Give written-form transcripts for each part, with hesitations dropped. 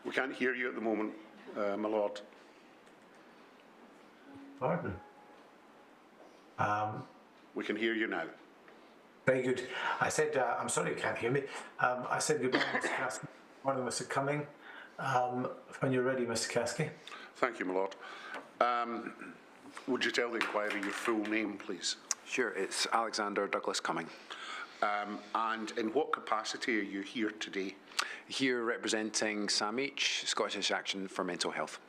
We can't hear you at the moment, my lord. Pardon? We can hear you now. Very good. I said, I'm sorry you can't hear me. I said good morning, Mr. Caskey. Good morning, Mr. Cumming. When you're ready, Mr. Caskey. Thank you, my lord. Would you tell the inquiry your full name, please? Sure, it's Alexander Douglas Cumming. And in what capacity are you here today? Here representing SAMH, Scottish Action for Mental Health.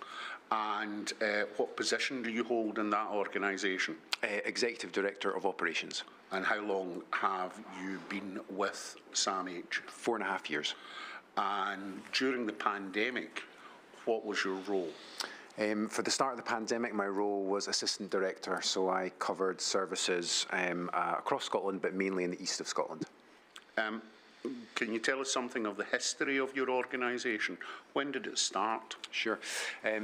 And what position do you hold in that organisation? Executive Director of Operations. And how long have you been with SAMH? 4.5 years. And during the pandemic, what was your role? For the start of the pandemic, my role was Assistant Director, so I covered services across Scotland, but mainly in the east of Scotland. Can you tell us something of the history of your organisation? When did it start? Sure.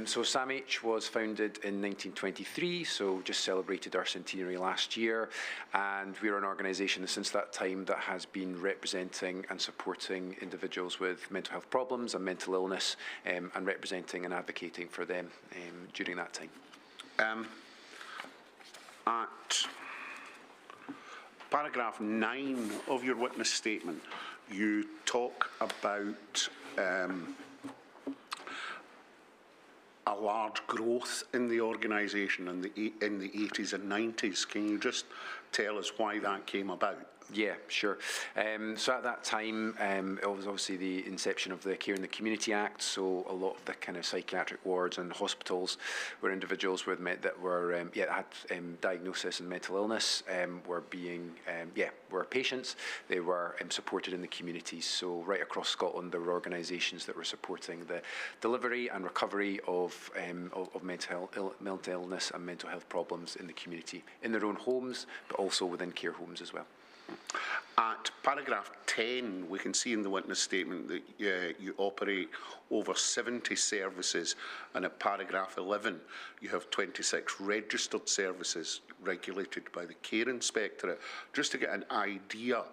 So SAMH was founded in 1923, so just celebrated our centenary last year, and we're an organisation since that time that has been representing and supporting individuals with mental health problems and mental illness, and representing and advocating for them during that time. At paragraph 9 of your witness statement, you talk about a large growth in the organisation in the 80s and 90s. Can you just tell us why that came about? Yeah, sure. So at that time, it was obviously the inception of the Care in the Community Act. So a lot of the kind of psychiatric wards and hospitals where individuals with that were had diagnosis and mental illness were being were patients. They were supported in the communities. So right across Scotland, there were organisations that were supporting the delivery and recovery of mental illness and mental health problems in the community, in their own homes, but also within care homes as well. At paragraph 10, we can see in the witness statement that you operate over 70 services, and at paragraph 11, you have 26 registered services regulated by the Care Inspectorate. Just to get an idea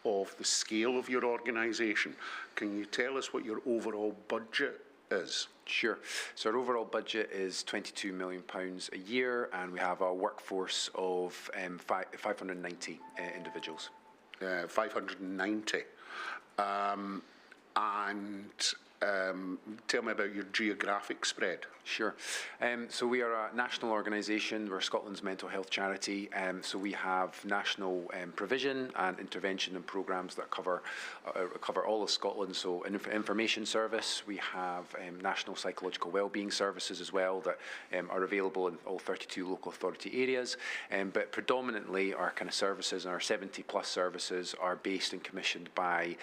of the scale of your organisation, can you tell us what your overall budget is? Sure. So our overall budget is £22 million a year, and we have a workforce of 590 individuals. 590. Tell me about your geographic spread. Sure. So we are a national organisation. We're Scotland's mental health charity. So we have national provision and intervention and programmes that cover all of Scotland. So information service. We have national psychological wellbeing services as well that are available in all 32 local authority areas. But predominantly our kind of services and our 70+ services are based and commissioned by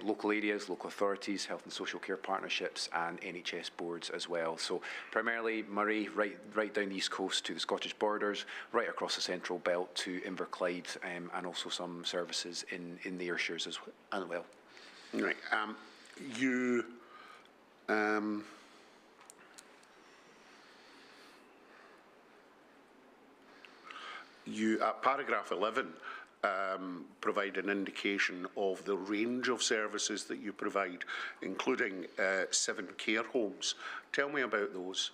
local areas, local authorities, health and social care partnerships, and NHS boards as well. So primarily Moray, right down the east coast to the Scottish borders, right across the central belt to Inverclyde, and also some services in the Ayrshires as well. Right. You at paragraph 11 provide an indication of the range of services that you provide, including 7 care homes. Tell me about those.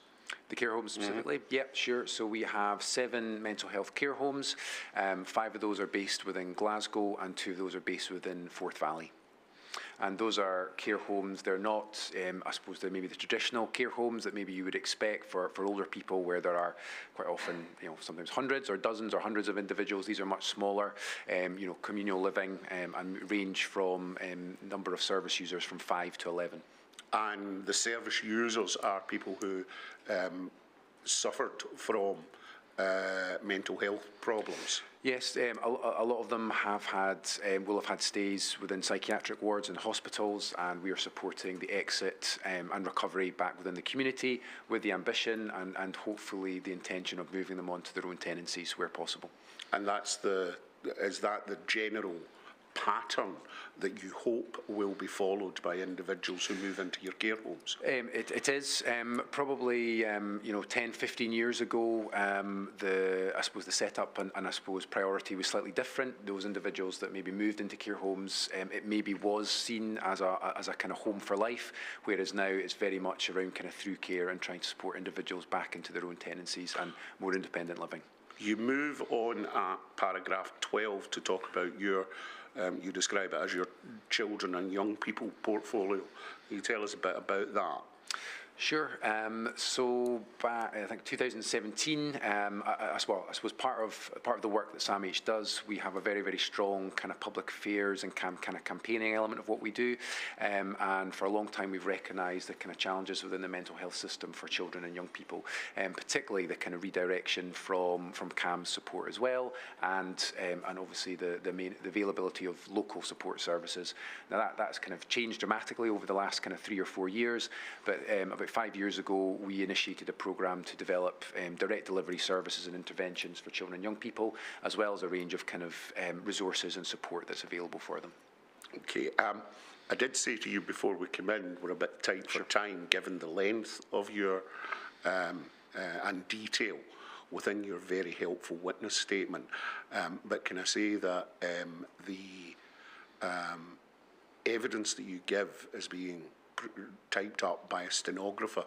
The care homes specifically? Mm-hmm. Yeah, sure. So we have 7 mental health care homes. 5 of those are based within Glasgow, and 2 of those are based within Forth Valley. And those are care homes. They're not, I suppose, they're maybe the traditional care homes that maybe you would expect for older people, where there are quite often, sometimes hundreds or dozens or hundreds of individuals. These are much smaller, communal living, and range from number of service users from 5 to 11. And the service users are people who suffered from mental health problems. Yes, a lot of them have had, will have had stays within psychiatric wards and hospitals, and we are supporting the exit and recovery back within the community with the ambition and hopefully the intention of moving them on to their own tenancies where possible. And is that the general pattern that you hope will be followed by individuals who move into your care homes? It is probably 10, 15 years ago. I suppose the setup and I suppose priority was slightly different. Those individuals that maybe moved into care homes, it maybe was seen as a kind of home for life, whereas now it's very much around kind of through care and trying to support individuals back into their own tenancies and more independent living. You move on at paragraph 12 to talk about your, you describe it as your children and young people portfolio. Can you tell us a bit about that? Sure. So back, I think 2017, I suppose part of the work that SAMH does, we have a very, very strong kind of public affairs and kind of campaigning element of what we do. And for a long time, we've recognised the kind of challenges within the mental health system for children and young people, particularly the kind of redirection from CAMS support as well, and obviously the availability of local support services. Now that's kind of changed dramatically over the last kind of 3 or 4 years, but about 5 years ago, we initiated a programme to develop direct delivery services and interventions for children and young people, as well as a range of kind of resources and support that's available for them. Okay. I did say to you before we came in, we're a bit tight for time, given the length of your and detail within your very helpful witness statement. But can I say that the evidence that you give is being typed up by a stenographer,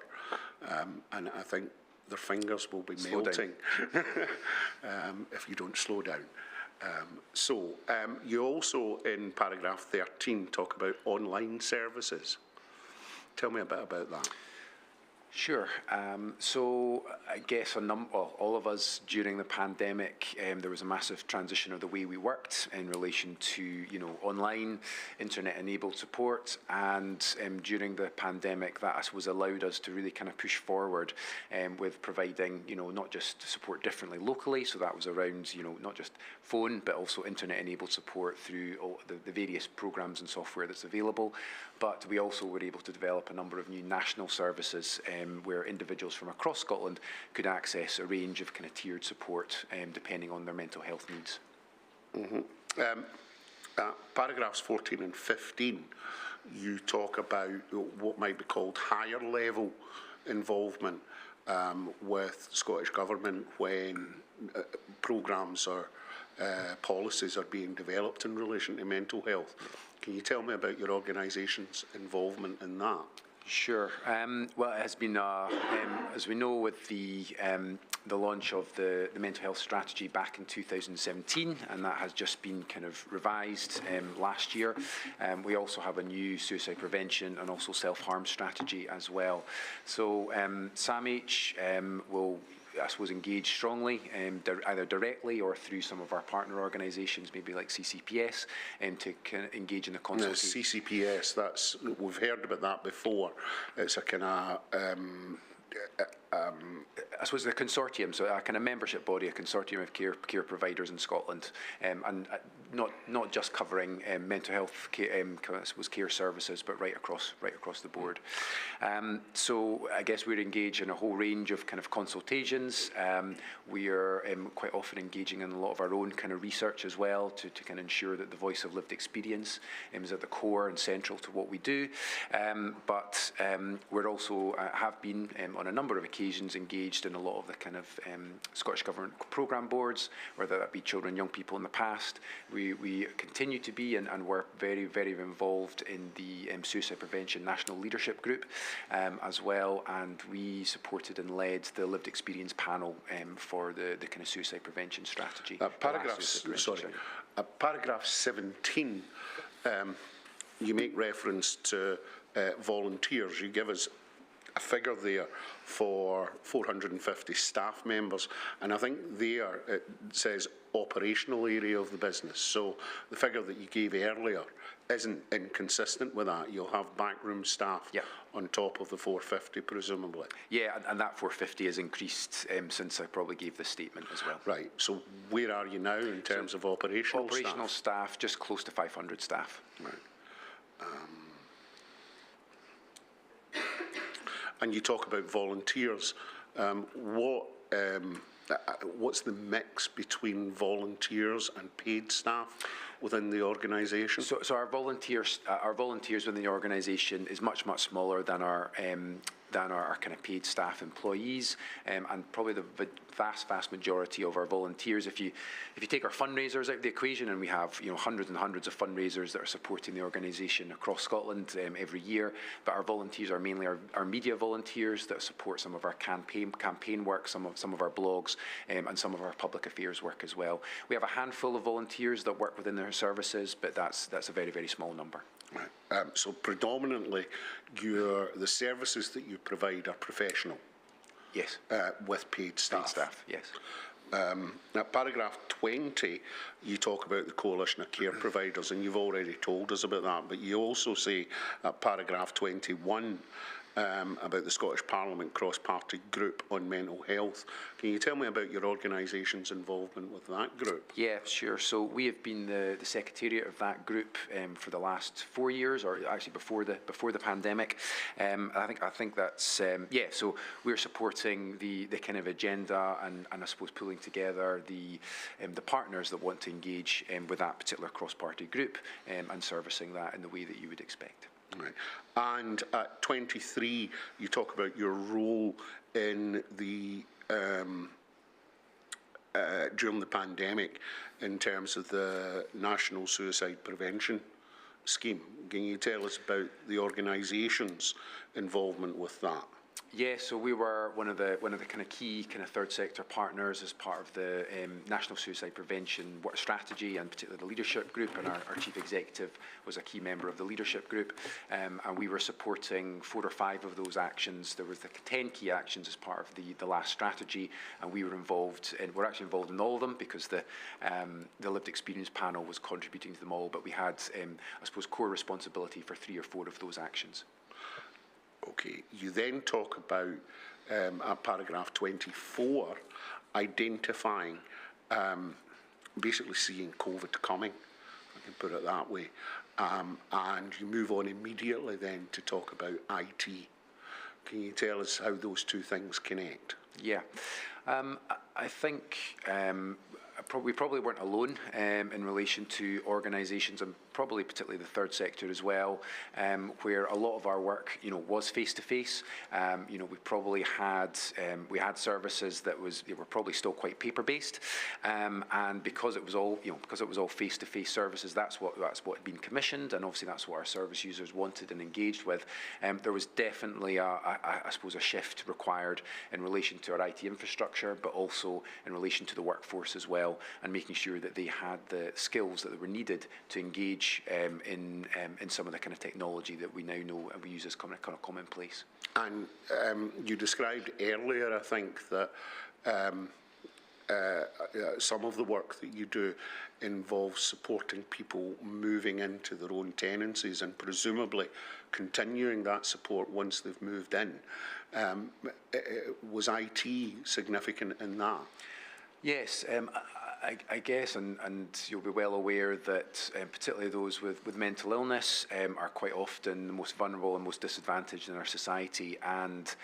and I think their fingers will be melting if you don't slow down. You also, in paragraph 13, talk about online services. Tell me a bit about that. Sure. So I guess all of us during the pandemic, there was a massive transition of the way we worked in relation to online, internet-enabled support, and during the pandemic, that I suppose allowed us to really kind of push forward with providing not just support differently locally. So that was around not just phone but also internet-enabled support through all the various programs and software that's available. But we also were able to develop a number of new national services where individuals from across Scotland could access a range of kind of tiered support depending on their mental health needs. Mm-hmm. Paragraphs 14 and 15, you talk about what might be called higher level involvement with Scottish Government when programmes or policies are being developed in relation to mental health. Can you tell me about your organisation's involvement in that? Sure. Well, it has been, as we know, with the launch of the mental health strategy back in 2017, and that has just been kind of revised last year. We also have a new suicide prevention and also self-harm strategy as well. So SAMH will, I suppose, engage strongly, either directly or through some of our partner organisations, maybe like CCPS, to kind of engage in the consultation. CCPS, we've heard about that before. It's a kind of I suppose the consortium, so a kind of membership body, a consortium of care providers in Scotland, and not just covering mental health care services, but right across the board. So I guess we're engaged in a whole range of kind of consultations. We are quite often engaging in a lot of our own kind of research as well to kind of ensure that the voice of lived experience is at the core and central to what we do. But we're also have been on a number of occasions engaged in a lot of the kind of Scottish Government programme boards, whether that be children and young people in the past. We continue to be and we're very, very involved in the Suicide Prevention National Leadership Group as well, and we supported and led the lived experience panel for the kind of suicide prevention strategy. Paragraph 17, you make reference to volunteers. You give us a figure there for 450 staff members, and I think there it says operational area of the business. So the figure that you gave earlier isn't inconsistent with that. You'll have backroom staff on top of the 450, presumably. Yeah, and that 450 has increased since I probably gave this statement as well. Right. So where are you now in terms of operational staff? Operational staff, just close to 500 staff. Right. And you talk about volunteers. What's the mix between volunteers and paid staff within the organisation? So our volunteers within the organisation is much smaller than our kind of paid staff employees, and probably the vast majority of our volunteers. If you take our fundraisers out of the equation, and we have hundreds and hundreds of fundraisers that are supporting the organisation across Scotland every year, but our volunteers are mainly our media volunteers that support some of our campaign work, some of our blogs, and some of our public affairs work as well. We have a handful of volunteers that work within their services, but that's a very small number. Right. So predominantly, the services that you provide are professional. Yes. With paid staff. Paid staff, yes. At paragraph 20, you talk about the Coalition of Care Providers, and you've already told us about that, but you also say at paragraph 21 about the Scottish Parliament cross-party group on mental health. Can you tell me about your organisation's involvement with that group? Yeah, sure. So we have been the secretariat of that group for the last 4 years, or actually before the pandemic. I think that's So we're supporting the kind of agenda and I suppose pulling together the partners that want to engage with that particular cross-party group and servicing that in the way that you would expect. Right. And at 23, you talk about your role in the during the pandemic in terms of the National Suicide Prevention Scheme. Can you tell us about the organisation's involvement with that? Yeah, so we were one of the kind of key kind of third sector partners as part of the National Suicide Prevention Strategy, and particularly the leadership group, and our chief executive was a key member of the leadership group, and we were supporting 4 or 5 of those actions. There was the 10 key actions as part of the last strategy, and we were involved, and we're actually involved in all of them because the lived experience panel was contributing to them all, but we had, I suppose, core responsibility for 3 or 4 of those actions. Okay, you then talk about, at paragraph 24, identifying, basically seeing COVID coming, I can put it that way, and you move on immediately then to talk about IT. Can you tell us how those two things connect? Yeah, I think we probably weren't alone in relation to organisations, and probably particularly the third sector as well, where a lot of our work, was face to face. We probably had services that were probably still quite paper based, and because it was all face to face services, that's what had been commissioned, and obviously that's what our service users wanted and engaged with. There was definitely I suppose a shift required in relation to our IT infrastructure, but also in relation to the workforce as well, and making sure that they had the skills that were needed to engage in some of the kind of technology that we now know and we use as kind of commonplace. And you described earlier, I think, that some of the work that you do involves supporting people moving into their own tenancies and presumably continuing that support once they've moved in. Was IT significant in that? Yes, I guess, and you'll be well aware that particularly those with mental illness are quite often the most vulnerable and most disadvantaged in our society, and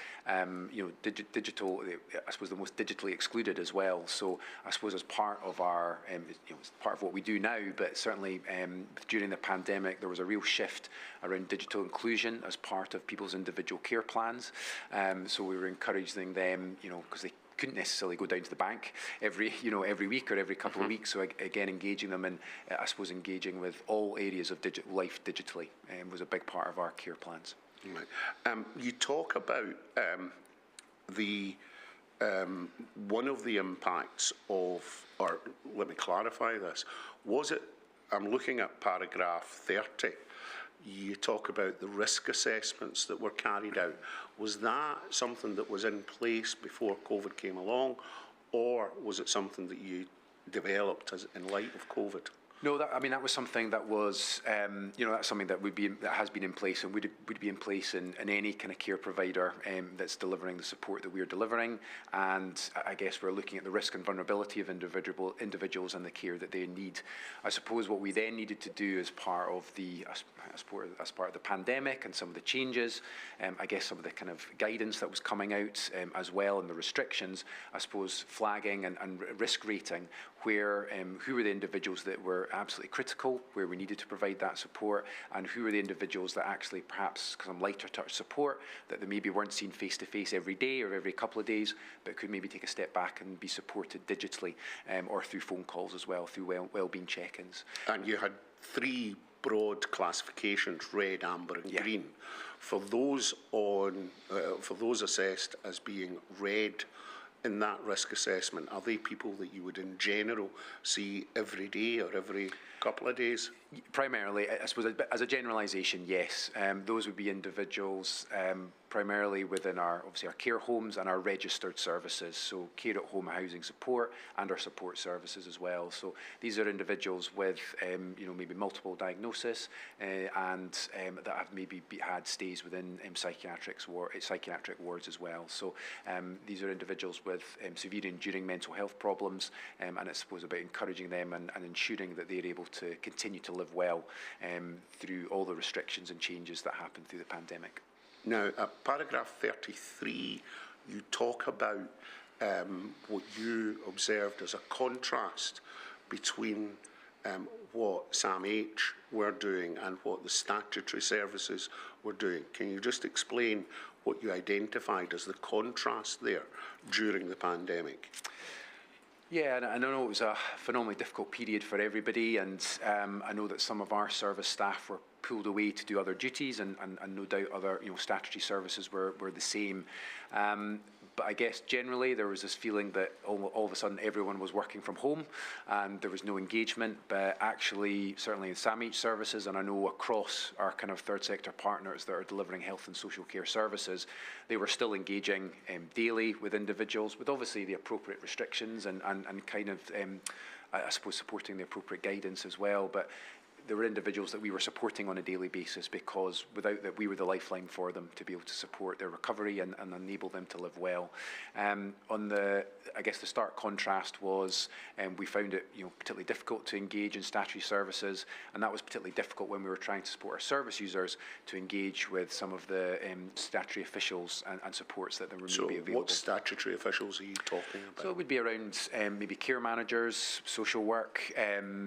digital, I suppose, the most digitally excluded as well. So I suppose as part of our, it's part of what we do now, but certainly during the pandemic there was a real shift around digital inclusion as part of people's individual care plans. So we were encouraging them, because they couldn't necessarily go down to the bank every week or every couple of weeks. So again, engaging them and I suppose engaging with all areas of life digitally was a big part of our care plans. Right. You talk about one of the impacts of, or let me clarify this, was it, I'm looking at paragraph 30, you talk about the risk assessments that were carried out. Was that something that was in place before COVID came along, or was it something that you developed in light of COVID? No, that was something that was, that's something that has been in place and would be in place in any kind of care provider that's delivering the support that we're delivering. And I guess we're looking at the risk and vulnerability of individuals and the care that they need. I suppose what we then needed to do as part of the pandemic and some of the changes, I guess some of the kind of guidance that was coming out as well, and the restrictions, I suppose flagging and risk rating where who were the individuals that were absolutely critical, where we needed to provide that support, and who were the individuals that actually perhaps some lighter touch support that they maybe weren't seen face to face every day or every couple of days, but could maybe take a step back and be supported digitally or through phone calls as well, through wellbeing check-ins. And you had 3 broad classifications: red, amber, and green. For those assessed as being red in that risk assessment, are they people that you would in general see every day or every couple of days? Primarily, I suppose, as a generalisation, yes. Those would be individuals primarily within obviously our care homes and our registered services, so care at home housing support and our support services as well. So these are individuals with maybe multiple diagnosis and that have maybe had stays within psychiatric wards as well. So these are individuals with severe and enduring mental health problems, and it's suppose about encouraging them and ensuring that they're able to continue to live well through all the restrictions and changes that happened through the pandemic. Now, at paragraph 33, you talk about what you observed as a contrast between what SAMH were doing and what the statutory services were doing. Can you just explain what you identified as the contrast there during the pandemic? Yeah, and I know it was a phenomenally difficult period for everybody, and I know that some of our service staff were pulled away to do other duties, and no doubt other statutory services were the same. But I guess generally there was this feeling that all of a sudden everyone was working from home and there was no engagement, but actually certainly in SAMH services, and I know across our kind of third sector partners that are delivering health and social care services, they were still engaging daily with individuals with obviously the appropriate restrictions and kind of, I suppose, supporting the appropriate guidance as well. But there were individuals that we were supporting on a daily basis because without that we were the lifeline for them to be able to support their recovery and enable them to live well. I guess the stark contrast was we found it particularly difficult to engage in statutory services, and that was particularly difficult when we were trying to support our service users to engage with some of the statutory officials and supports that there were maybe available. So what statutory officials are you talking about? So it would be around maybe care managers, social work,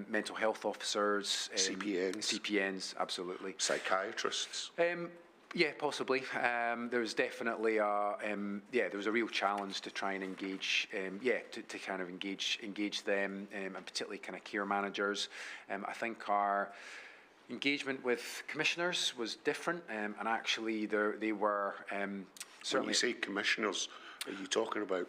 mental health officers, CPNs, absolutely. Psychiatrists? Yeah, possibly. There was definitely there was a real challenge to try and engage, to kind of engage them, and particularly kind of care managers. I think our engagement with commissioners was different, and actually they were certainly. When you say commissioners, are you talking about?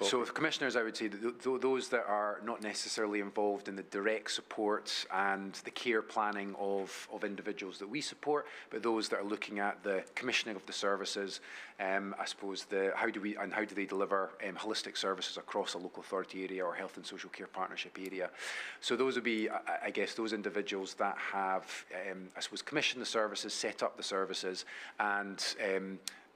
So with commissioners, I would say that those that are not necessarily involved in the direct support and the care planning of individuals that we support, but those that are looking at the commissioning of the services, I suppose how do they deliver holistic services across a local authority area or health and social care partnership area. So those would be, I guess, those individuals that have, I suppose, commissioned the services, set up the services, and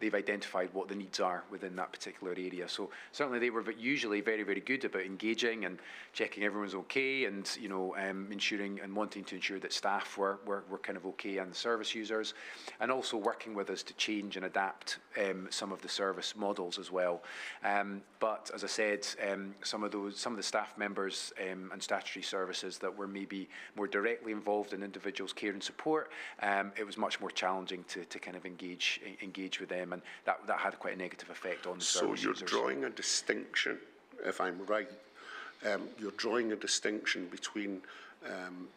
they've identified what the needs are within that particular area. So certainly they were usually very, very good about engaging and checking everyone's okay, and ensuring and wanting to ensure that staff were kind of okay and the service users, and also working with us to change and adapt some of the service models as well. But as I said, some of the staff members and statutory services that were maybe more directly involved in individuals' care and support, it was much more challenging to kind of engage with them, and that had quite a negative effect on the service users. So you're drawing a distinction, if I'm right, you're drawing a distinction between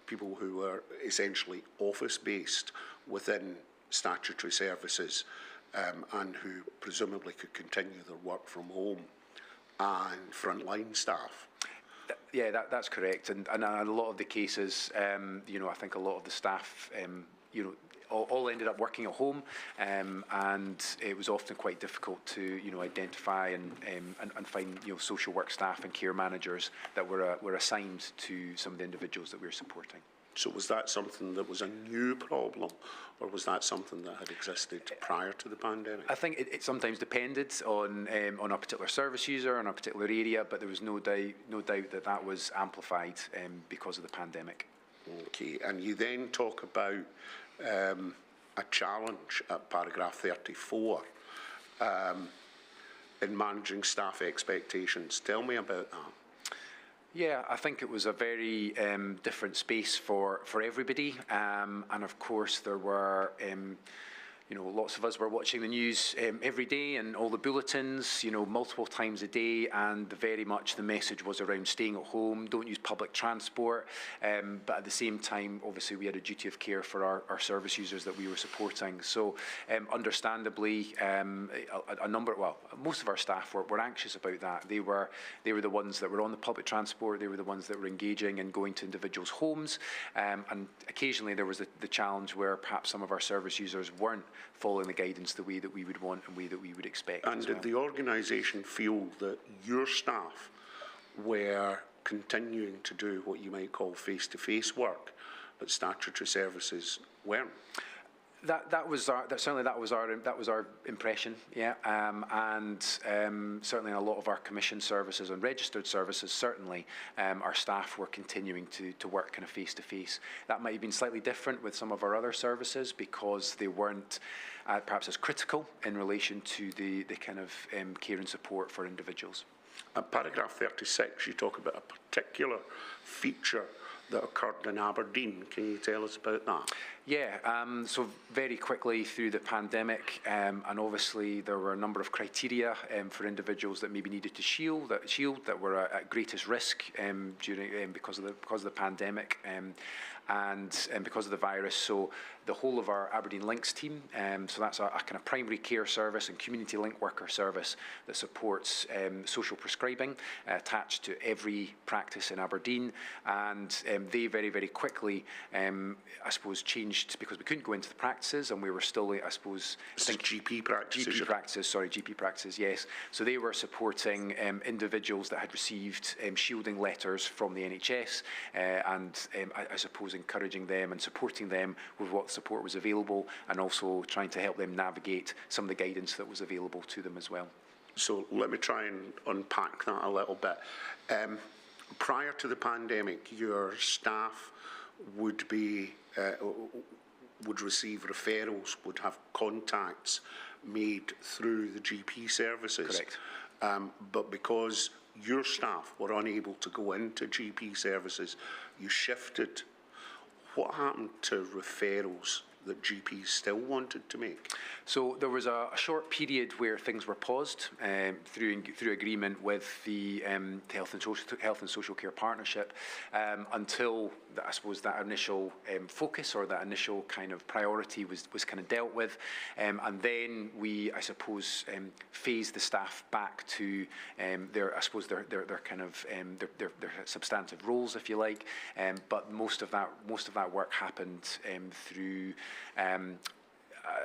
people who are essentially office-based within statutory services and who presumably could continue their work from home, and frontline staff. Yeah, that's correct, and in a lot of the cases, I think a lot of the staff, all ended up working at home, and it was often quite difficult to identify and find social work staff and care managers that were assigned to some of the individuals that we were supporting. So was that something that was a new problem, or was that something that had existed prior to the pandemic? I think it sometimes depended on a particular service user, on a particular area, but there was no doubt that was amplified because of the pandemic. Okay, and you then talk about a challenge at paragraph 34 in managing staff expectations. Tell me about that. Yeah, I think it was a very different space for everybody, and of course there were. Lots of us were watching the news every day and all the bulletins, multiple times a day, and very much the message was around staying at home, don't use public transport, but at the same time, obviously, we had a duty of care for our service users that we were supporting. So, understandably, most of our staff were anxious about that. They were the ones that were on the public transport, they were the ones that were engaging and going to individuals' homes, and occasionally there was the challenge where perhaps some of our service users weren't following the guidance the way that we would want and the way that we would expect. And did the organisation feel that your staff were continuing to do what you might call face-to-face work, but statutory services weren't? That was our impression, yeah, and certainly in a lot of our commissioned services and registered services, certainly our staff were continuing to work kind of face to face. That might have been slightly different with some of our other services because they weren't perhaps as critical in relation to the kind of care and support for individuals. At paragraph 36, you talk about a particular feature that occurred in Aberdeen. Can you tell us about that? Yeah, so very quickly through the pandemic, and obviously there were a number of criteria for individuals that maybe needed to shield that were at greatest risk because of the pandemic and because of the virus. So the whole of our Aberdeen Links team, so that's a kind of primary care service and community link worker service that supports social prescribing attached to every practice in Aberdeen, and they very, very quickly, I suppose, changed because we couldn't go into the practices and we were still, I suppose... GP practices. GP practices, yes. So they were supporting individuals that had received shielding letters from the NHS and I suppose encouraging them and supporting them with what support was available and also trying to help them navigate some of the guidance that was available to them as well. So let me try and unpack that a little bit. Prior to the pandemic, your staff would receive referrals, would have contacts made through the GP services. Correct. But because your staff were unable to go into GP services, you shifted. What happened to referrals that GPs still wanted to make? So there was a short period where things were paused through agreement with the Health and Social Care Partnership until I suppose that initial focus or that initial kind of priority was kind of dealt with, and then we, I suppose, phased the staff back to their kind of their substantive roles, if you like. But most of that work happened through.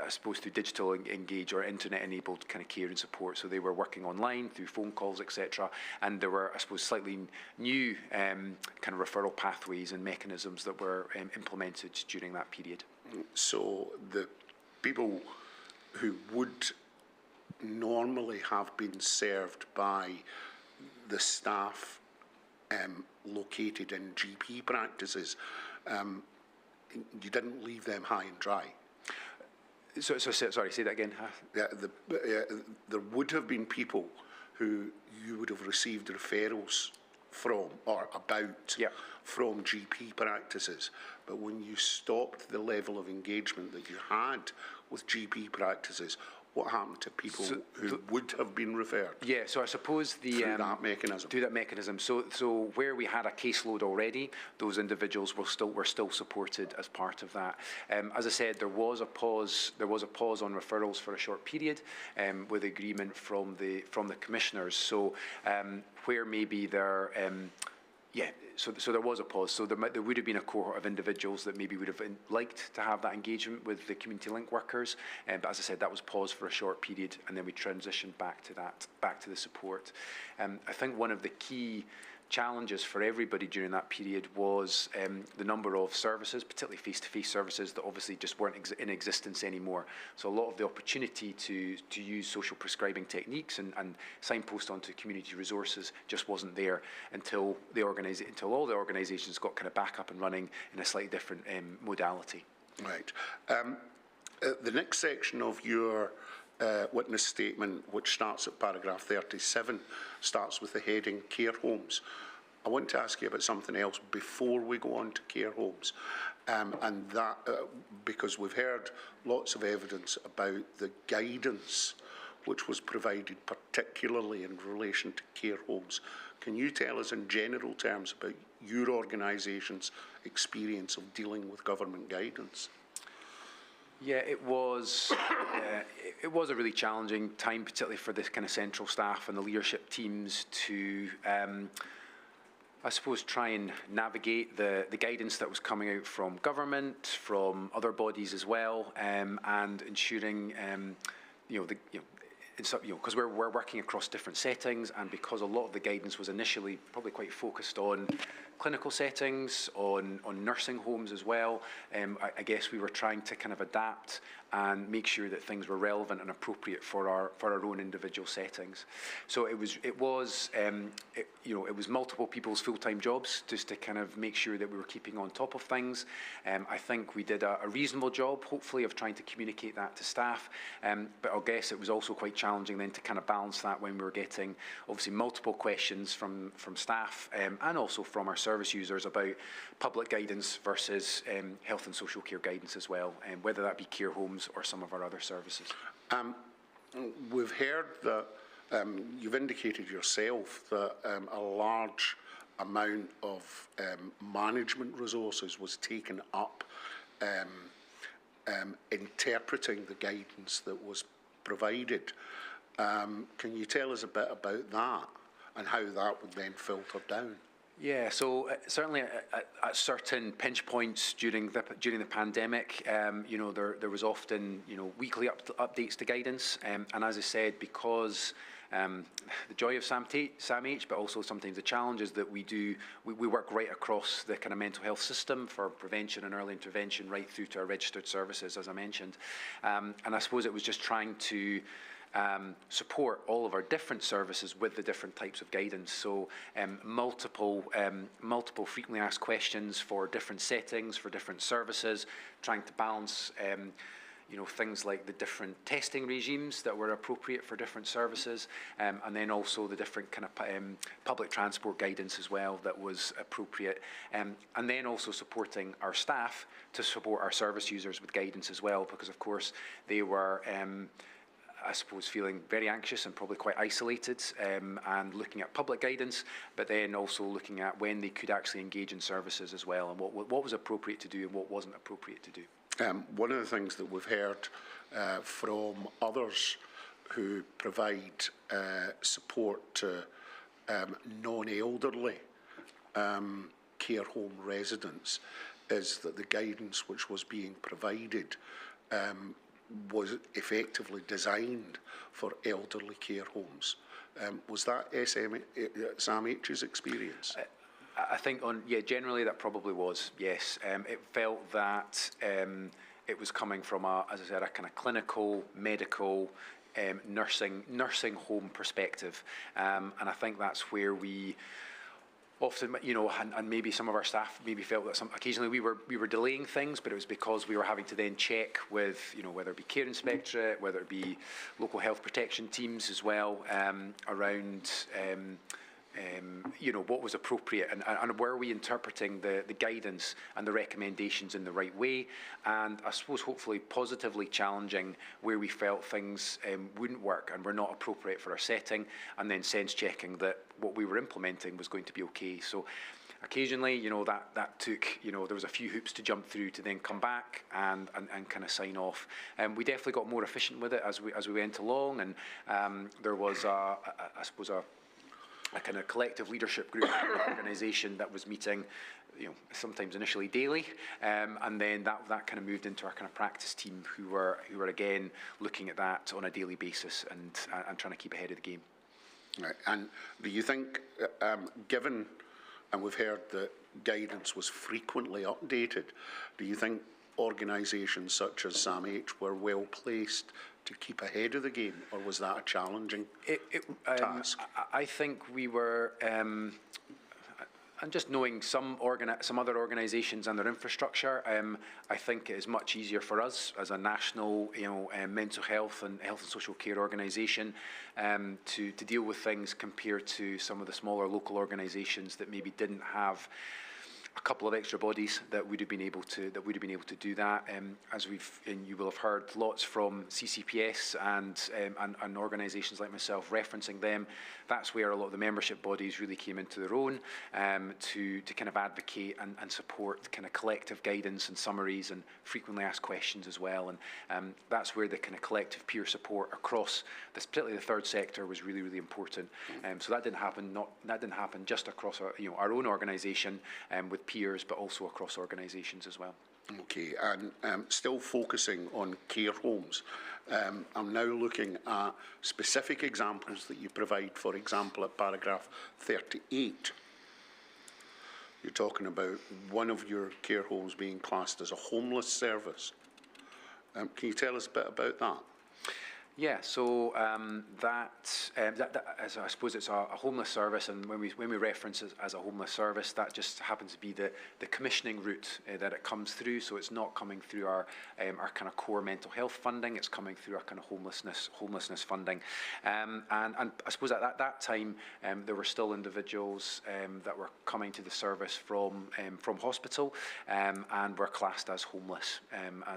I suppose through digital engage or internet-enabled kind of care and support. So they were working online through phone calls, etc. And there were, I suppose, slightly new kind of referral pathways and mechanisms that were implemented during that period. So the people who would normally have been served by the staff located in GP practices, you didn't leave them high and dry. So sorry, say that again. There would have been people who you would have received referrals from or about from GP practices, but when you stopped the level of engagement that you had with GP practices, what happened to people who would have been referred? Yeah, so I suppose through that mechanism. So where we had a caseload already, those individuals were still supported as part of that. As I said, there was a pause on referrals for a short period, with agreement from the commissioners. So where maybe there. So there was a pause. So there would have been a cohort of individuals that maybe would have liked to have that engagement with the community link workers. But as I said, that was paused for a short period, and then we transitioned back to the support. I think one of the key challenges for everybody during that period was the number of services, particularly face-to-face services, that obviously just weren't in existence anymore. So a lot of the opportunity to use social prescribing techniques and signpost onto community resources just wasn't there until all the organisations got kind of back up and running in a slightly different modality. Right. The next section of your witness statement, which starts at paragraph 37, starts with the heading Care Homes. I want to ask you about something else before we go on to care homes, and that because we've heard lots of evidence about the guidance which was provided, particularly in relation to care homes. Can you tell us in general terms about your organisation's experience of dealing with government guidance? Yeah, it was a really challenging time, particularly for the kind of central staff and the leadership teams to, I suppose, try and navigate the guidance that was coming out from government, from other bodies as well, and ensuring, because we're working across different settings, and because a lot of the guidance was initially probably quite focused on clinical settings, on nursing homes as well, I guess we were trying to kind of adapt and make sure that things were relevant and appropriate for our own individual settings. So it was multiple people's full-time jobs just to kind of make sure that we were keeping on top of things. I think we did a reasonable job, hopefully, of trying to communicate that to staff. But I guess it was also quite challenging then to kind of balance that when we were getting obviously multiple questions from staff and also from our service users about public guidance versus health and social care guidance as well, whether that be care homes or some of our other services. We've heard that you've indicated yourself that a large amount of management resources was taken up interpreting the guidance that was provided. Can you tell us a bit about that and how that would then filter down? Yeah, so certainly at certain pinch points during the pandemic, there was often weekly updates to guidance, and as I said, because the joy of SAMH, but also sometimes the challenge is that we work right across the kind of mental health system for prevention and early intervention, right through to our registered services, as I mentioned, and I suppose it was just trying to support all of our different services with the different types of guidance. So multiple frequently asked questions for different settings, for different services, trying to balance things like the different testing regimes that were appropriate for different services, and then also the different kind of public transport guidance as well that was appropriate, and then also supporting our staff to support our service users with guidance as well, because of course they were I suppose feeling very anxious and probably quite isolated, and looking at public guidance, but then also looking at when they could actually engage in services as well, and what was appropriate to do and what wasn't appropriate to do. One of the things that we've heard from others who provide support to non-elderly care home residents is that the guidance which was being provided was effectively designed for elderly care homes. Was that SAMH's experience? I think generally that probably was, yes. It felt that it was coming from as I said, a kind of clinical, medical, nursing home perspective, and I think that's where we often, and maybe some of our staff maybe felt that occasionally we were delaying things, but it was because we were having to then check with, whether it be Care Inspectorate, whether it be local health protection teams as well, around, what was appropriate and were we interpreting the guidance and the recommendations in the right way, and I suppose hopefully positively challenging where we felt things wouldn't work and were not appropriate for our setting, and then sense checking that what we were implementing was going to be okay. So occasionally, that took, there was a few hoops to jump through to then come back and kind of sign off. We definitely got more efficient with it as we went along, and there was I suppose a kind of collective leadership group organisation that was meeting, sometimes initially daily, and then that kind of moved into our kind of practice team who were again looking at that on a daily basis and trying to keep ahead of the game. Right. And do you think, given, and we've heard that guidance was frequently updated, do you think organisations such as SAMH were well placed to keep ahead of the game, or was that a challenging task? I think we were, just knowing some other organisations and their infrastructure, I think it is much easier for us as a national, mental health and social care organisation to deal with things compared to some of the smaller local organisations that maybe didn't have a couple of extra bodies that would have been able to do that. As you will have heard lots from CCPS and organisations like myself referencing them. That's where a lot of the membership bodies really came into their own to kind of advocate and support kind of collective guidance and summaries and frequently asked questions as well. And that's where the kind of collective peer support across this, particularly the third sector, was really, really important. So that didn't happen just across our own organisation with peers, but also across organisations as well. Okay, and still focusing on care homes, I'm now looking at specific examples that you provide. For example, at paragraph 38, you're talking about one of your care homes being classed as a homeless service. Can you tell us a bit about that? Yeah, so I suppose it's a homeless service, and when we reference it as a homeless service, that just happens to be the commissioning route that it comes through. So it's not coming through our kind of core mental health funding; it's coming through our kind of homelessness funding. And I suppose at that time there were still individuals that were coming to the service from hospital and were classed as homeless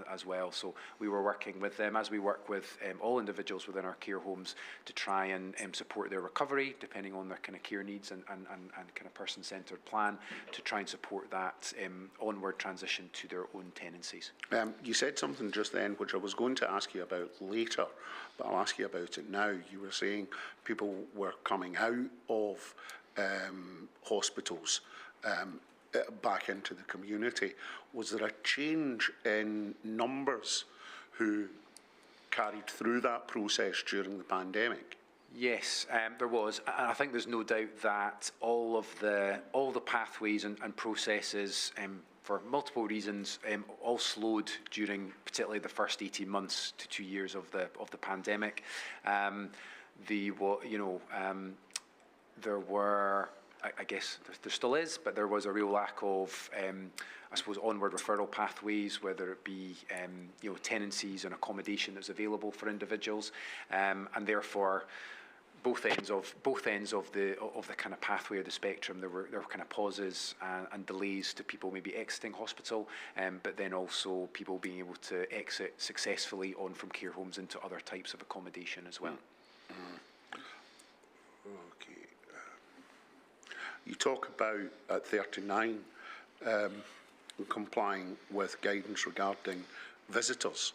as well. So we were working with them, as we work with all individuals within our care homes, to try and support their recovery depending on their kind of care needs and kind of person-centred plan, to try and support that onward transition to their own tenancies. You said something just then which I was going to ask you about later, but I'll ask you about it now. You were saying people were coming out of hospitals back into the community. Was there a change in numbers who carried through that process during the pandemic? Yes, there was, and I think there's no doubt that all the pathways and processes, for multiple reasons, all slowed during particularly the first 18 months to 2 years of the pandemic. There were, I guess there still is, but there was a real lack of, I suppose, onward referral pathways, whether it be tenancies and accommodation that's available for individuals, and therefore both ends of the kind of pathway of the spectrum. There were kind of pauses and delays to people maybe exiting hospital, but then also people being able to exit successfully on from care homes into other types of accommodation as well. Okay. You talk about at 39 complying with guidance regarding visitors.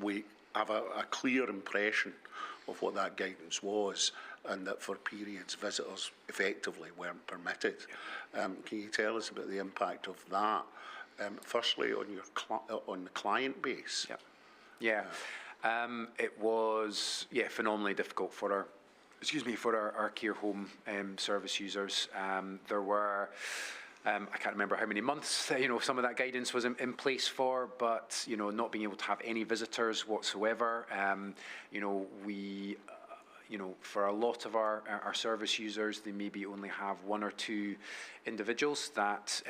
We have a clear impression of what that guidance was, and that for periods visitors effectively weren't permitted. Can you tell us about the impact of that? Firstly, on the client base. Yeah. It was phenomenally difficult for our care home service users. There were, I can't remember how many months some of that guidance was in place for, but not being able to have any visitors whatsoever. For a lot of our service users, they maybe only have one or two individuals that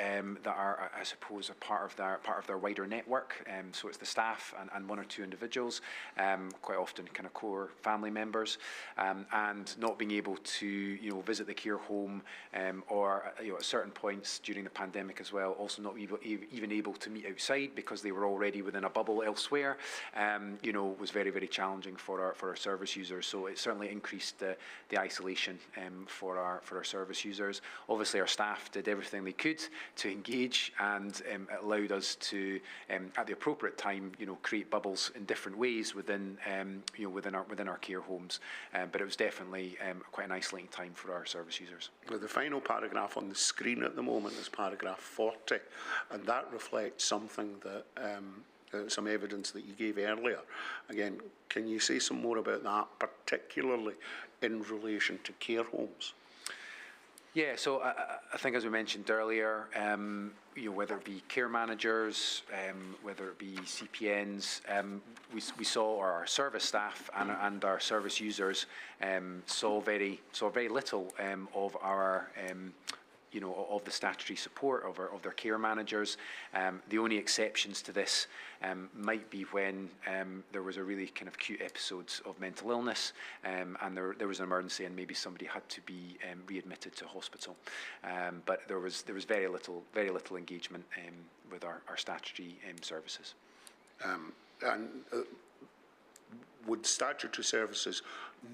are, I suppose, a part of their wider network. So it's the staff and one or two individuals, quite often kind of core family members, and not being able to visit the care home, or at certain points during the pandemic as well, also not even able to meet outside because they were already within a bubble elsewhere. Was very, very challenging for our service users. So it certainly increased the isolation for our service users. Obviously, our staff did everything they could to engage, and it allowed us to, at the appropriate time, create bubbles in different ways within our care homes. But it was definitely quite an isolating time for our service users. Well, the final paragraph on the screen at the moment is paragraph 40, and that reflects something that some evidence that you gave earlier. Again, can you say some more about that, particularly in relation to care homes? Yeah, so I think, as we mentioned earlier, whether it be care managers, whether it be CPNs, we saw, or our service staff and our service users saw very little of our of the statutory support of their care managers. The only exceptions to this might be when there was a really kind of acute episodes of mental illness, and there was an emergency and maybe somebody had to be readmitted to hospital. But there was very little engagement with our statutory services. Would statutory services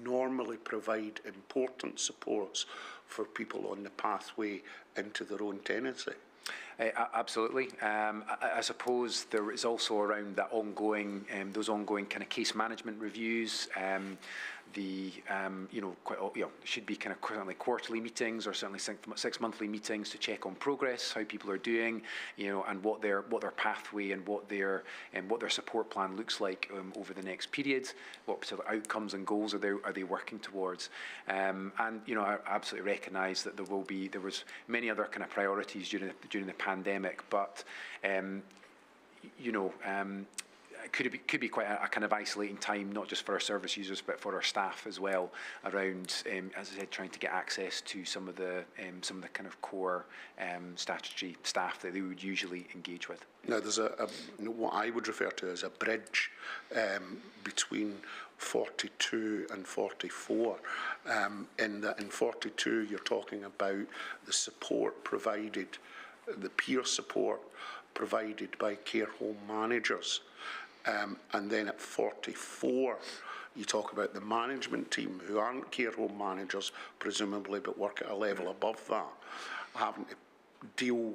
normally provide important supports for people on the pathway into their own tenancy? Absolutely. I suppose there is also around that ongoing, those ongoing kind of case management reviews. Should be kind of certainly quarterly meetings or certainly six monthly meetings to check on progress, how people are doing, and what their pathway and what their support plan looks like over the next period. What particular outcomes and goals are they working towards? I absolutely recognise that there was many other kind of priorities during the pandemic, but could be quite a kind of isolating time, not just for our service users but for our staff as well, around as I said, trying to get access to some of the kind of core statutory staff that they would usually engage with. Now there's what I would refer to as a bridge between 42 and 44. In 42 you're talking about the support provided, the peer support provided by care home managers. And then at 44, you talk about the management team, who aren't care home managers, presumably, but work at a level above that, having to deal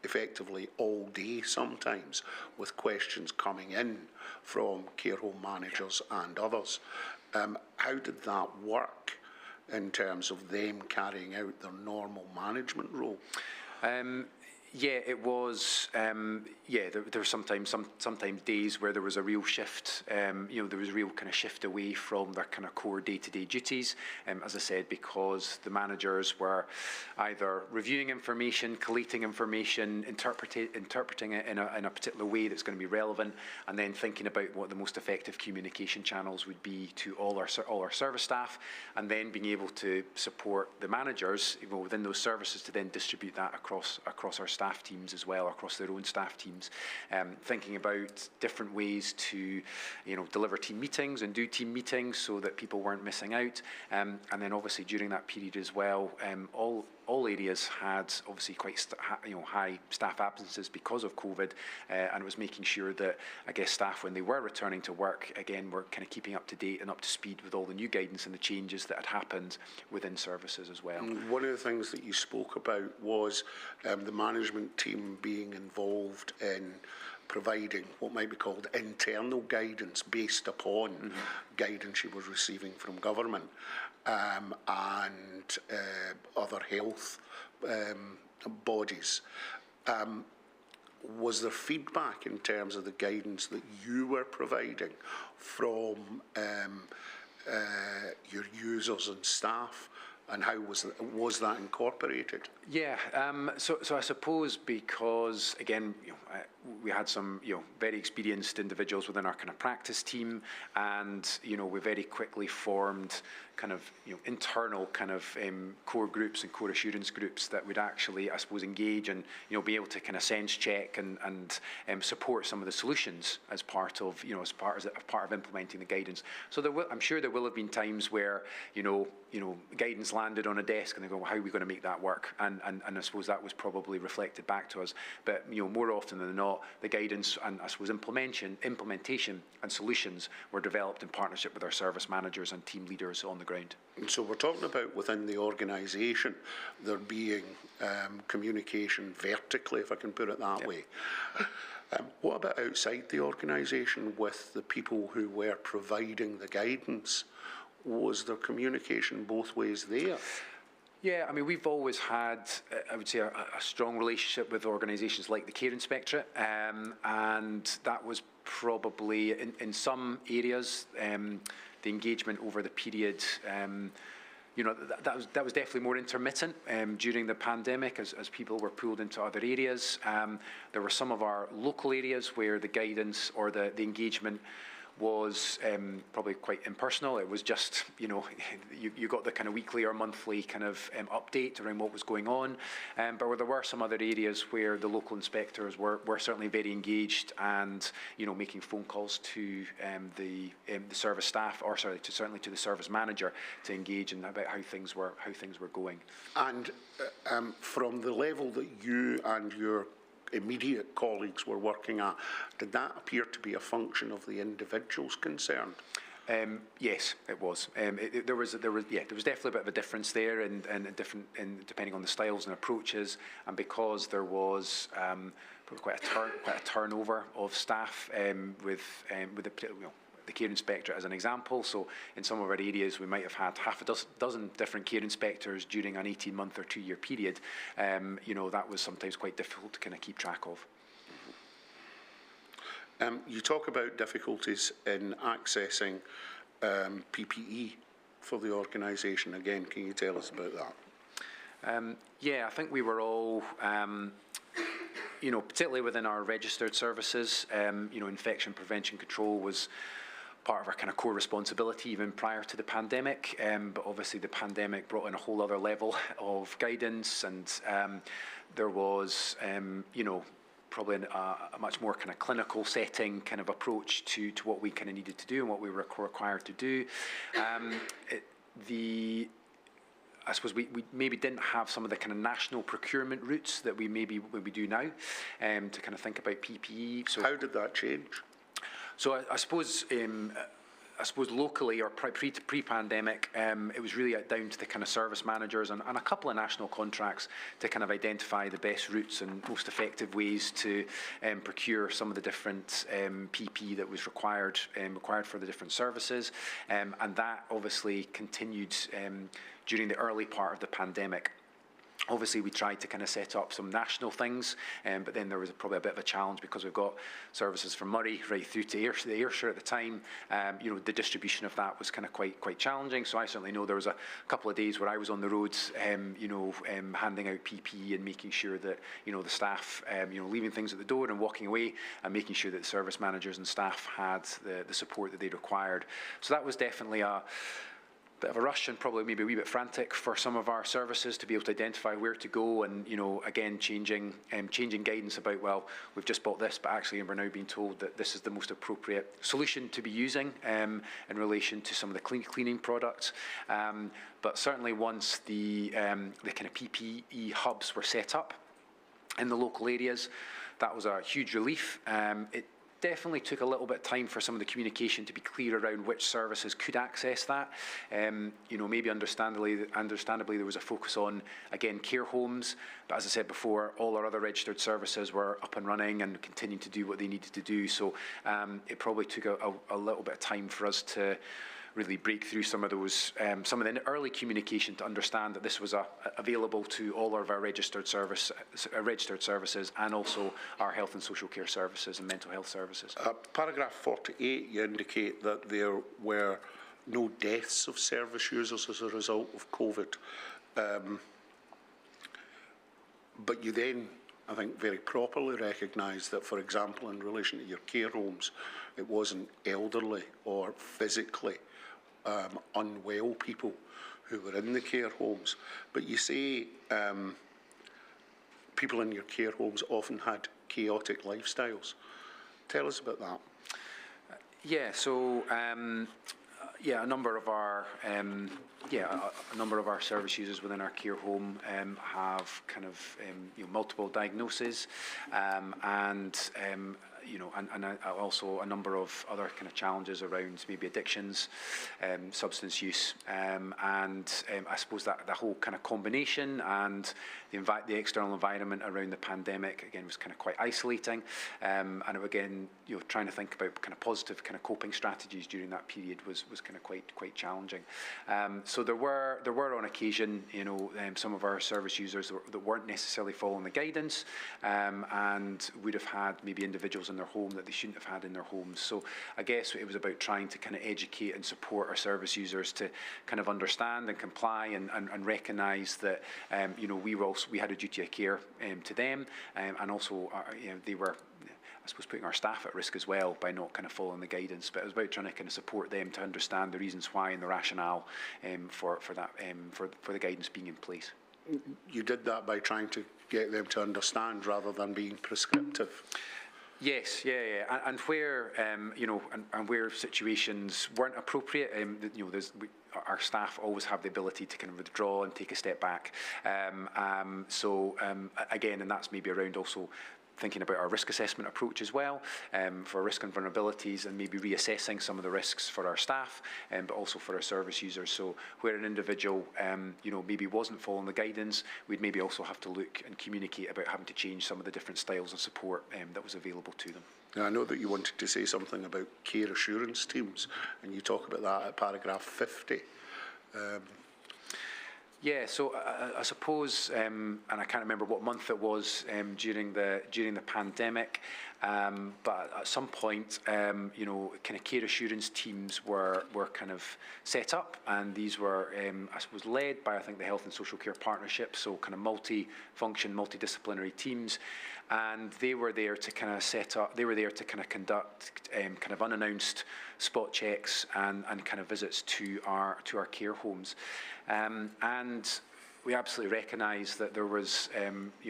effectively all day sometimes with questions coming in from care home managers and others. How did that work in terms of them carrying out their normal management role? Yeah, it was. There were sometimes days where there was a real shift. There was a real kind of shift away from their kind of core day-to-day duties. As I said, because the managers were either reviewing information, collating information, interpreting it in a particular way that's going to be relevant, and then thinking about what the most effective communication channels would be to all our service staff, and then being able to support the managers within those services to then distribute that across our staff teams as well, across their own staff teams, thinking about different ways to deliver team meetings and do team meetings so that people weren't missing out, and then obviously during that period as well, all areas had obviously quite high staff absences because of COVID, and it was making sure that, I guess, staff, when they were returning to work, again, were kind of keeping up to date and up to speed with all the new guidance and the changes that had happened within services as well. One of the things that you spoke about was the management team being involved in providing what might be called internal guidance based upon guidance you were receiving from government and other health bodies. Was there feedback in terms of the guidance that you were providing from your users and staff? And how was that incorporated? Yeah, so I suppose because, again, we had some very experienced individuals within our kind of practice team, and we very quickly formed kind of internal kind of core groups and core assurance groups that would actually, I suppose, engage and be able to kind of sense check and support some of the solutions as part of as part of implementing the guidance. So I'm sure there will have been times where guidance landed on a desk and they go, well, how are we going to make that work? And I suppose that was probably reflected back to us. But more often than not, the guidance and I suppose implementation and solutions were developed in partnership with our service managers and team leaders on the ground. And so we're talking about within the organisation there being communication vertically, if I can put it that way. What about outside the organisation with the people who were providing the guidance? Was there communication both ways there? Yeah, I mean, we've always had, I would say, a strong relationship with organisations like the Care Inspectorate, and that was probably, in some areas, the engagement over the period that was definitely more intermittent during the pandemic as people were pulled into other areas. There were some of our local areas where the guidance or the engagement was probably quite impersonal. It was just, you got the kind of weekly or monthly kind of update around what was going on. But there were some other areas where the local inspectors were certainly very engaged and, making phone calls to the service staff, or certainly to the service manager to engage in about how things were going. And from the level that you and your immediate colleagues were working at, did that appear to be a function of the individuals concerned? Yes, it was. There was definitely a bit of a difference there, and depending on the styles and approaches, and because there was probably quite a turnover of staff with the care inspector as an example. So in some of our areas we might have had half a dozen different care inspectors during an 18-month or 2-year period. That was sometimes quite difficult to kind of keep track of. You talk about difficulties in accessing PPE for the organisation. Again, can you tell us about that? I think we were all particularly within our registered services, infection prevention control was part of our kind of core responsibility even prior to the pandemic, but obviously the pandemic brought in a whole other level of guidance, and there was probably a much more kind of clinical setting kind of approach to what we kind of needed to do and what we were required to do. I suppose we maybe didn't have some of the kind of national procurement routes that we do now, to kind of think about PPE. So how did that change? So I suppose locally or pre-pandemic, it was really down to the kind of service managers and a couple of national contracts to kind of identify the best routes and most effective ways to procure some of the different PPE that was required for the different services, and that obviously continued during the early part of the pandemic. Obviously, we tried to kind of set up some national things, but then there was probably a bit of a challenge because we've got services from Murray right through to Ayrshire at the time. The distribution of that was kind of quite challenging. So I certainly know there was a couple of days where I was on the roads, handing out PPE and making sure that the staff, leaving things at the door and walking away, and making sure that the service managers and staff had the support that they required. So that was definitely a bit of a rush and probably maybe a wee bit frantic for some of our services to be able to identify where to go, and again changing guidance about, well, we've just bought this, but actually we're now being told that this is the most appropriate solution to be using in relation to some of the cleaning products. But certainly once the kind of PPE hubs were set up in the local areas, that was a huge relief. It definitely took a little bit of time for some of the communication to be clear around which services could access that. Maybe understandably there was a focus on, again, care homes, but as I said before, all our other registered services were up and running and continuing to do what they needed to do. So it probably took a little bit of time for us to really break through some of the early communication to understand that this was available to all of our registered services and also our health and social care services and mental health services. Paragraph 48, you indicate that there were no deaths of service users as a result of COVID. But you then, I think, very properly recognise that, for example, in relation to your care homes, it wasn't elderly or physically unwell people who were in the care homes. But you say people in your care homes often had chaotic lifestyles. Tell us about that. A number of our service users within our care home have kind of multiple diagnoses, and also a number of other kind of challenges around maybe addictions, substance use, and I suppose that the whole kind of combination and the external environment around the pandemic again was kind of quite isolating, and again trying to think about kind of positive kind of coping strategies during that period was kind of quite challenging. So there were on occasion some of our service users that weren't necessarily following the guidance, and would have had maybe individuals in their home that they shouldn't have had in their homes. So I guess it was about trying to kind of educate and support our service users to kind of understand and comply and recognise that we had a duty of care to them, and also they were, I suppose, putting our staff at risk as well by not kind of following the guidance. But it was about trying to kind of support them to understand the reasons why and the rationale for the guidance being in place. You did that by trying to get them to understand rather than being prescriptive. Yes, yeah, and where and where situations weren't appropriate, our staff always have the ability to kind of withdraw and take a step back. Again, and that's maybe around also thinking about our risk assessment approach as well, for risk and vulnerabilities, and maybe reassessing some of the risks for our staff, but also for our service users. So where an individual, maybe wasn't following the guidance, we'd maybe also have to look and communicate about having to change some of the different styles of support that was available to them. Now, I know that you wanted to say something about care assurance teams, and you talk about that at paragraph 50. Yeah, so I suppose, and I can't remember what month it was during the pandemic, but at some point, kind of care assurance teams were kind of set up, and these were, I suppose, led by, I think, the Health and Social Care Partnership, so kind of multi-function, multidisciplinary teams, and they were there to kind of set up, they were there to kind of conduct kind of unannounced spot checks and kind of visits to our care homes. And we absolutely recognise that there was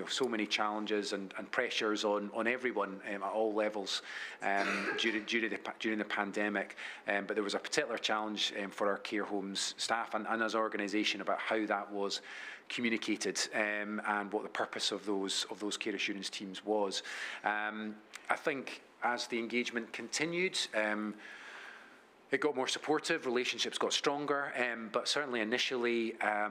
so many challenges and pressures on everyone at all levels during the pandemic, but there was a particular challenge for our care homes staff and as an organisation about how that was communicated and what the purpose of those care assurance teams was. I think as the engagement continued, it got more supportive, relationships got stronger, but certainly initially, I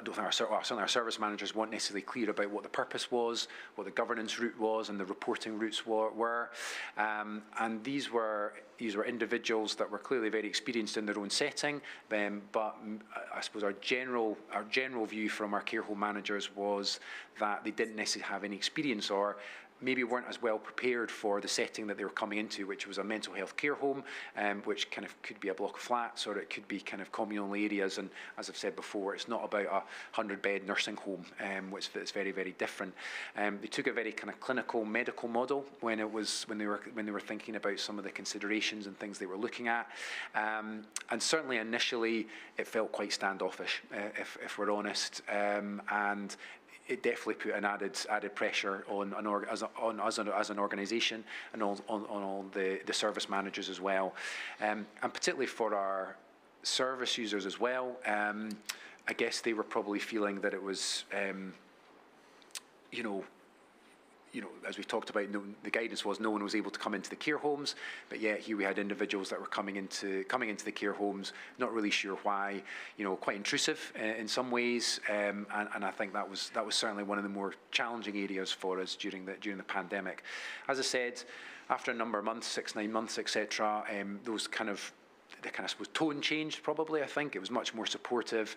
don't think certainly our service managers weren't necessarily clear about what the purpose was, what the governance route was, and the reporting routes were. And these were individuals that were clearly very experienced in their own setting, but I suppose our general view from our care home managers was that they didn't necessarily have any experience or maybe weren't as well prepared for the setting that they were coming into, which was a mental health care home, which kind of could be a block of flats or it could be kind of communal areas. And as I've said before, it's not about a 100-bed nursing home, which is very, very different. They took a very kind of clinical medical model when they were thinking about some of the considerations and things they were looking at. And certainly initially it felt quite standoffish, if we're honest, and it definitely put an added pressure on us as an organisation and on all the service managers as well, and particularly for our service users as well. I guess they were probably feeling that it was, as we've talked about, the guidance was no one was able to come into the care homes, but yet here we had individuals that were coming into the care homes, not really sure why, quite intrusive in some ways, and I think that was certainly one of the more challenging areas for us during the pandemic. As I said, after a number of months, 6-9 months, etc., the kind of, I suppose, tone changed probably. I think it was much more supportive.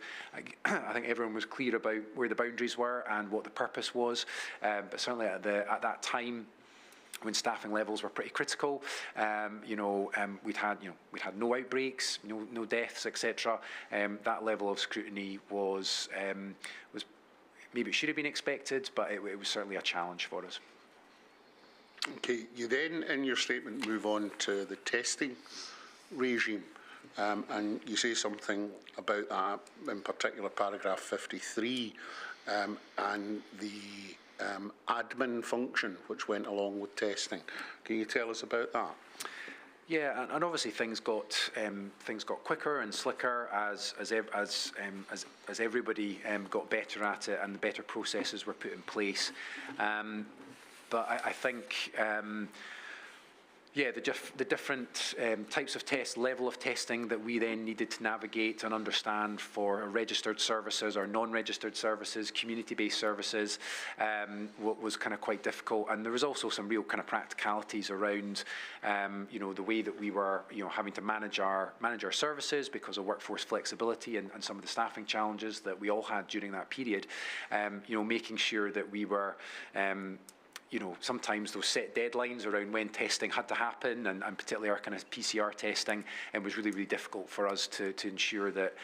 I think everyone was clear about where the boundaries were and what the purpose was. But certainly at that time, when staffing levels were pretty critical, we'd had no outbreaks, no deaths, etc. That level of scrutiny was maybe it should have been expected, but it was certainly a challenge for us. Okay, you then in your statement move on to the testing regime, and you say something about that, in particular paragraph 53, and the admin function which went along with testing. Can you tell us about that? Yeah, and obviously things got quicker and slicker as everybody got better at it and the better processes were put in place. But I think. Yeah, the different types of level of testing that we then needed to navigate and understand for registered services or non-registered services, community-based services, was kind of quite difficult. And there was also some real kind of practicalities around, the way that we were, having to manage our services because of workforce flexibility and some of the staffing challenges that we all had during that period. Making sure that we were sometimes those set deadlines around when testing had to happen, and particularly our kind of PCR testing, and was really, really difficult for us to ensure that,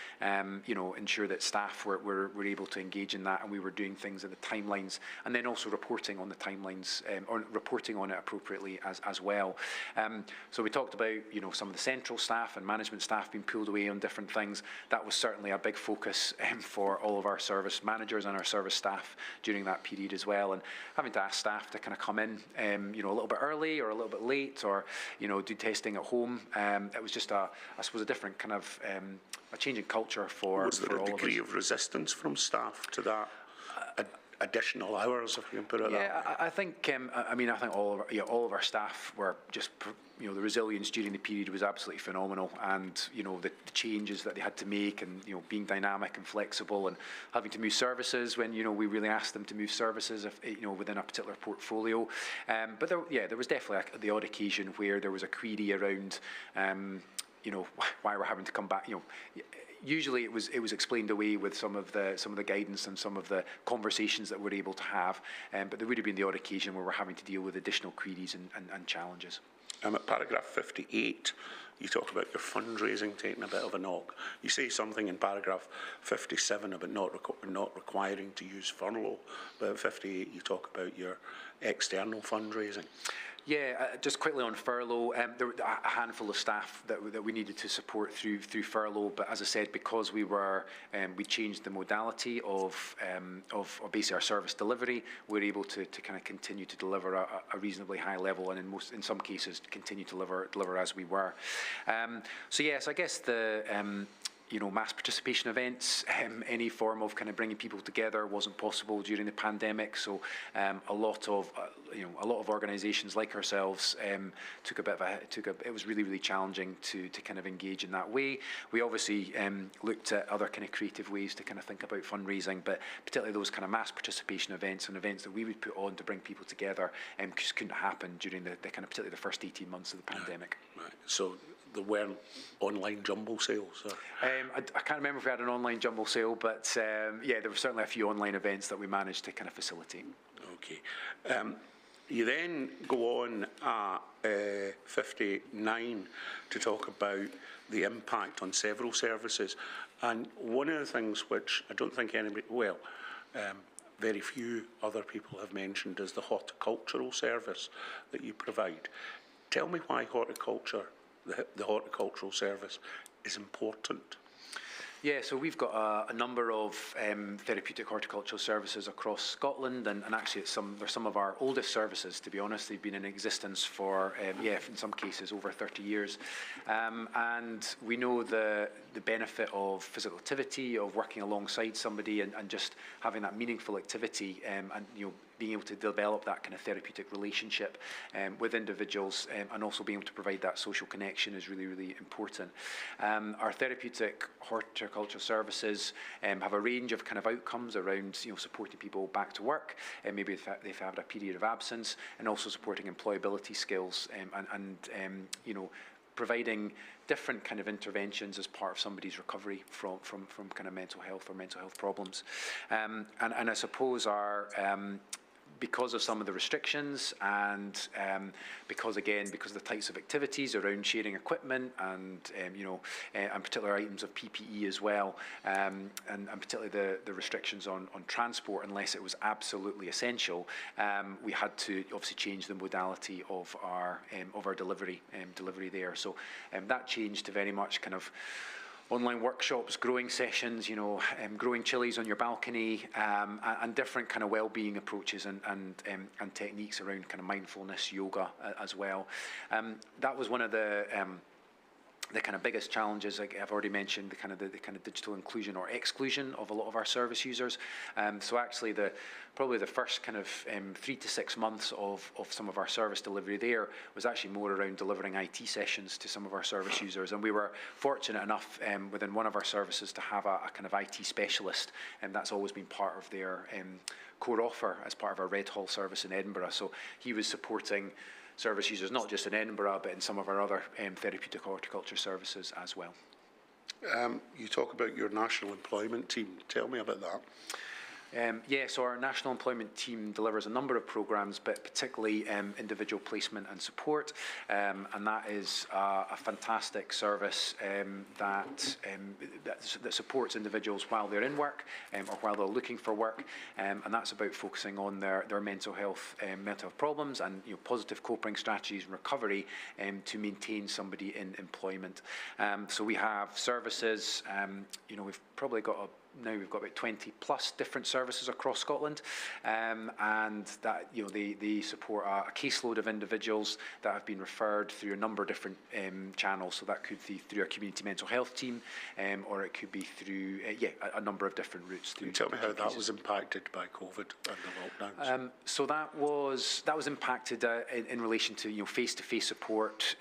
ensure that staff were able to engage in that, and we were doing things in the timelines, and then also reporting on the timelines, or reporting on it appropriately as well. So we talked about, some of the central staff and management staff being pulled away on different things. That was certainly a big focus for all of our service managers and our service staff during that period as well, and having to ask staff to kind of come in, a little bit early or a little bit late, or, do testing at home. It was just I suppose, a different kind of, a change in culture for all of us. Was there a degree of resistance from staff to that? Additional hours, if you can put it that way? Yeah, I think, I think all of our staff were just, the resilience during the period was absolutely phenomenal, and, the changes that they had to make, and, being dynamic and flexible, and having to move services when, we really asked them to move services, if, within a particular portfolio. But there was definitely the odd occasion where there was a query around, why we're having to come back, Usually it was explained away with some of the guidance and some of the conversations that we're able to have, but there would have been the odd occasion where we're having to deal with additional queries and challenges. At paragraph 58, you talk about your fundraising taking a bit of a knock. You say something in paragraph 57 about not requiring to use furlough, but at 58 you talk about your external fundraising. Yeah, just quickly on furlough, there were a handful of staff that we needed to support through furlough, but as I said, because we changed the modality of basically our service delivery, we were able to kind of continue to deliver a reasonably high level, and in some cases continue to deliver as we were. So yes, I guess the mass participation events, any form of kind of bringing people together wasn't possible during the pandemic. So a lot of organisations like ourselves it was really, really challenging to kind of engage in that way. We obviously looked at other kind of creative ways to kind of think about fundraising, but particularly those kind of mass participation events and events that we would put on to bring people together just couldn't happen during the kind of particularly the first 18 months of the pandemic. Right. So there weren't online jumble sales? I can't remember if we had an online jumble sale, but there were certainly a few online events that we managed to kind of facilitate. Okay. You then go on at 59 to talk about the impact on several services. And one of the things which I don't think very few other people have mentioned is the horticultural service that you provide. Tell me why the horticultural service is important. Yeah, so we've got a number of therapeutic horticultural services across Scotland, and actually they're some of our oldest services, to be honest. They've been in existence for, in some cases, over 30 years. And we know the benefit of physical activity, of working alongside somebody and just having that meaningful activity, and being able to develop that kind of therapeutic relationship with individuals, and also being able to provide that social connection is really, really important. Our therapeutic horticulture services have a range of kind of outcomes around supporting people back to work, and maybe if they've had a period of absence, and also supporting employability skills, and providing different kind of interventions as part of somebody's recovery from kind of mental health or mental health problems. And I suppose because of some of the restrictions, and because of the types of activities around sharing equipment and and particular items of PPE as well, and particularly the restrictions on transport unless it was absolutely essential, we had to obviously change the modality of our delivery there. So that changed to very much kind of online workshops, growing sessions, growing chilies on your balcony, and different kind of well-being approaches and techniques around kind of mindfulness, yoga as well. That was one of the kind of biggest challenges. Like I've already mentioned, the kind of digital inclusion or exclusion of a lot of our service users. So actually probably the first kind of 3 to 6 months of some of our service delivery there was actually more around delivering IT sessions to some of our service users. And we were fortunate enough within one of our services to have a kind of IT specialist, and that's always been part of their core offer as part of our Red Hall service in Edinburgh. So he was supporting service users not just in Edinburgh but in some of our other therapeutic horticulture services as well. You talk about your national employment team. Tell me about that. Yeah, so our national employment team delivers a number of programmes, but particularly individual placement and support, and that is a fantastic service that supports individuals while they're in work or while they're looking for work, and that's about focusing on their mental health problems and positive coping strategies and recovery to maintain somebody in employment. So we have services. We've probably got now we've got about 20 plus different services across Scotland, and that they support a caseload of individuals that have been referred through a number of different channels. So that could be through our community mental health team, or it could be through a number of different routes. Can you tell me how that was impacted by COVID and the lockdowns? So that was impacted in relation to face-to-face support.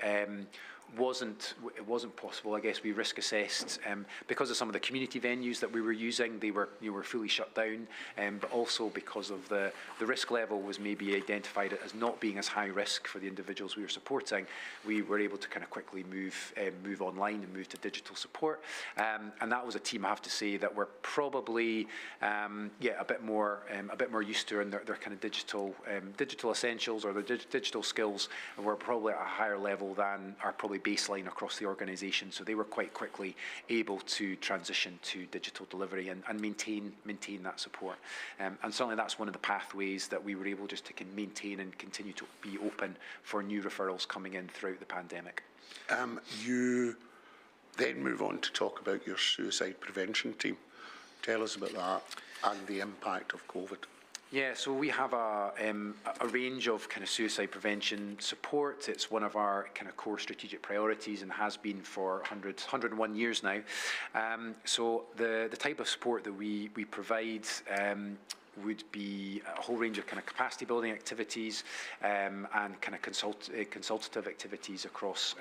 It wasn't possible. I guess we risk assessed because of some of the community venues that we were using. They were fully shut down, but also because of the risk level was maybe identified as not being as high risk for the individuals we were supporting. We were able to kind of quickly move online and move to digital support, and that was a team, I have to say, that were probably a bit more used to, and their kind of digital essentials or their digital skills were probably at a higher level than are probably baseline across the organisation, so they were quite quickly able to transition to digital delivery and maintain that support. And certainly that's one of the pathways that we were able just to maintain and continue to be open for new referrals coming in throughout the pandemic. You then move on to talk about your suicide prevention team. Tell us about that and the impact of COVID. Yeah, so we have a range of kind of suicide prevention support. It's one of our kind of core strategic priorities and has been for 101 years now. So the type of support that we provide would be a whole range of kind of capacity building activities and kind of consultative activities across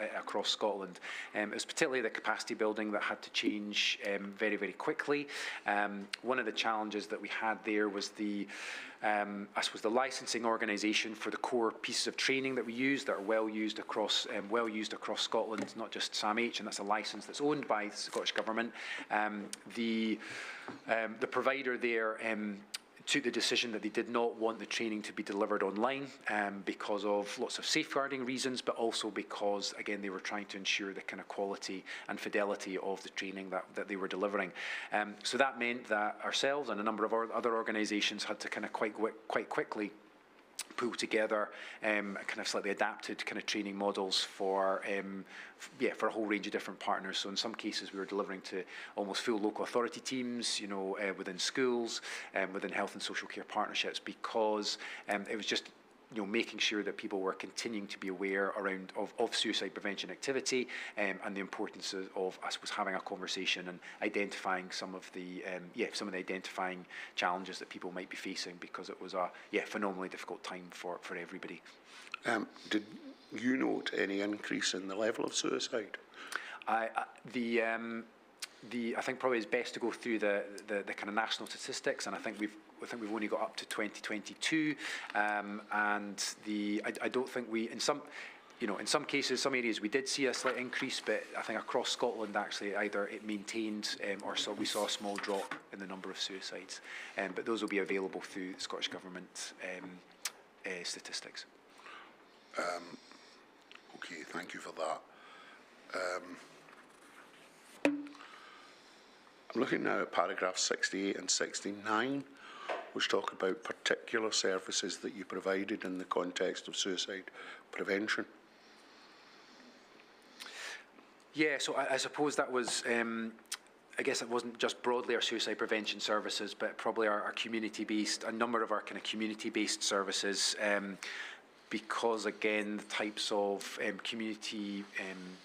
Scotland. It was particularly the capacity building that had to change very, very quickly. One of the challenges that we had there was the licensing organisation for the core pieces of training that we use that are well used across Scotland, not just SAMH, and that's a licence that's owned by the Scottish Government. The provider there took the decision that they did not want the training to be delivered online because of lots of safeguarding reasons, but also because, again, they were trying to ensure the kind of quality and fidelity of the training that they were delivering. So that meant that ourselves and a number of other organisations had to kind of quite quickly pull together kind of slightly adapted kind of training models for a whole range of different partners. So in some cases we were delivering to almost full local authority teams, within schools, within health and social care partnerships, because it was just making sure that people were continuing to be aware of suicide prevention activity and the importance of, I suppose, having a conversation and identifying some of the identifying challenges that people might be facing, because it was a phenomenally difficult time for everybody. Did you note any increase in the level of suicide? I think probably it's best to go through the kind of national statistics, and I think we've only got up to 2022, and I don't think in some cases, some areas we did see a slight increase, but I think across Scotland actually either it maintained or we saw a small drop in the number of suicides, but those will be available through the Scottish Government statistics. Okay, thank you for that. I'm looking now at paragraphs 68 and 69, which talk about particular services that you provided in the context of suicide prevention. Yeah, so I suppose that was, I guess it wasn't just broadly our suicide prevention services, but probably our community-based, a number of our kind of community-based services, because again the types of community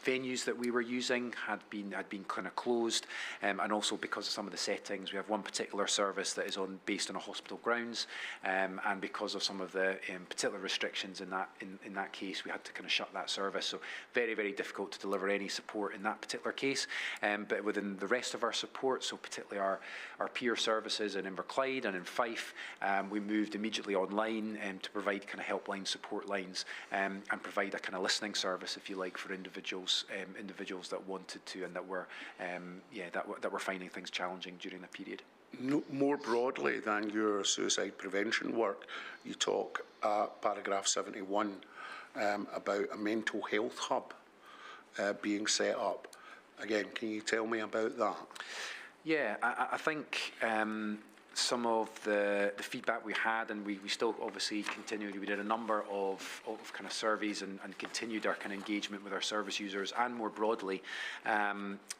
venues that we were using had been kind of closed, and also because of some of the settings. We have one particular service that is based on a hospital grounds, and because of some of the particular restrictions in that case, we had to kind of shut that service. So very, very difficult to deliver any support in that particular case. But within the rest of our support, so particularly our peer services in Inverclyde and in Fife, we moved immediately online to provide kind of helpline support lines and provide a kind of listening service, if you like, for individuals that wanted to and that were finding things challenging during the period. More broadly than your suicide prevention work, you talk paragraph 71 about a mental health hub being set up. Again, can you tell me about that? Yeah, I think some of the feedback we had, and we still obviously continued, we did a number of kind of surveys and continued our kind of engagement with our service users and more broadly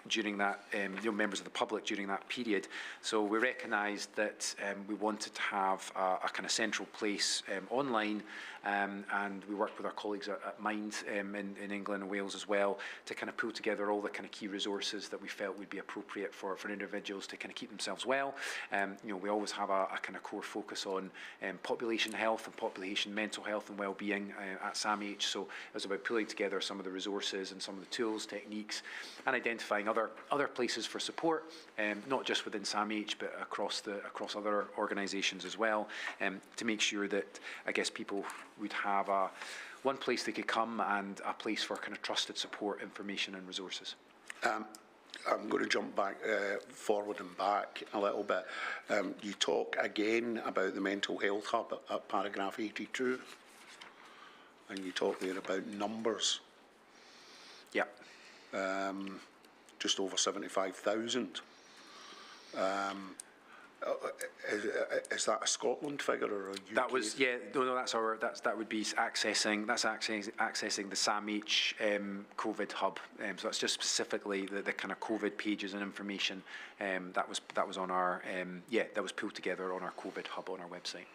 during that, members of the public during that period. So we recognised that we wanted to have a kind of central place online, and we worked with our colleagues at Mind in England and Wales as well to kind of pull together all the kind of key resources that we felt would be appropriate for individuals to kind of keep themselves well. We always have a kind of core focus on population health and population mental health and well-being at SAMH. So it was about pulling together some of the resources and some of the tools, techniques, and identifying other places for support, not just within SAMH but across other organisations as well, to make sure that I guess people would have one place they could come and a place for kind of trusted support, information, and resources. I'm going to jump back, forward and back a little bit. You talk again about the mental health hub at paragraph 82, and you talk there about numbers. Yeah. Just over 75,000. Is that a Scotland figure or a UK? That was, yeah, no, that would be accessing the SAMH COVID hub. So that's just specifically the kind of COVID pages and information that was on our that was pulled together on our COVID hub on our website.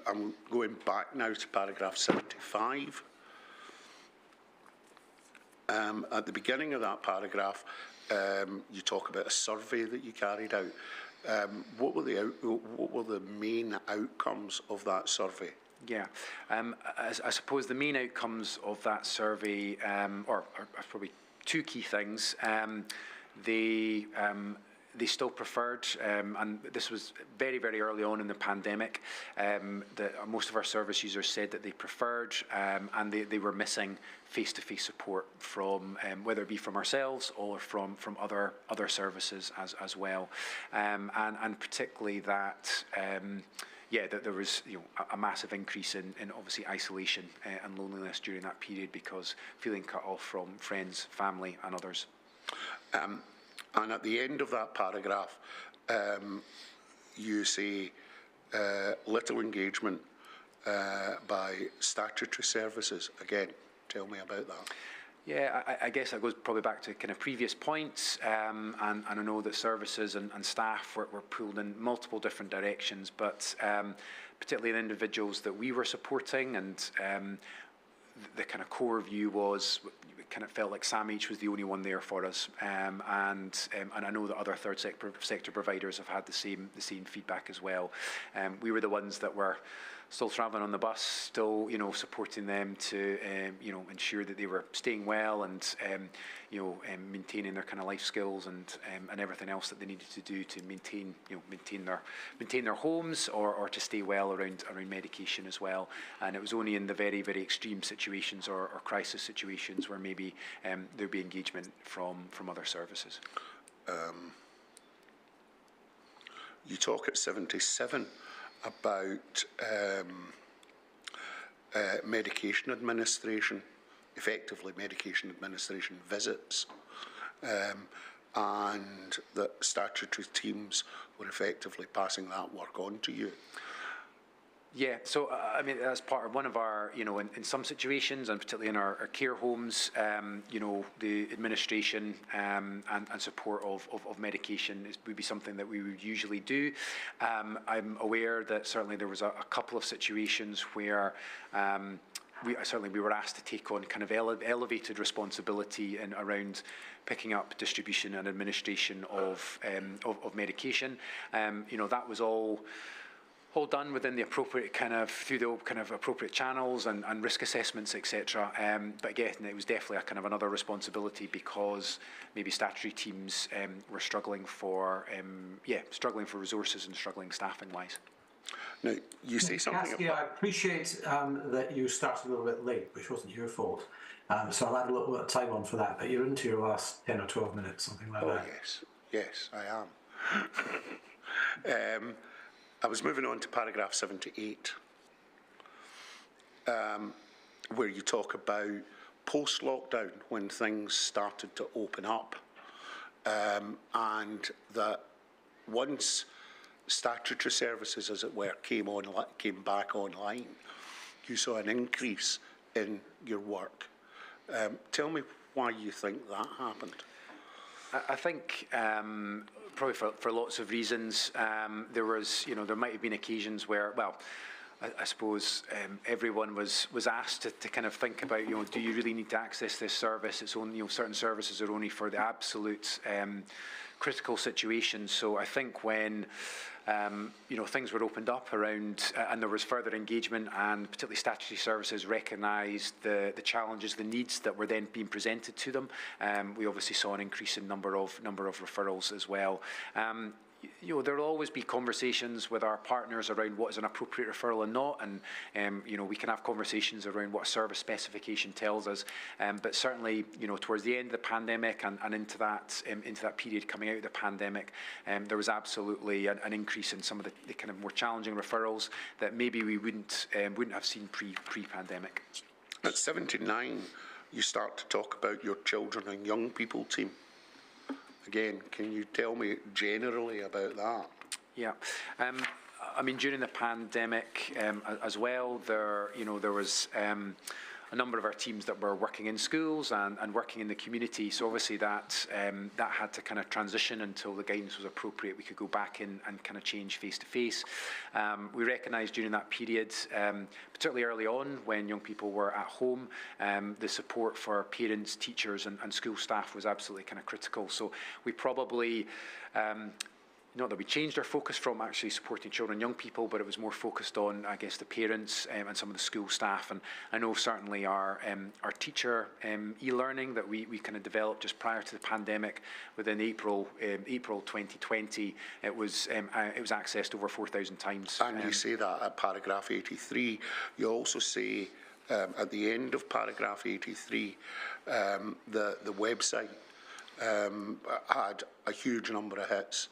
I'm going back now to paragraph 75. At the beginning of that paragraph, you talk about a survey that you carried out. What were the main outcomes of that survey? Yeah, I suppose the main outcomes of that survey are probably two key things. They still preferred, and this was very, very early on in the pandemic, that most of our service users said that they preferred and they were missing face-to-face support from, whether it be from ourselves or from other services as well. And particularly that, that there was a massive increase in obviously isolation and loneliness during that period because feeling cut off from friends, family and others. And at the end of that paragraph, you say little engagement by statutory services. Again, tell me about that. Yeah, I guess that goes probably back to kind of previous points, and I know that services and staff were pulled in multiple different directions, but particularly the individuals that we were supporting, and the kind of core view was kind of felt like SAMH was the only one there for us, and I know that other third sector providers have had the same feedback as well. We were the ones that were still travelling on the bus, still supporting them to ensure that they were staying well and maintaining their kind of life skills and everything else that they needed to do to maintain their homes or to stay well around medication as well. And it was only in the very, very extreme situations or crisis situations where maybe there'd be engagement from other services. You talk at 77 about medication administration, effectively medication administration visits, and that statutory teams were effectively passing that work on to you. Yeah, so I mean that's part of one of our, in some situations, and particularly in our care homes, the administration and support of medication would be something that we would usually do. I'm aware that certainly there was a couple of situations where we were asked to take on kind of elevated responsibility around picking up distribution and administration of medication. That was all done within the appropriate through the appropriate channels and risk assessments, etc. But again, it was definitely a kind of another responsibility because maybe statutory teams were struggling for resources and struggling staffing wise. Now, you say something Cassie, I appreciate that you started a little bit late, which wasn't your fault. So I'll add a little bit of time on for that, but you're into your last 10 or 12 minutes, something like that. Yes. Yes, I am. I was moving on to paragraph 78, where you talk about post-lockdown when things started to open up, and that once statutory services, as it were, came back online, you saw an increase in your work. Tell me why you think that happened. I think probably for lots of reasons. There might have been occasions where, well, I suppose everyone was asked to kind of think about, do you really need to access this service? It's only, certain services are only for the absolute critical situations. So I think when things were opened up around, and there was further engagement, and particularly statutory services recognised the challenges, the needs that were then being presented to them. We obviously saw an increase in number of referrals as well. There will always be conversations with our partners around what is an appropriate referral and not, and we can have conversations around what service specification tells us. But certainly, towards the end of the pandemic and into that period coming out of the pandemic, there was absolutely an increase in some of the kind of more challenging referrals that maybe we wouldn't have seen pre-pandemic. At 79, you start to talk about your children and young people team. Again, can you tell me generally about that? Yeah. I mean, during the pandemic as well, there was a number of our teams that were working in schools and working in the community. So obviously that had to kind of transition until the guidance was appropriate. We could go back in and kind of change face to face. We recognised during that period, particularly early on when young people were at home, the support for parents, teachers and school staff was absolutely kind of critical. So we probably not that we changed our focus from actually supporting children and young people, but it was more focused on, I guess, the parents and some of the school staff. And I know certainly our teacher e-learning that we kind of developed just prior to the pandemic within April 2020, it was accessed over 4,000 times. And you say that at paragraph 83. You also say at the end of paragraph 83, the website had a huge number of hits.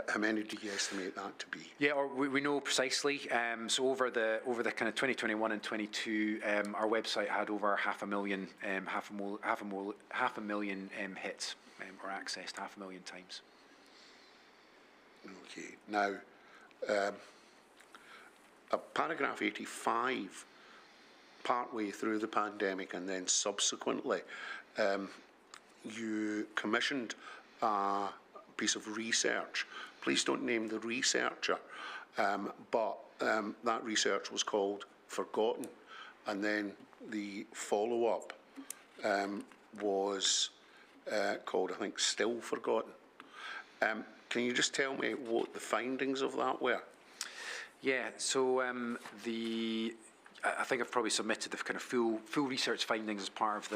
How many do you estimate that to be? Yeah, or we know precisely. So over the kind of 2021 and 22, our website had over 500,000 hits or accessed 500,000 times. Okay. Now, paragraph 85, partway through the pandemic and then subsequently, you commissioned a piece of research. Please don't name the researcher, but that research was called Forgotten, and then the follow-up was called, I think, Still Forgotten. Can you just tell me what the findings of that were? Yeah, so I think I've probably submitted the kind of full research findings as part of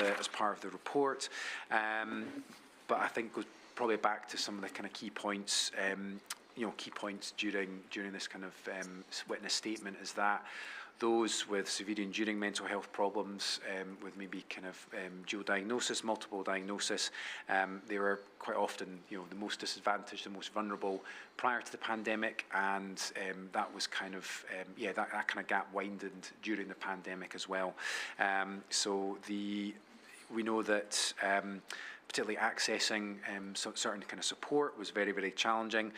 the report, but I think goes probably back to some of the kind of key points. Key points during this kind of witness statement is that those with severe and enduring mental health problems, with maybe kind of dual diagnosis, multiple diagnosis, they were quite often, the most disadvantaged, the most vulnerable prior to the pandemic, and that was kind of, that kind of gap widened during the pandemic as well. We know that particularly accessing certain kind of support was very, very challenging.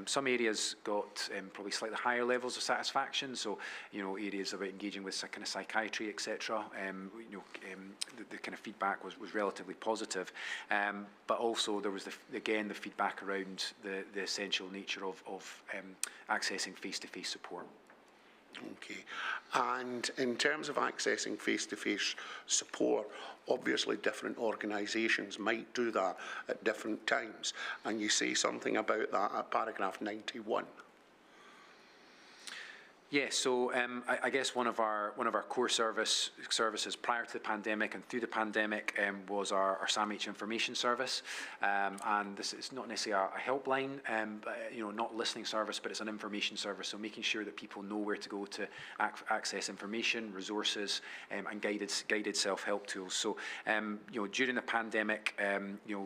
Some areas got probably slightly higher levels of satisfaction. So, areas about engaging with kind of psychiatry, etc. The kind of feedback was relatively positive. But also there was the feedback around the essential nature of accessing face-to-face support. Okay, and in terms of accessing face-to-face support, obviously different organisations might do that at different times, and you say something about that at paragraph 91. Yeah, so I guess one of our core services prior to the pandemic and through the pandemic was our SAMH information service, and this is not necessarily a helpline, but, not a listening service, but it's an information service. So making sure that people know where to go to access information, resources, and guided self-help tools. So during the pandemic,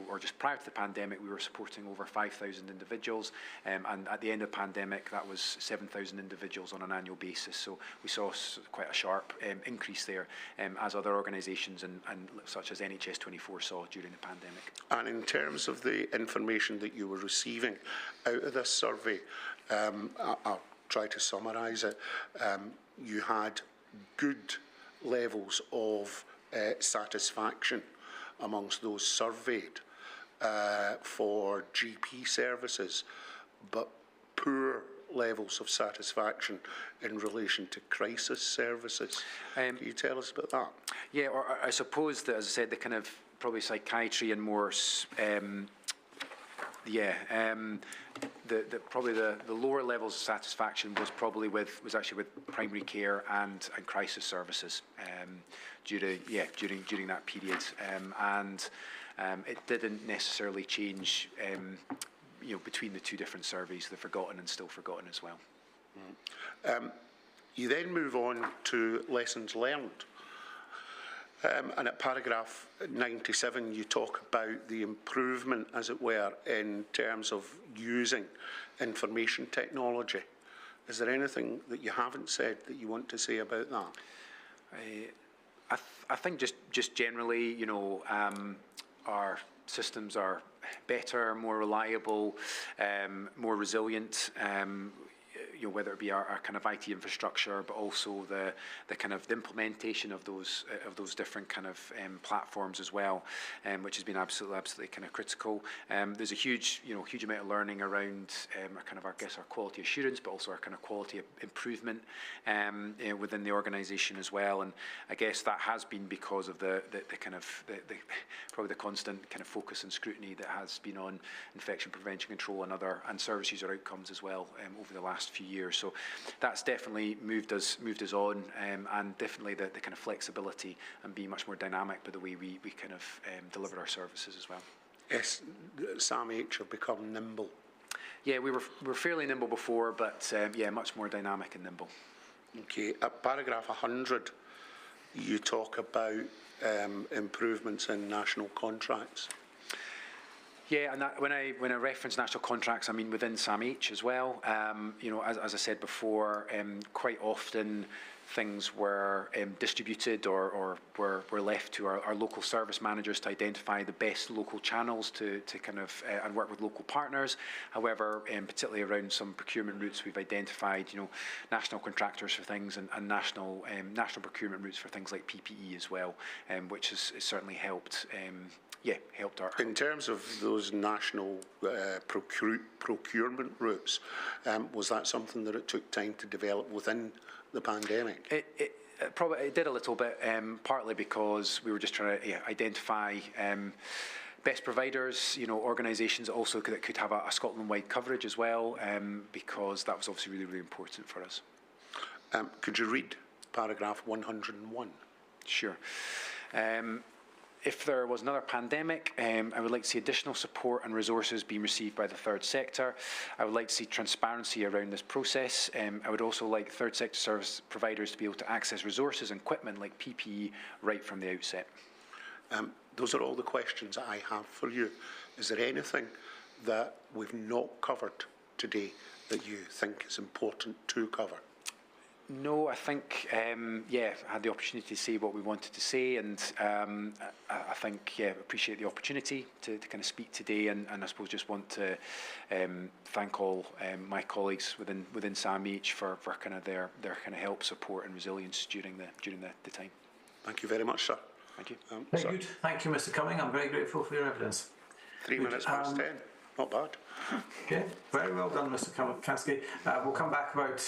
or just prior to the pandemic, we were supporting over 5,000 individuals, and at the end of the pandemic, that was 7,000 individuals on an annual basis. So we saw quite a sharp increase there, as other organisations and such as NHS24 saw during the pandemic. And in terms of the information that you were receiving out of this survey, I'll try to summarise it. You had good levels of satisfaction amongst those surveyed for GP services, but poor levels of satisfaction in relation to crisis services. Can you tell us about that? Yeah, or I suppose that, as I said, the kind of probably psychiatry and more, probably the lower levels of satisfaction was actually with primary care and crisis services during that period, and it didn't necessarily change. Between the two different surveys, the forgotten and still forgotten as well. You then move on to lessons learned. And at paragraph 97, you talk about the improvement, as it were, in terms of using information technology. Is there anything that you haven't said that you want to say about that? I think just generally, our systems are better, more reliable, more resilient, whether it be our kind of IT infrastructure, but also the kind of the implementation of those different kind of platforms as well, which has been absolutely kind of critical. There's a huge amount of learning around our quality assurance, but also our kind of quality improvement within the organisation as well. And I guess that has been because of the probably the constant kind of focus and scrutiny that has been on infection prevention control and service user outcomes as well over the last few years. So that's definitely moved us on, and definitely the kind of flexibility and being much more dynamic by the way we kind of deliver our services as well. Yes, SAMH have become nimble. Yeah, we were fairly nimble before, but much more dynamic and nimble. Okay, at paragraph 100, you talk about improvements in national contracts. Yeah, and when I reference national contracts, I mean within SAMH as well. As I said before, quite often things were distributed or were left to our local service managers to identify the best local channels to kind of and work with local partners. However, particularly around some procurement routes, we've identified national contractors for things and national procurement routes for things like PPE as well, which has certainly helped. Helped our. In terms of those national procurement routes, was that something that it took time to develop within the pandemic? It did a little bit, partly because we were just trying to identify best providers, organisations also that could have a Scotland-wide coverage as well, because that was obviously really, really important for us. Could you read paragraph 101? Sure. If there was another pandemic, I would like to see additional support and resources being received by the third sector. I would like to see transparency around this process. I would also like third sector service providers to be able to access resources and equipment like PPE right from the outset. Those are all the questions I have for you. Is there anything that we've not covered today that you think is important to cover? No, I think, I had the opportunity to say what we wanted to say, and I think, appreciate the opportunity to kind of speak today, and I suppose just want to thank all my colleagues within SAMH for kind of their kind of help, support and resilience during the time. Thank you very much, sir. Thank you. Very good. Thank you, Mr. Cumming. I'm very grateful for your evidence. 3 minutes past 10. Not bad. Okay, very well done, Mr. Kansky. We'll come back about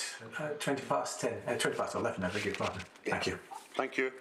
20 past 11, I beg your pardon. Thank you. Thank you.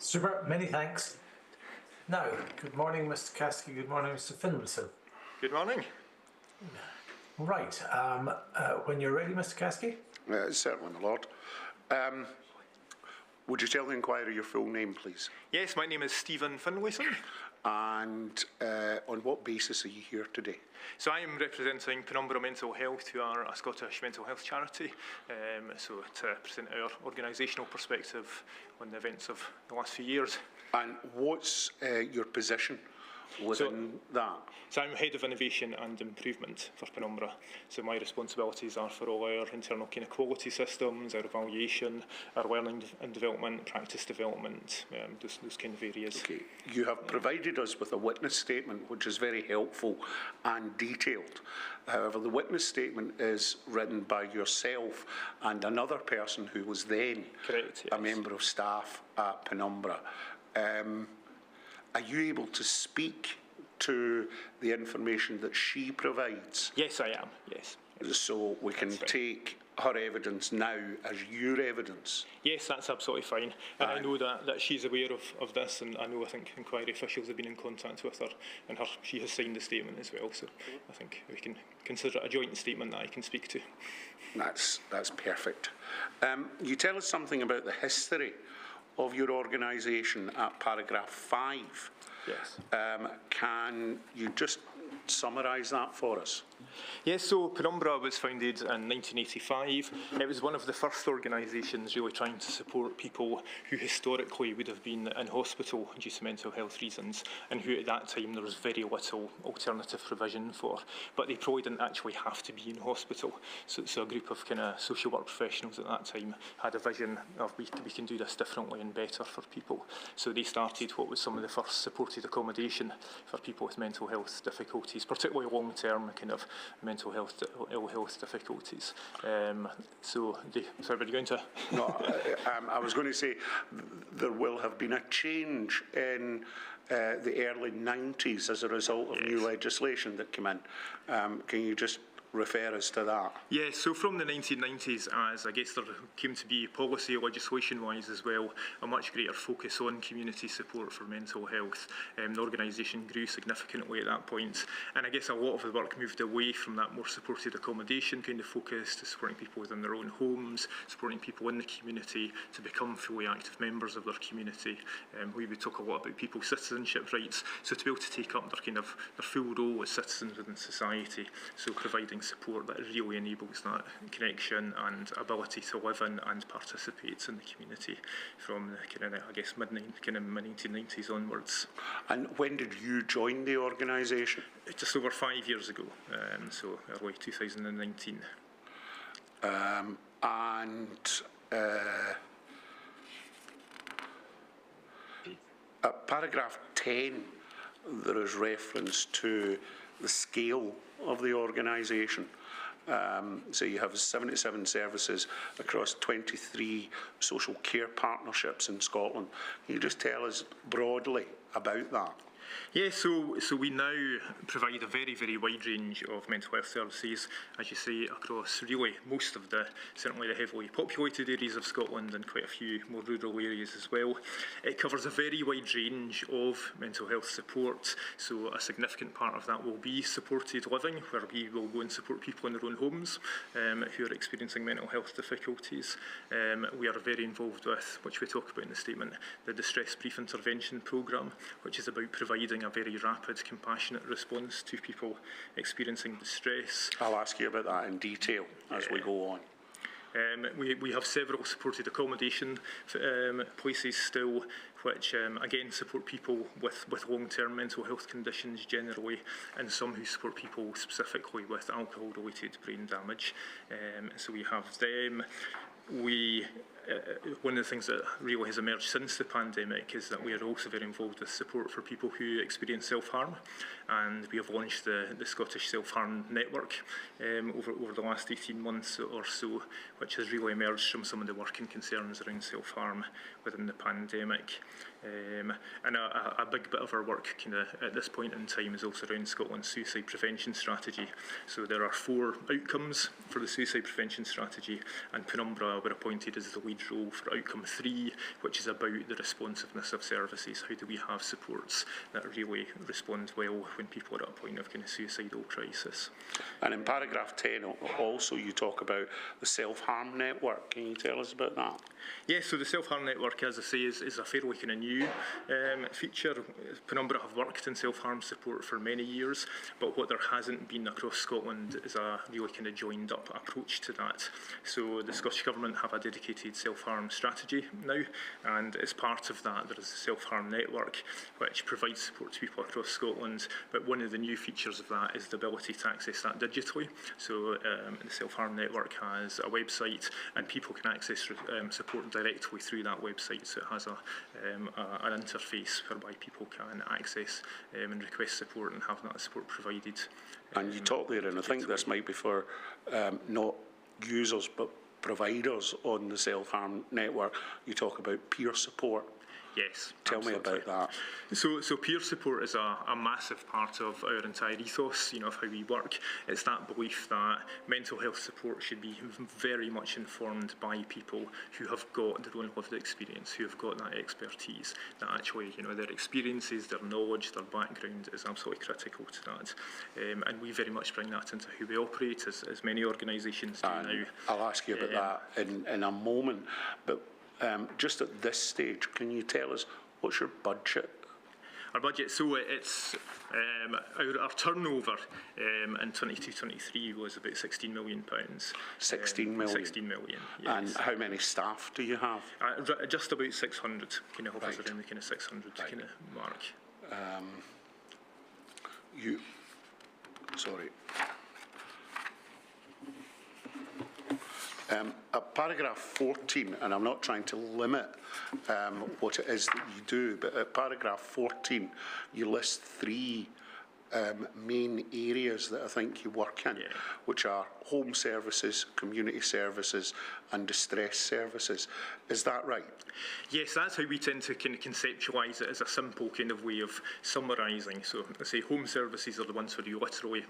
Super, many thanks. Now, good morning, Mr. Caskey. Good morning, Mr. Finlayson. Good morning. Right, when you're ready, Mr. Caskey. Certainly, my lord. Would you tell the inquirer your full name, please? Yes, my name is Stephen Finlayson. And on what basis are you here today? So I am representing Penumbra Mental Health, who are a Scottish mental health charity. So to present our organisational perspective on the events of the last few years. And what's your position within that? So I'm Head of Innovation and Improvement for Penumbra. So my responsibilities are for all our internal kind of quality systems, our evaluation, our learning and development, practice development, those kind of areas. Okay. You have provided us with a witness statement, which is very helpful and detailed. However, the witness statement is written by yourself and another person who was then Correct, yes. a member of staff at Penumbra. Are you able to speak to the information that she provides? Yes, I am, yes. So we can take her evidence now as your evidence? Yes, that's absolutely fine. And I know that she's aware of this, and I think inquiry officials have been in contact with her, and she has signed the statement as well, so I think we can consider it a joint statement that I can speak to. That's perfect. You tell us something about the history of your organisation at paragraph 5. Yes. Can you just summarise that for us? Yes, so Penumbra was founded in 1985. It was one of the first organisations really trying to support people who historically would have been in hospital due to mental health reasons, and who at that time there was very little alternative provision for. But they probably didn't actually have to be in hospital. So a group of kind of social work professionals at that time had a vision of we can do this differently and better for people. So they started what was some of the first supported accommodation for people with mental health difficulties, particularly long-term kind of mental health, ill health difficulties. Sorry, were you going to? No, I was going to say there will have been a change in the early 90s as a result of new legislation that came in. Can you just refer us to that? Yeah, so from the 1990s, as I guess there came to be policy legislation-wise as well, a much greater focus on community support for mental health. The organisation grew significantly at that point, and I guess a lot of the work moved away from that more supported accommodation kind of focus to supporting people within their own homes, supporting people in the community to become fully active members of their community. We would talk a lot about people's citizenship rights, so to be able to take up their full role as citizens within society, so providing support that really enables that connection and ability to live in and participate in the community from the mid-1990s onwards. And when did you join the organisation? Just over 5 years ago, so early 2019. At paragraph 10, there is reference to the scale of the organisation. So you have 77 services across 23 social care partnerships in Scotland. Can you just tell us broadly about that? Yeah, so we now provide a very, very wide range of mental health services, as you say, across really most of certainly the heavily populated areas of Scotland and quite a few more rural areas as well. It covers a very wide range of mental health support, so a significant part of that will be supported living, where we will go and support people in their own homes who are experiencing mental health difficulties. We are very involved with, which we talk about in the statement, the Distress Brief Intervention Programme, which is about providing a very rapid, compassionate response to people experiencing distress. I'll ask you about that in detail as we go on. We have several supported accommodation places still, which again support people with long-term mental health conditions generally, and some who support people specifically with alcohol-related brain damage. So we have them. One of the things that really has emerged since the pandemic is that we are also very involved with support for people who experience self-harm, and we have launched the Scottish Self-Harm Network over the last 18 months or so, which has really emerged from some of the working concerns around self-harm within the pandemic. And a big bit of our work at this point in time is also around Scotland's suicide prevention strategy. So there are 4 outcomes for the suicide prevention strategy, and Penumbra were appointed as the lead lead role for outcome 3, which is about the responsiveness of services. How do we have supports that really respond well when people are at a point of kind of suicidal crisis? And in paragraph 10 also you talk about the self-harm network. Can you tell us about that? Yeah, so the self-harm network, as I say, is a fairly kind of new feature. Penumbra have worked in self-harm support for many years, but what there hasn't been across Scotland is a really kind of joined up approach to that. So the Scottish Government have a dedicated self-harm strategy now, and as part of that there is a self-harm network which provides support to people across Scotland, but one of the new features of that is the ability to access that digitally. So the self-harm network has a website, and people can access support directly through that website, so it has an interface whereby people can access and request support and have that support provided. And you talk there, and I think this might be for not users but providers on the self-harm network, you talk about peer support. Yes. Tell me about that. So peer support is a massive part of our entire ethos, of how we work. It's that belief that mental health support should be very much informed by people who have got their own lived experience, who have got that expertise, that actually, their experiences, their knowledge, their background is absolutely critical to that. And we very much bring that into who we operate, as many organisations do now. I'll ask you about that in a moment, but just at this stage, can you tell us what's your budget? Our budget, so it's our turnover in 22-23 was about £16 million. 16 million? 16 million, yes. And how many staff do you have? Just about 600, kind of hovers around the kind of 600 kind of mark. At paragraph 14, and I'm not trying to limit what it is that you do, but at paragraph 14, you list 3 main areas that I think you work in, which are home services, community services, and distress services. Is that right? Yes, that's how we tend to kind of conceptualise it, as a simple kind of way of summarising. So, I say home services are the ones where you literally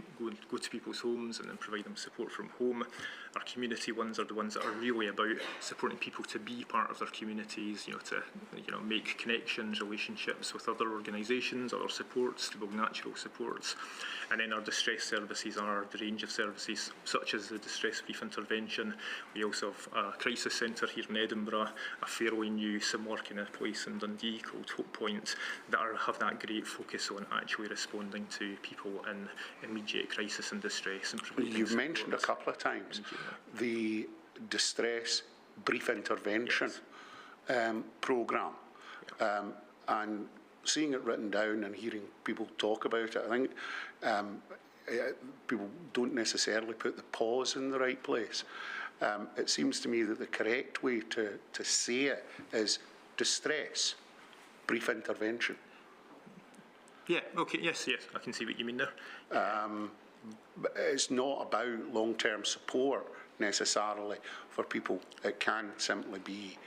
go to people's homes and then provide them support from home. Our community ones are the ones that are really about supporting people to be part of their communities, to make connections, relationships with other organisations, other supports, to build natural supports. And then our distress services are the range of services such as the distress brief intervention. We also have a crisis centre here in Edinburgh, a fairly new similar kind of place in Dundee called Hope Point, that have that great focus on actually responding to people in immediate crisis and distress. And you've mentioned a couple of times the distress brief intervention programme, and seeing it written down and hearing people talk about it, I think people don't necessarily put the pause in the right place. It seems to me that the correct way to say it is distress brief intervention. Yeah, okay, yes, I can see what you mean there. But it's not about long-term support necessarily for people. It can simply be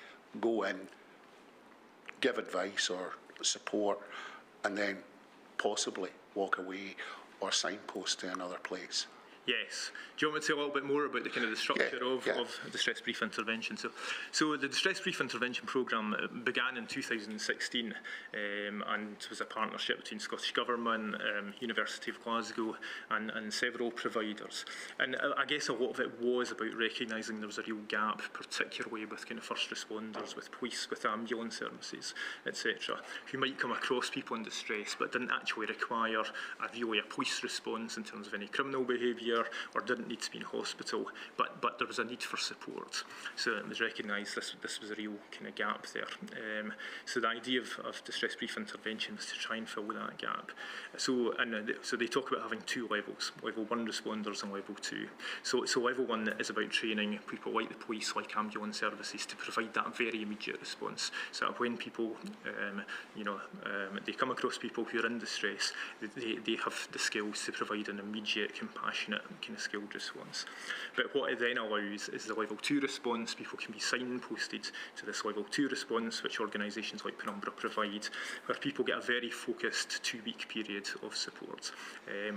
go in, give advice or support, and then possibly walk away or signpost to another place. Yes. Do you want me to say a little bit more about the kind of the structure of distress brief intervention? So the distress brief intervention programme began in 2016 and was a partnership between Scottish Government, University of Glasgow and several providers. And I guess a lot of it was about recognising there was a real gap, particularly with kind of first responders, with police, with ambulance services, etc., who might come across people in distress but didn't actually require a police response in terms of any criminal behaviour, or didn't need to be in hospital, but there was a need for support. So it was recognised this was a real kind of gap there. So the idea of distress brief intervention was to try and fill that gap. So they talk about having 2 levels, level 1 responders and level 2. So level 1 is about training people like the police, like ambulance services, to provide that very immediate response. So that when people, they come across people who are in distress, they have the skills to provide an immediate, compassionate, kind of skilled response. But what it then allows is the level 2 response. People can be signposted to this level 2 response, which organisations like Penumbra provide, where people get a very focused 2-week period of support.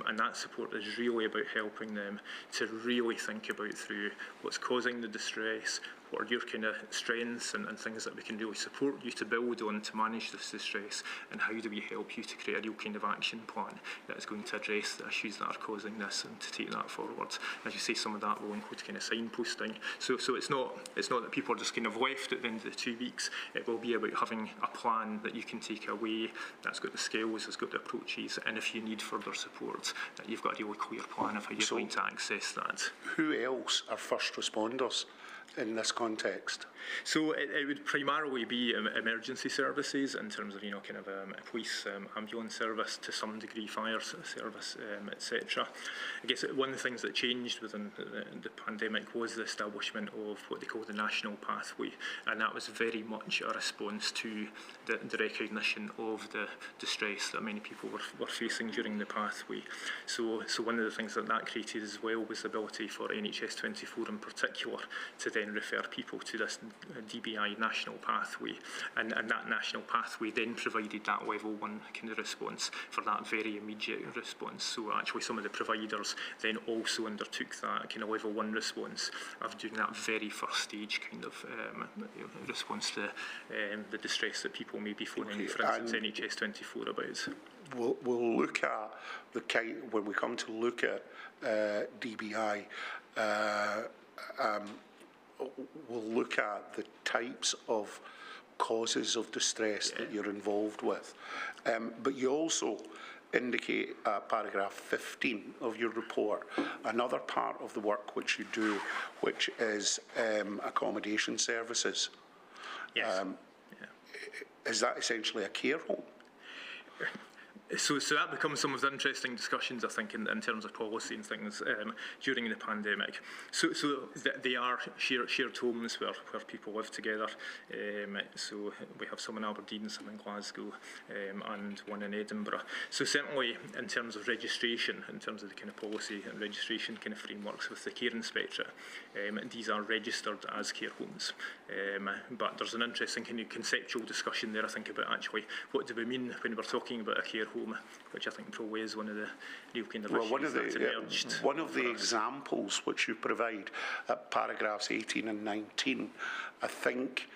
And that support is really about helping them to really think about through what's causing the distress, what are your kind of strengths and things that we can really support you to build on to manage this distress, and how do we help you to create a real kind of action plan that is going to address the issues that are causing this and to take that forward. As you say, some of that will include kind of signposting. So it's not that people are just kind of left at the end of the 2 weeks. It will be about having a plan that you can take away, that's got the skills, it's got the approaches, and if you need further support, that you've got a really clear plan of how you're going to access that. Who else are first responders in this context? So it would primarily be emergency services in terms of, kind of police, ambulance service, to some degree fire service, etc. I guess one of the things that changed within the pandemic was the establishment of what they call the national pathway, and that was very much a response to the recognition of the distress that many people were facing during the pathway. So one of the things that created as well was the ability for NHS 24 in particular to then refer people to this DBI national pathway, and that national pathway then provided that level 1 kind of response for that very immediate response. So actually some of the providers then also undertook that kind of level 1 response of doing that very first stage kind of response to the distress that people may be phoning, for instance, NHS 24 about. We'll look at when we come to look at DBI, we'll look at the types of causes of distress that you're involved with. But you also indicate paragraph 15 of your report, another part of the work which you do, which is accommodation services. Yes. Is that essentially a care home? So that becomes some of the interesting discussions, I think, in terms of policy and things during the pandemic. So they are shared homes where people live together. So we have some in Aberdeen, some in Glasgow, and one in Edinburgh. So certainly in terms of registration, in terms of the kind of policy and registration kind of frameworks with the care inspectorate, these are registered as care homes. But there's an interesting kind of conceptual discussion there, I think, about actually what do we mean when we're talking about a care home, which I think probably is one of the real kind of issues that's emerged. One of the examples which you provide at paragraphs 18 and 19, I think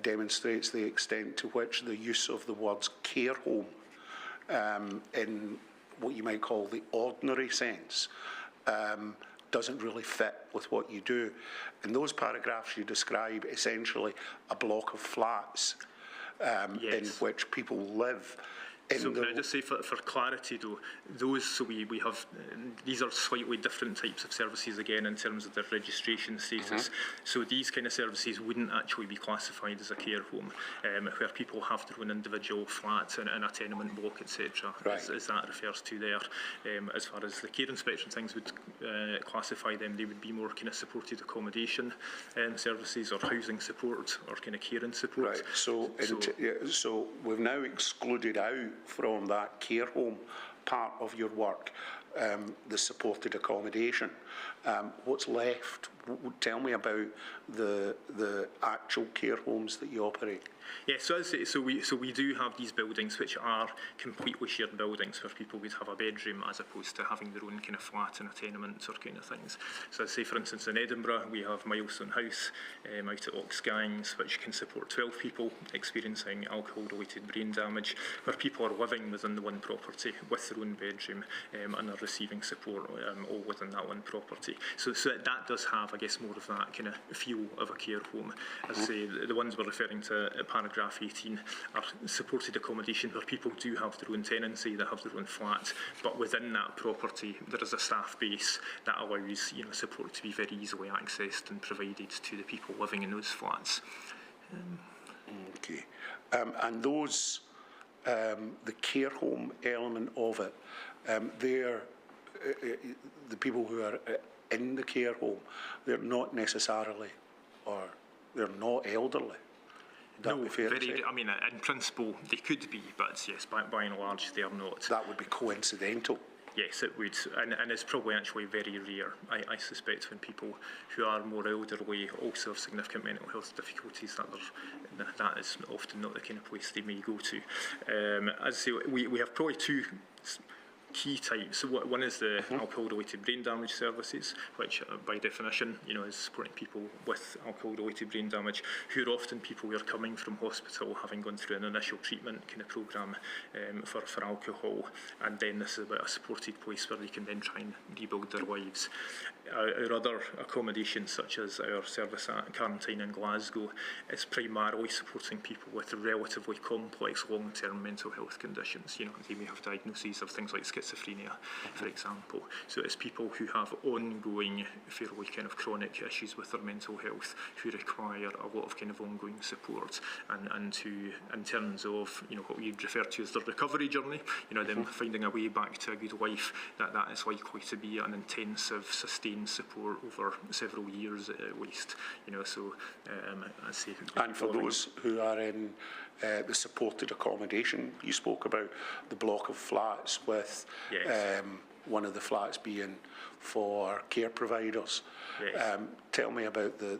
demonstrates the extent to which the use of the words care home in what you might call the ordinary sense doesn't really fit with what you do. In those paragraphs you describe essentially a block of flats in which people live. So can I just say for clarity though, we have, these are slightly different types of services again in terms of their registration status. So these kind of services wouldn't actually be classified as a care home, where people have their own individual flats in a tenement block, etc. As that refers to there. As far as the care inspection things would classify them, they would be more kind of supported accommodation services or housing support or kind of caring support. Right, so we've now excluded out from that care home part of your work the supported accommodation. What's left? Tell me about the actual care homes that you operate. Yeah, so we do have these buildings which are completely shared buildings where people would have a bedroom as opposed to having their own kind of flat in a tenement or kind of things. So I'd say, for instance, in Edinburgh we have Milestone House out at Oxgangs, which can support 12 people experiencing alcohol-related brain damage, where people are living within the one property with their own bedroom and are receiving support all within that one property. So that does have, I guess, more of that kind of feel of a care home. As I say, the ones we're referring to at paragraph 18 are supported accommodation where people do have their own tenancy, they have their own flat, but within that property there is a staff base that allows support to be very easily accessed and provided to the people living in those flats. Okay, and those the care home element of it, they're the people who are in the care home, they're not necessarily, or they're not elderly. No, I mean, in principle they could be, but yes, by and large they are not. That would be coincidental. Yes, it would, and it's probably actually very rare, I suspect, when people who are more elderly also have significant mental health difficulties, that is often not the kind of place they may go to. As I say, we have probably two key types. So one is the alcohol-related brain damage services, which by definition, is supporting people with alcohol-related brain damage, who are often people who are coming from hospital, having gone through an initial treatment kind of programme for alcohol, and then this is about a supported place where they can then try and rebuild their lives. Our other accommodations, such as our service at Quarantine in Glasgow, is primarily supporting people with relatively complex long-term mental health conditions. They may have diagnoses of things like schizophrenia, for example. So it's people who have ongoing, fairly kind of chronic issues with their mental health, who require a lot of kind of ongoing support, and who, in terms of what we refer to as the recovery journey, them finding a way back to a good life, that is likely to be an intensive, sustained support over several years at least. I say. And for those who are in the supported accommodation, you spoke about the block of flats with one of the flats being for care providers. Yes. Tell me about the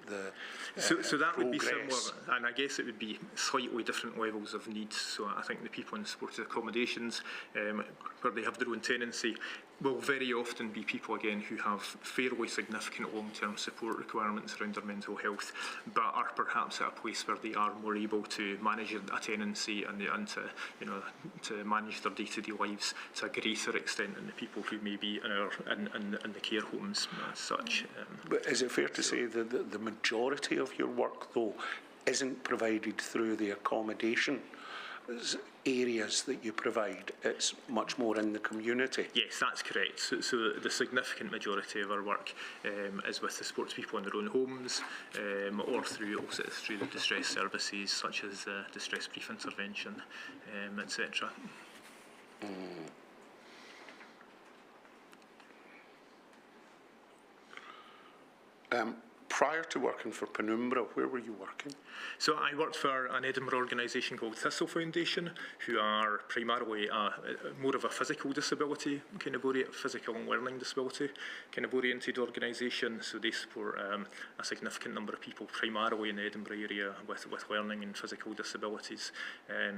so that would be progress. similar, and I guess it would be slightly different levels of needs. So I think the people in supported accommodations, where they have their own tenancy, will very often be people, again, who have fairly significant long-term support requirements around their mental health, but are perhaps at a place where they are more able to manage a tenancy and to manage their day-to-day lives to a greater extent than the people who may be in the care homes as such. But is it fair to say that the majority of your work, though, isn't provided through the accommodation areas that you provide? It's much more in the community. Yes, that's correct. So the significant majority of our work is with the sports people in their own homes, or through the distress services such as distress brief intervention, etc. Prior to working for Penumbra, where were you working? So I worked for an Edinburgh organisation called Thistle Foundation, who are primarily more of a physical disability, physical and learning disability kind of oriented organisation. So they support a significant number of people, primarily in the Edinburgh area, with learning and physical disabilities.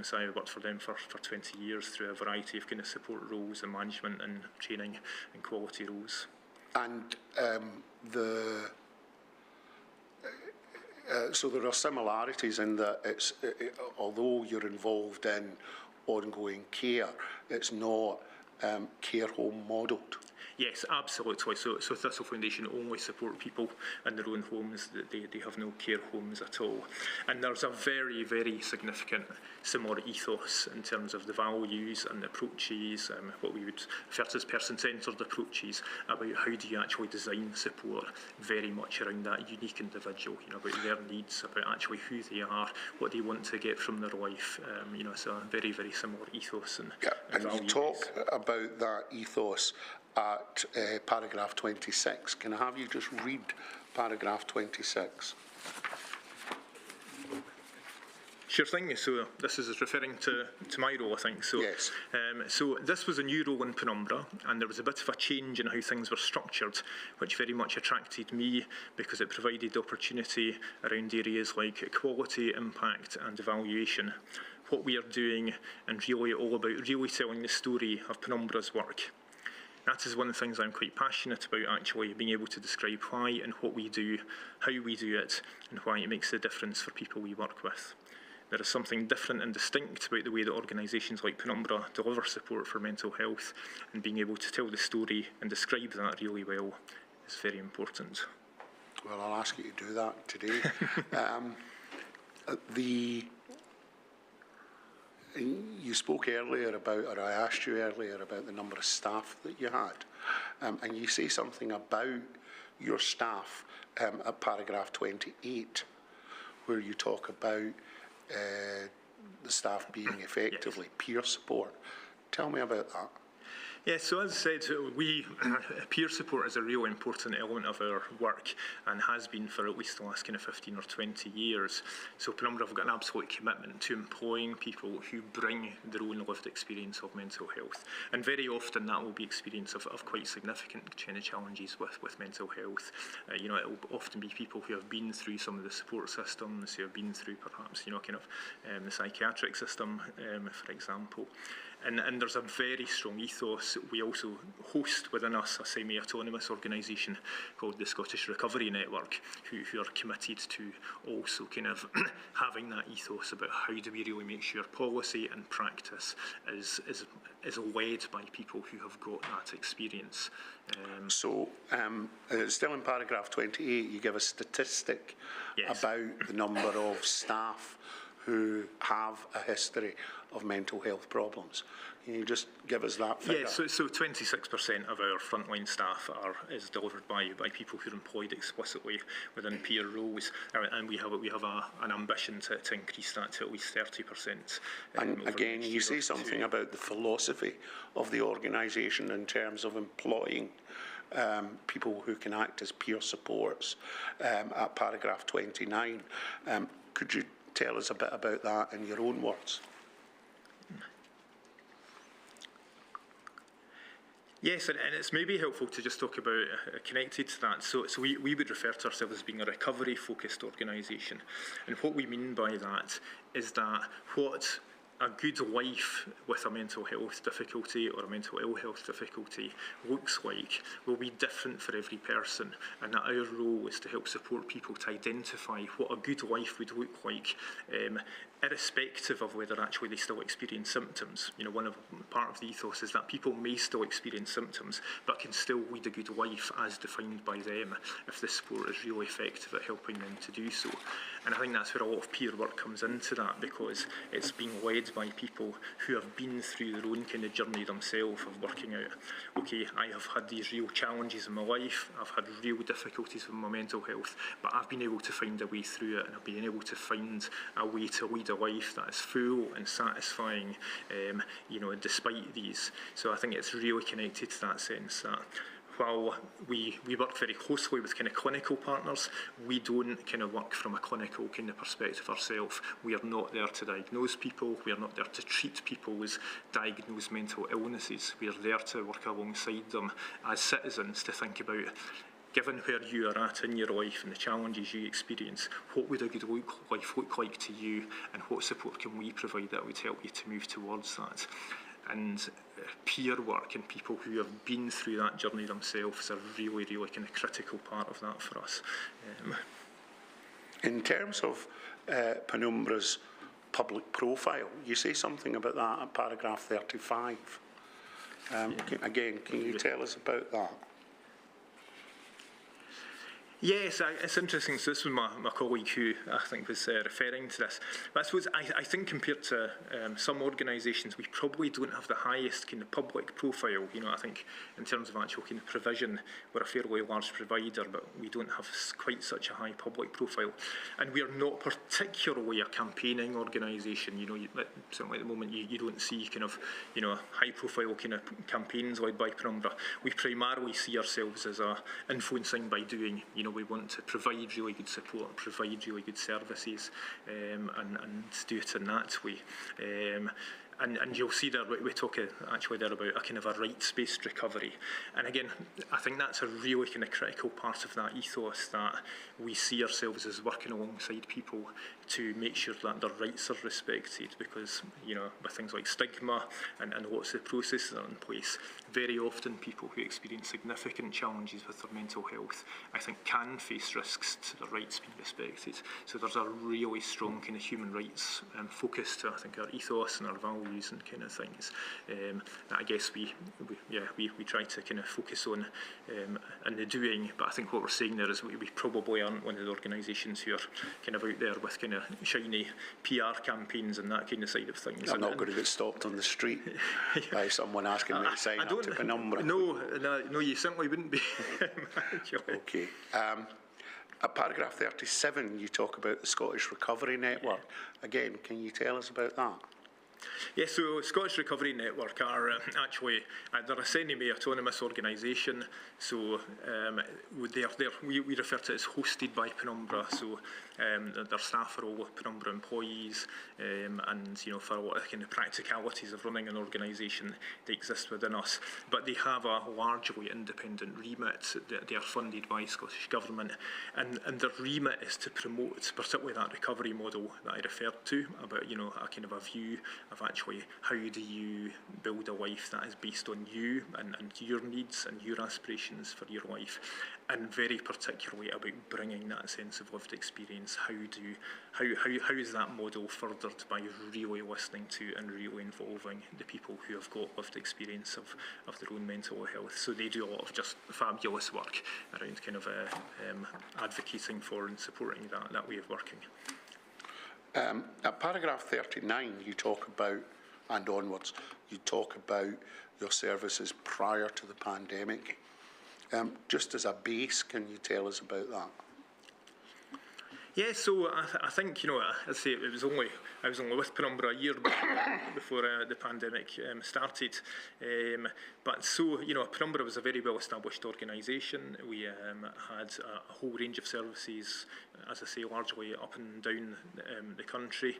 So I worked for them for 20 years through a variety of kind of support roles and management and training and quality roles. And so there are similarities in that although you're involved in ongoing care, it's not care home modelled. Yes, absolutely. So Thistle Foundation only support people in their own homes. They have no care homes at all. And there's a very, very significant similar ethos in terms of the values and the approaches, what we would refer to as person-centred approaches, about how do you actually design support, very much around that unique individual, about their needs, about actually who they are, what they want to get from their life. So a very, very similar ethos and values. You talk about that ethos at paragraph 26. Can I have you just read paragraph 26? Sure thing. So this is referring to my role, I think. So, yes. So this was a new role in Penumbra, and there was a bit of a change in how things were structured, which very much attracted me because it provided the opportunity around areas like equality, impact and evaluation. What we are doing, and really all about really telling the story of Penumbra's work. That is one of the things I'm quite passionate about, actually, being able to describe why and what we do, how we do it, and why it makes a difference for people we work with. There is something different and distinct about the way that organisations like Penumbra deliver support for mental health, and being able to tell the story and describe that really well is very important. Well, I'll ask you to do that today. You spoke earlier about, or I asked you earlier about the number of staff that you had, and you say something about your staff at paragraph 28, where you talk about the staff being effectively peer support. Tell me about that. Yes, so as I said, peer support is a real important element of our work and has been for at least the last kind of 15 or 20 years. So Penumbra have got an absolute commitment to employing people who bring their own lived experience of mental health. And very often that will be experience of quite significant kind of challenges with mental health. It will often be people who have been through some of the support systems, who have been through perhaps, the psychiatric system, for example. And there's a very strong ethos. We also host within us a semi-autonomous organisation called the Scottish Recovery Network, who are committed to also kind of having that ethos about how do we really make sure policy and practice is led by people who have got that experience. So, still in paragraph 28, you give a statistic about the number of staff who have a history of mental health problems. Can you just give us that figure? Yeah, so 26% of our frontline staff is delivered by people who are employed explicitly within peer roles, and we have an ambition to increase that to at least 30%. And again, you say something about the philosophy of the organisation in terms of employing people who can act as peer supports at paragraph 29. Could you tell us a bit about that in your own words? Yes, and it's maybe helpful to just talk about, connected to that, so we would refer to ourselves as being a recovery-focused organisation. And what we mean by that is that what a good life with a mental health difficulty or a mental ill health difficulty looks like will be different for every person, and that our role is to help support people to identify what a good life would look like, irrespective of whether actually they still experience symptoms. You know, part of the ethos is that people may still experience symptoms but can still lead a good life as defined by them if the support is really effective at helping them to do so. And I think that's where a lot of peer work comes into that, because it's being led by people who have been through their own kind of journey themselves of working out, okay, I have had these real challenges in my life, I've had real difficulties with my mental health, but I've been able to find a way through it, and I've been able to find a way to lead a life that is full and satisfying, you know, despite these. So I think it's really connected to that sense that while we work very closely with kind of clinical partners, we don't kind of work from a clinical kind of perspective ourselves. We are not there to diagnose people. We are not there to treat people with diagnosed mental illnesses. We are there to work alongside them as citizens to think about, given where you are at in your life and the challenges you experience, what would a good life look like to you, and what support can we provide that would help you to move towards that? And peer work and people who have been through that journey themselves is a really, really kind of critical part of that for us. In terms of Penumbra's public profile, you say something about that at paragraph 35. Again, can you tell us about that? Yes, it's interesting. So this was my colleague who I think was referring to this. But I suppose I think compared to some organisations, we probably don't have the highest kind of public profile. You know, I think in terms of actual kind of provision, we're a fairly large provider, but we don't have quite such a high public profile. And we are not particularly a campaigning organisation. You know, certainly at the moment you don't see kind of, you know, high profile kind of campaigns led by Penumbra. We primarily see ourselves as influencing by doing. You know, we want to provide really good support, provide really good services, and do it in that way. And you'll see there, we talk actually there about a kind of a rights-based recovery. And again, I think that's a really kind of critical part of that ethos, that we see ourselves as working alongside people to make sure that their rights are respected, because, you know, with things like stigma and lots of processes that are in place, very often people who experience significant challenges with their mental health, I think, can face risks to their rights being respected. So there's a really strong kind of human rights focus to, I think, our ethos and our values and kind of things. That I guess we try to kind of focus on in the doing, but I think what we're saying there is we probably aren't one of the organisations who are kind of out there with kind of shiny PR campaigns and that kind of side of things. I'm not going to get stopped on the street by someone asking me to sign up to Penumbra. No, you certainly wouldn't be. Okay. At paragraph 37, you talk about the Scottish Recovery Network. Again, can you tell us about that? Yes, so Scottish Recovery Network are actually, they're a semi-autonomous organisation, so we refer to it as hosted by Penumbra, so their staff are all Penumbra employees, and, you know, for a lot of kind of practicalities of running an organisation, they exist within us, but they have a largely independent remit. They are funded by Scottish Government, and their remit is to promote particularly that recovery model that I referred to, about, you know, a kind of a view actually how do you build a life that is based on you and your needs and your aspirations for your life, and very particularly about bringing that sense of lived experience. How is that model furthered by really listening to and really involving the people who have got lived experience of their own mental health? So they do a lot of just fabulous work around kind of advocating for and supporting that way of working. At paragraph 39, you talk about, and onwards, you talk about your services prior to the pandemic. Just as a base, can you tell us about that? Yeah, so I think, you know, I'd say I was only with Penumbra a year before the pandemic started. But so, you know, Penumbra was a very well-established organisation. We had a whole range of services, as I say, largely up and down the country,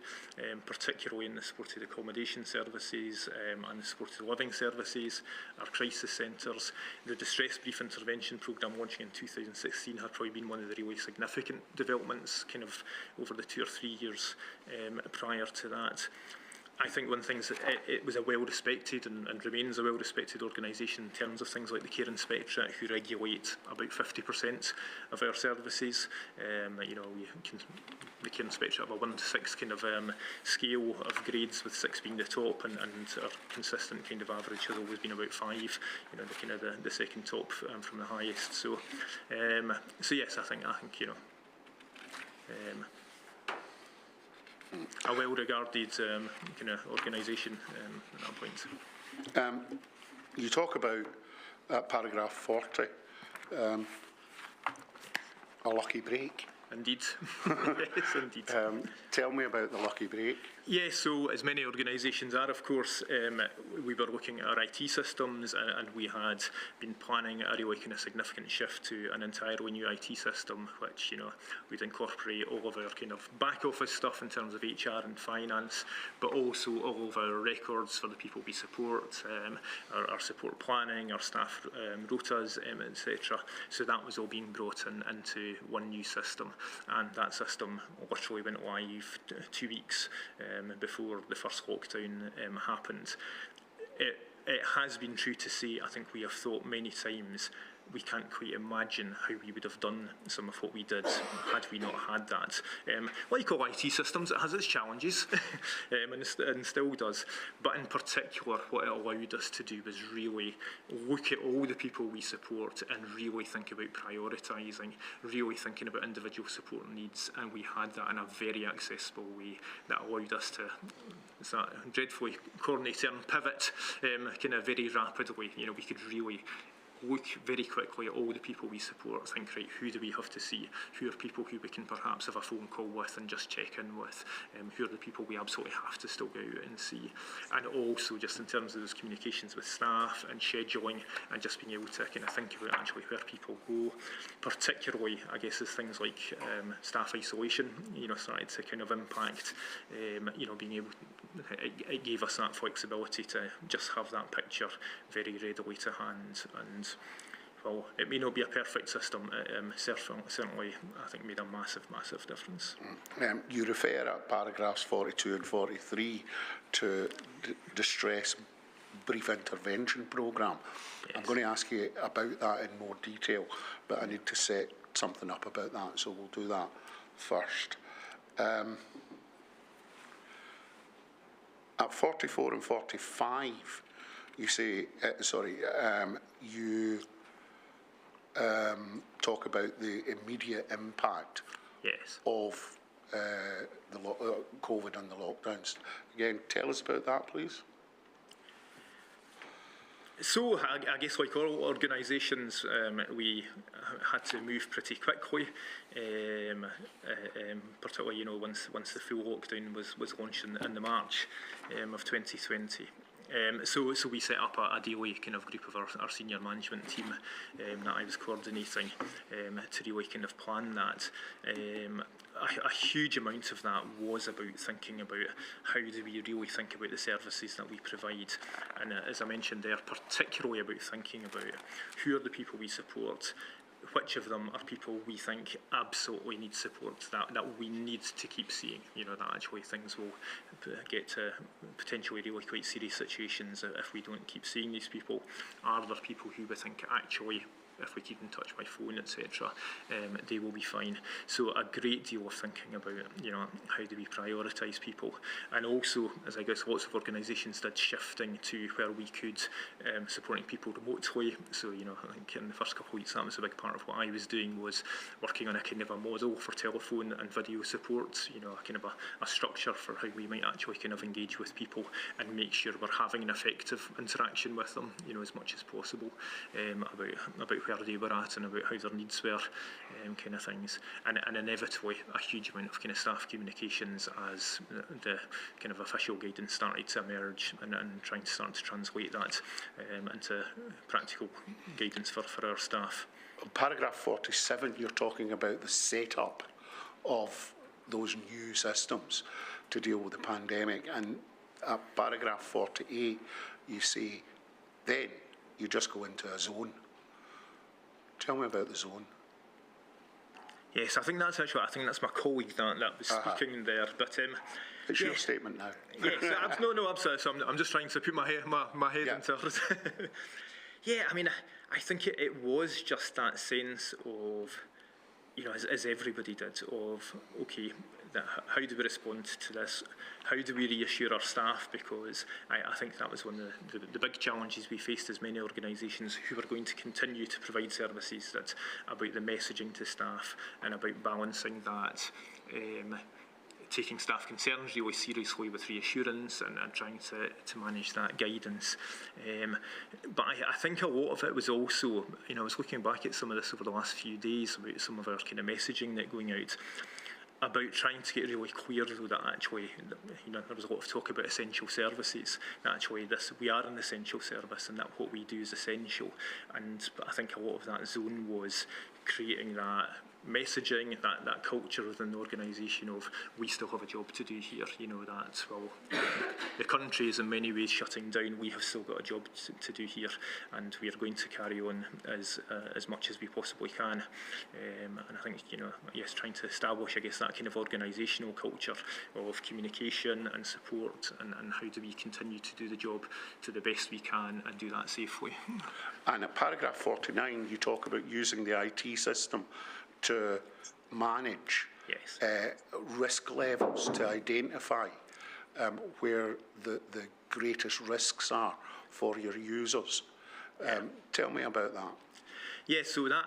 particularly in the supported accommodation services and the supported living services, our crisis centres. The distress brief intervention programme launching in 2016 had probably been one of the really significant developments kind of over the 2 or 3 years prior to that. I think one thing is that it was a well-respected and remains a well-respected organisation in terms of things like the Care Inspectorate, who regulate about 50% of our services. You know, the Care Inspectorate have a 1 to 6 kind of scale of grades, with 6 being the top, and our consistent kind of average has always been about 5. You know, the kind of the second top from the highest. So, so yes, I think you know. A well-regarded kind of organisation at that point. You talk about paragraph 40, a lucky break. Indeed. Yes, indeed. Tell me about the lucky break. Yeah, so as many organisations are, of course, we were looking at our IT systems, and we had been planning a really kind of significant shift to an entirely new IT system, which, you know, we'd incorporate all of our kind of back office stuff in terms of HR and finance, but also all of our records for the people we support, our support planning, our staff rotas, etc. So that was all being brought into one new system, and that system literally went live 2 weeks before the first lockdown happened. It has been true to say, I think we have thought many times, we can't quite imagine how we would have done some of what we did had we not had that. Like all IT systems, it has its challenges, and still does. But in particular, what it allowed us to do was really look at all the people we support and really think about prioritising, really thinking about individual support needs, and we had that in a very accessible way that allowed us to, it's that dreadfully corny term, pivot kind of very rapidly. You know, we could really look very quickly at all the people we support, think, right, who do we have to see? Who are people who we can perhaps have a phone call with and just check in with? Who are the people we absolutely have to still go out and see? And also just in terms of those communications with staff and scheduling, and just being able to kind of think about actually where people go, particularly, I guess, as things like staff isolation, you know, started to kind of impact, you know, being able, it gave us that flexibility to just have that picture very readily to hand. And well, it may not be a perfect system, certainly I think made a massive difference. You refer at paragraphs 42 and 43 to distress brief intervention programme. Yes. I'm going to ask you about that in more detail, but I need to set something up about that, so we'll do that first. At 44 and 45, you say, you talk about the immediate impact, yes, of the COVID and the lockdowns. Again, tell us about that, please. So I guess like all organisations, we had to move pretty quickly, particularly, you know, once the full lockdown was launched in the March of 2020. So we set up a daily kind of group of our senior management team that I was coordinating to really kind of plan that. A huge amount of that was about thinking about how do we really think about the services that we provide, and as I mentioned there, particularly about thinking about who are the people we support, which of them are people we think absolutely need support, that we need to keep seeing, that actually things will get to potentially really quite serious situations if we don't keep seeing these people. Are there people who we think actually, if we keep in touch by phone, etc., they will be fine. So a great deal of thinking about, how do we prioritise people, and also, as I guess lots of organisations did, shifting to where we could supporting people remotely. So I think in the first couple of weeks that was a big part of what I was doing, was working on a kind of a model for telephone and video support. A kind of a structure for how we might actually kind of engage with people and make sure we're having an effective interaction with them, as much as possible, about where they were at and about how their needs were, kind of things, and inevitably a huge amount of kind of staff communications as the kind of official guidance started to emerge, and trying to start to translate that into practical guidance for our staff. Paragraph 47, you're talking about the setup of those new systems to deal with the pandemic, and at paragraph 48 you say then you just go into a zone. Tell me about the zone. Yes, I think that's my colleague that was speaking there. But it's your statement now. Yes, no, absolutely. So I'm just trying to put my head into it. Yeah, I mean, I think it was just that sense of, as everybody did, of okay, how do we respond to this? How do we reassure our staff? Because I think that was one of the big challenges we faced as many organisations who were going to continue to provide services, that about the messaging to staff and about balancing that, taking staff concerns really seriously with reassurance and trying to manage that guidance. But I think a lot of it was also, I was looking back at some of this over the last few days about some of our kind of messaging that going out, about trying to get really clear though that actually, there was a lot of talk about essential services, that actually we are an essential service and that what we do is essential. But I think a lot of that zone was creating that messaging, that culture within the organisation of we still have a job to do here, that, well, the country is in many ways shutting down, we have still got a job to do here, and we are going to carry on as much as we possibly can. And I think, yes, trying to establish, I guess, that kind of organisational culture of communication and support, and how do we continue to do the job to the best we can and do that safely. And at paragraph 49, you talk about using the IT system to manage risk levels, to identify where the greatest risks are for your users. Tell me about that. Yeah, so that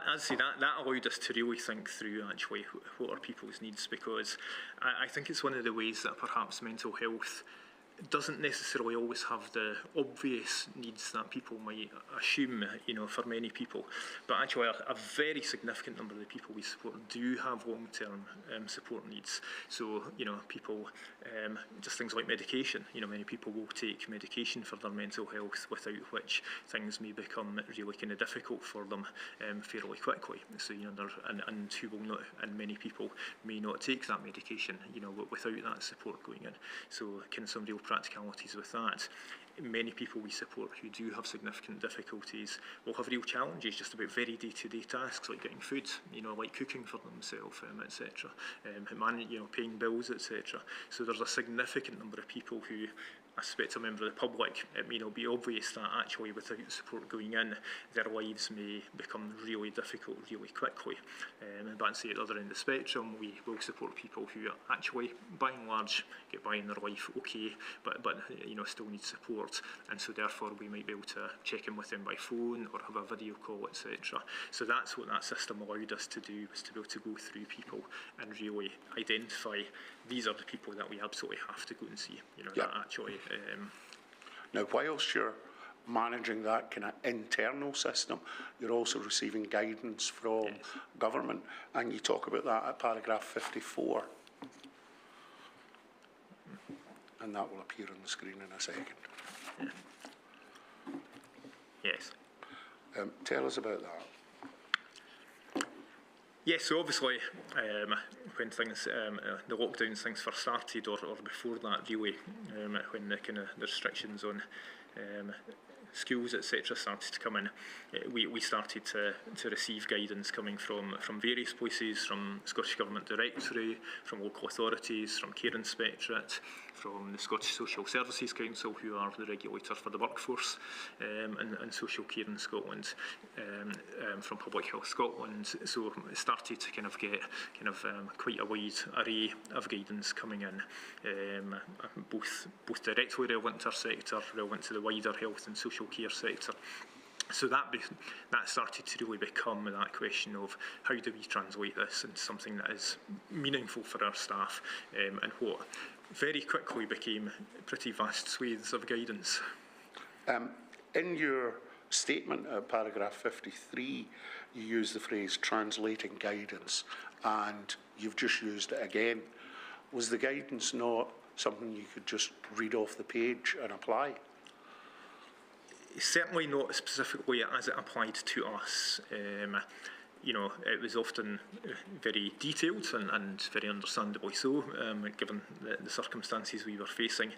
allowed us to really think through actually what are people's needs, because I think it's one of the ways that perhaps mental health doesn't necessarily always have the obvious needs that people might assume, for many people. But actually a very significant number of the people we support do have long-term support needs. So, people, just things like medication, many people will take medication for their mental health, without which things may become really kind of difficult for them fairly quickly. So, and who will not, and many people may not take that medication, without that support going in. So, kind of some real practicalities with that. Many people we support who do have significant difficulties will have real challenges just about very day-to-day tasks like getting food, like cooking for themselves, etc. Paying bills, etc. So there's a significant number of people who, I suspect a member of the public, it may not be obvious that actually without support going in, their lives may become really difficult really quickly. But at the other end of the spectrum, we will support people who actually, by and large, get by in their life okay, but still need support, and so therefore we might be able to check in with them by phone or have a video call, etc. So that's what that system allowed us to do, was to be able to go through people and really identify these are the people that we absolutely have to go and see. That actually. Now, whilst you're managing that kind of internal system, you're also receiving guidance from government, and you talk about that at paragraph 54. And that will appear on the screen in a second. Yes. Tell us about that. Yes, so obviously when things, the lockdowns things first started, or before that really, when the kind of the restrictions on schools, etc., started to come in, we started to receive guidance coming from various places, from Scottish Government Directory, from local authorities, from Care Inspectorate, from the Scottish Social Services Council, who are the regulator for the workforce and social care in Scotland, from Public Health Scotland. So it started to kind of get quite a wide array of guidance coming in, both directly relevant to our sector, relevant to the wider health and social care sector. So that started to really become that question of how do we translate this into something that is meaningful for our staff, and what very quickly became pretty vast swathes of guidance. In your statement at paragraph 53, you use the phrase translating guidance, and you've just used it again. Was the guidance not something you could just read off the page and apply? Certainly not specifically as it applied to us. You know, it was often very detailed and very understandably so, given the circumstances we were facing.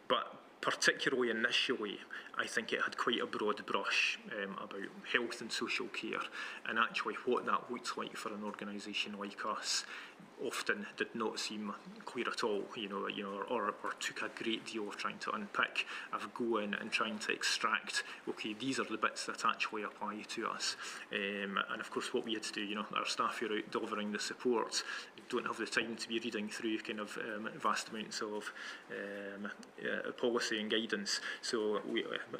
But particularly initially, I think it had quite a broad brush about health and social care, and actually what that looked like for an organisation like us often did not seem clear at all, or took a great deal of trying to unpick, of going and trying to extract, okay, these are the bits that actually apply to us. And of course what we had to do, our staff who are out delivering the support don't have the time to be reading through kind of vast amounts of policy and guidance. So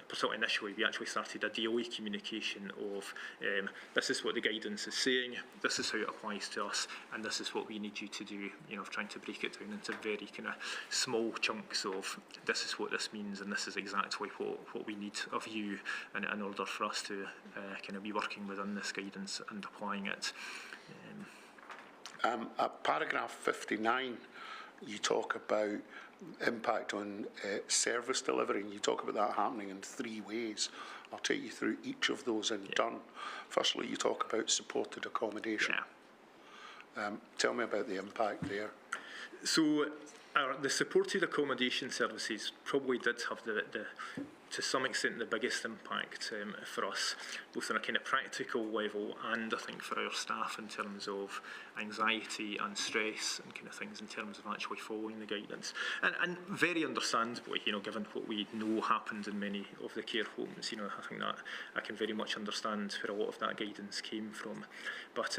particularly initially, we actually started a daily communication of this is what the guidance is saying, this is how it applies to us, and this is what we need you to do, trying to break it down into very kind of small chunks of this is what this means and this is exactly what we need of you in order for us to kind of be working within this guidance and applying it. At paragraph 59, you talk about impact on service delivery, and you talk about that happening in 3 ways. I'll take you through each of those in turn. Firstly, you talk about supported accommodation. Yeah. Tell me about the impact there. So the supported accommodation services probably did have to some extent the biggest impact for us, both on a kind of practical level and I think for our staff in terms of anxiety and stress and kind of things in terms of actually following the guidance. And very understandably, given what we know happened in many of the care homes, I think that I can very much understand where a lot of that guidance came from. But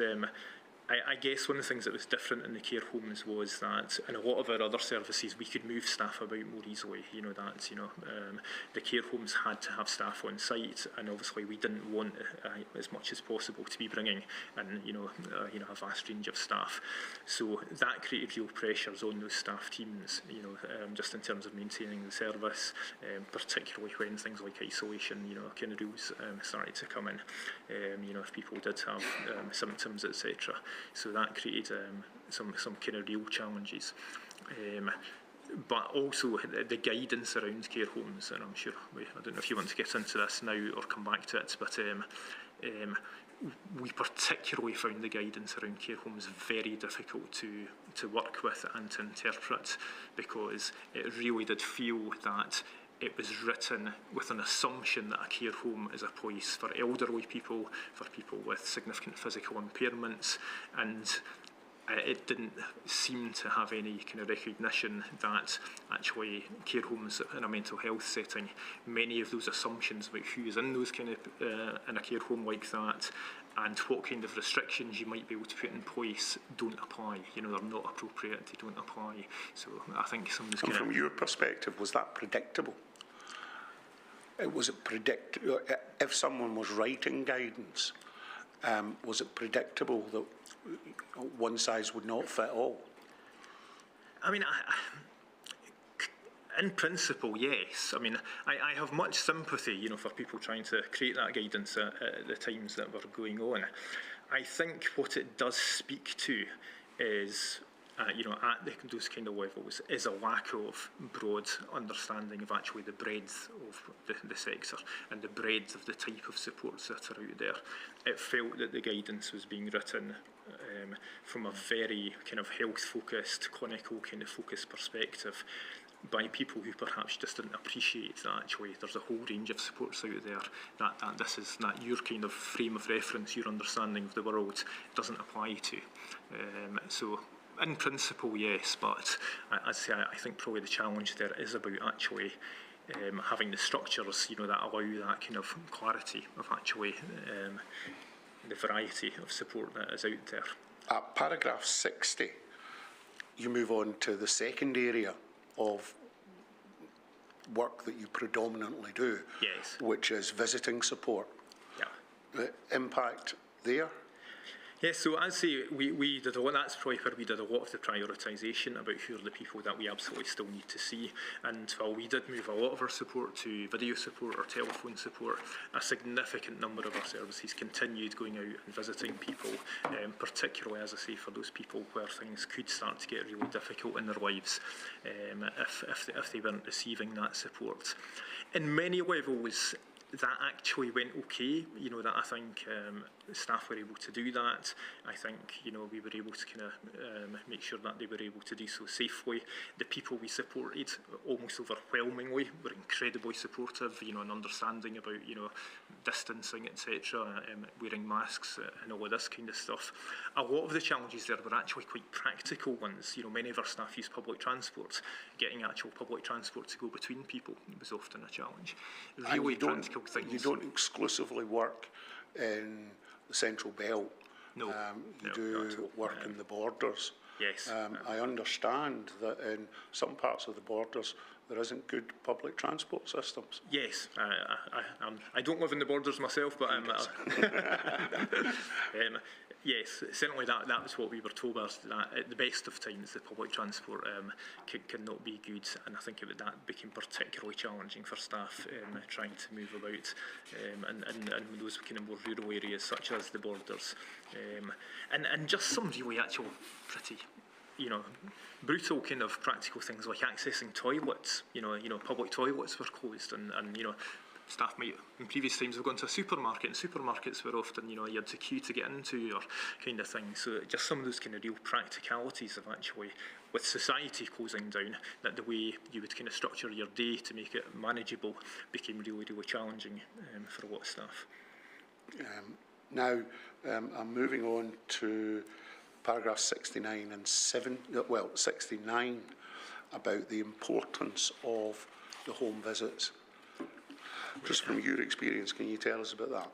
I guess one of the things that was different in the care homes was that in a lot of our other services we could move staff about more easily. The care homes had to have staff on site, and obviously we didn't want as much as possible to be bringing in a vast range of staff. So that created real pressures on those staff teams. Just in terms of maintaining the service, particularly when things like isolation, kind of rules started to come in. If people did have symptoms, etc. So that created some kind of real challenges. But also the guidance around care homes, and I'm sure I don't know if you want to get into this now or come back to it, but we particularly found the guidance around care homes very difficult to work with and to interpret, because it really did feel that it was written with an assumption that a care home is a place for elderly people, for people with significant physical impairments, and it didn't seem to have any kind of recognition that actually care homes in a mental health setting, many of those assumptions about who is in those kind of in a care home like that and what kind of restrictions you might be able to put in place don't apply. They're not appropriate, they don't apply. So I think some of this from your perspective, was that predictable? Was it predictable? If someone was writing guidance, was it predictable that one size would not fit all? I mean, in principle, yes. I mean, I have much sympathy, for people trying to create that guidance at the times that were going on. I think what it does speak to is at those kind of levels is a lack of broad understanding of actually the breadth of the sector and the breadth of the type of supports that are out there. It felt that the guidance was being written from a very kind of health-focused, clinical kind of focused perspective, by people who perhaps just didn't appreciate that actually there's a whole range of supports out there, that this is that your kind of frame of reference, your understanding of the world doesn't apply to. So in principle, yes, but as I say, I think probably the challenge there is about actually having the structures, that allow that kind of clarity of actually the variety of support that is out there. At paragraph 60, you move on to the second area of work that you predominantly do, Yes. which is visiting support. Yeah. The impact there? Yes, so as I say, we did a lot, that's probably where we did a lot of the prioritisation about who are the people that we absolutely still need to see. And while we did move a lot of our support to video support or telephone support, a significant number of our services continued going out and visiting people, particularly, as I say, for those people where things could start to get really difficult in their lives if they weren't receiving that support. In many levels, that actually went okay, that I think staff were able to do that. I think, we were able to kind of make sure that they were able to do so safely. The people we supported, almost overwhelmingly, were incredibly supportive, and understanding about, distancing, etc., wearing masks and all of this kind of stuff. A lot of the challenges there were actually quite practical ones. Many of our staff use public transport. Getting actual public transport to go between people was often a challenge. Really practical things. You don't exclusively work in the Central Belt. No, you do work in the borders. Yes. I understand that in some parts of the borders there isn't good public transport systems. Yes, I don't live in the borders myself, but yes, certainly that was what we were told, us that at the best of times the public transport cannot be good, and I think that became particularly challenging for staff trying to move about and those kind of more rural areas such as the borders, and just some really actual pretty brutal kind of practical things like accessing toilets. Public toilets were closed, and staff might in previous times have gone to a supermarket, and supermarkets were often, you had to queue to get into, or kind of thing. So just some of those kind of real practicalities of actually, with society closing down, that the way you would kind of structure your day to make it manageable became really, really challenging for a lot of staff. Now, I'm moving on to paragraph 69 and 69 about the importance of the home visits. Just from your experience, can you tell us about that?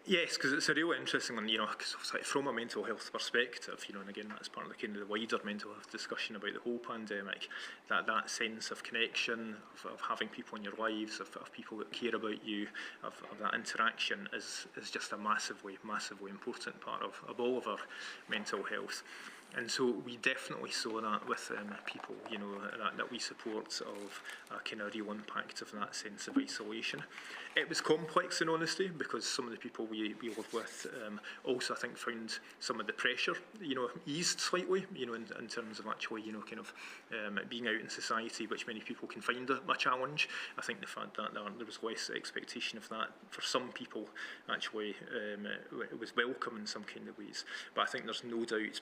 Yes, because it's a really interesting one, because from a mental health perspective, and again, that's part of the kind of the wider mental health discussion about the whole pandemic, that sense of connection, of having people in your lives, of people that care about you, of that interaction is just a massively, massively important part of all of our mental health. And so we definitely saw that with people, that we support, of a kind of real impact of that sense of isolation. It was complex, in honesty, because some of the people we live with also, I think, found some of the pressure, eased slightly, in terms of actually, kind of being out in society, which many people can find a challenge. I think the fact that there was less expectation of that for some people, actually, it was welcome in some kind of ways. But I think there's no doubt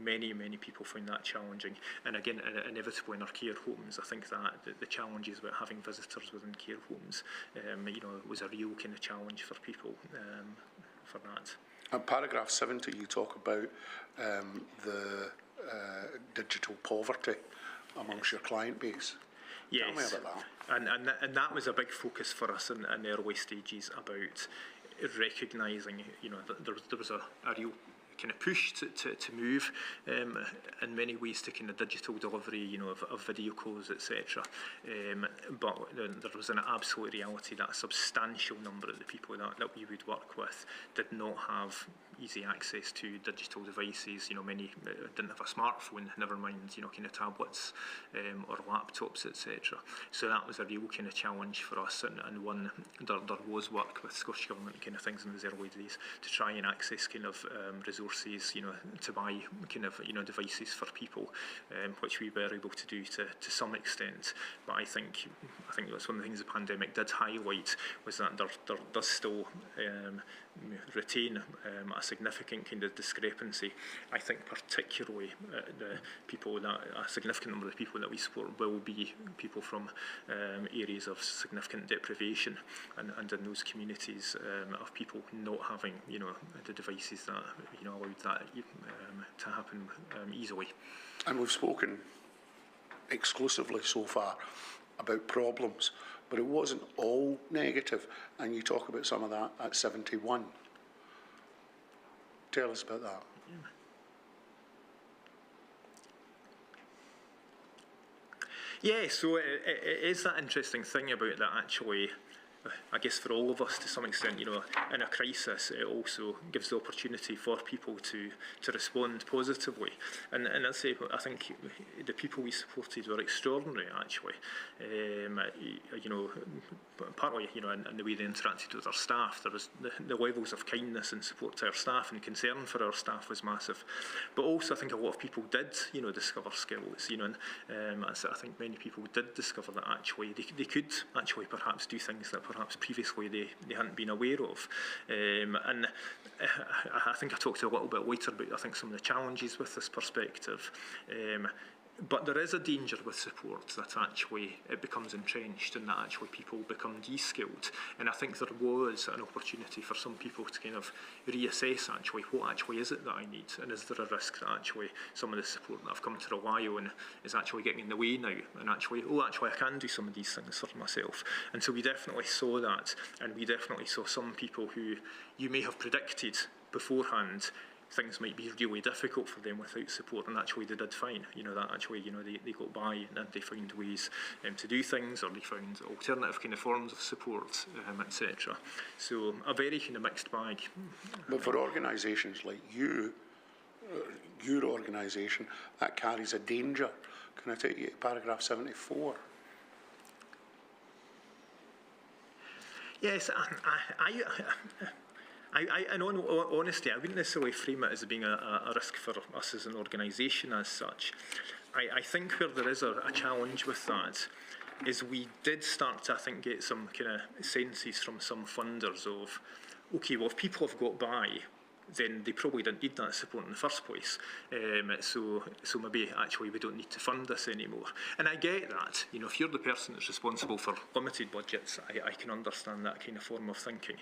many people find that challenging, and again, inevitably in our care homes, I think that the challenges about having visitors within care homes, was a real kind of challenge for people for that. In paragraph 70, you talk about the digital poverty amongst your client base. Yes. Tell me about that. And that was a big focus for us in the early stages, about recognising, that there was a real kind of push to move in many ways to kind of digital delivery, of video calls, etc. But there was an absolute reality that a substantial number of the people that we would work with did not have easy access to digital devices. Many didn't have a smartphone, never mind, kind of tablets or laptops, etc. So that was a real kind of challenge for us, and one there was work with Scottish Government kind of things in those early days to try and access kind of resources, to buy kind of, devices for people, which we were able to do to some extent. But I think that's one of the things the pandemic did highlight, was that there does still retain a significant kind of discrepancy. I think particularly the people that, a significant number of the people that we support will be people from areas of significant deprivation, and in those communities of people not having, you know, the devices that, you know, allowed that to happen easily. And we've spoken exclusively so far about problems, but it wasn't all negative, and you talk about some of that at 71. Tell us about that. Yeah, so it is that interesting thing about that, actually. I guess for all of us, to some extent, you know, in a crisis, it also gives the opportunity for people to respond positively. And I say, I think the people we supported were extraordinary, actually. You know, partly, you know, in the way they interacted with our staff, there was the levels of kindness and support to our staff and concern for our staff was massive. But also, I think a lot of people did, you know, discover skills, you know, and I think many people did discover that actually they could actually perhaps do things that perhaps previously they hadn't been aware of. And I think I talked a little bit later about, I think, some of the challenges with this perspective. But there is a danger with support that actually it becomes entrenched and that actually people become de-skilled. And I think there was an opportunity for some people to kind of reassess actually what actually is it that I need, and is there a risk that actually some of the support that I've come to rely on is actually getting in the way now, and actually, I can do some of these things for myself. And so we definitely saw that, and we definitely saw some people who you may have predicted beforehand things might be really difficult for them without support, and actually they did fine. You know, that actually, you know, they got by and they found ways to do things, or they found alternative kind of forms of support, etc. So a very kind of mixed bag. But for organisations like you, your organisation, that carries a danger. Can I take you to paragraph 74? Yes, in all honesty, I wouldn't necessarily frame it as being a risk for us as an organisation as such. I think where there is a challenge with that is we did start to, I think, get some kind of senses from some funders of, okay, well, if people have got by, then they probably didn't need that support in the first place. So maybe actually we don't need to fund this anymore. And I get that. You know, if you're the person that's responsible for limited budgets, I can understand that kind of form of thinking.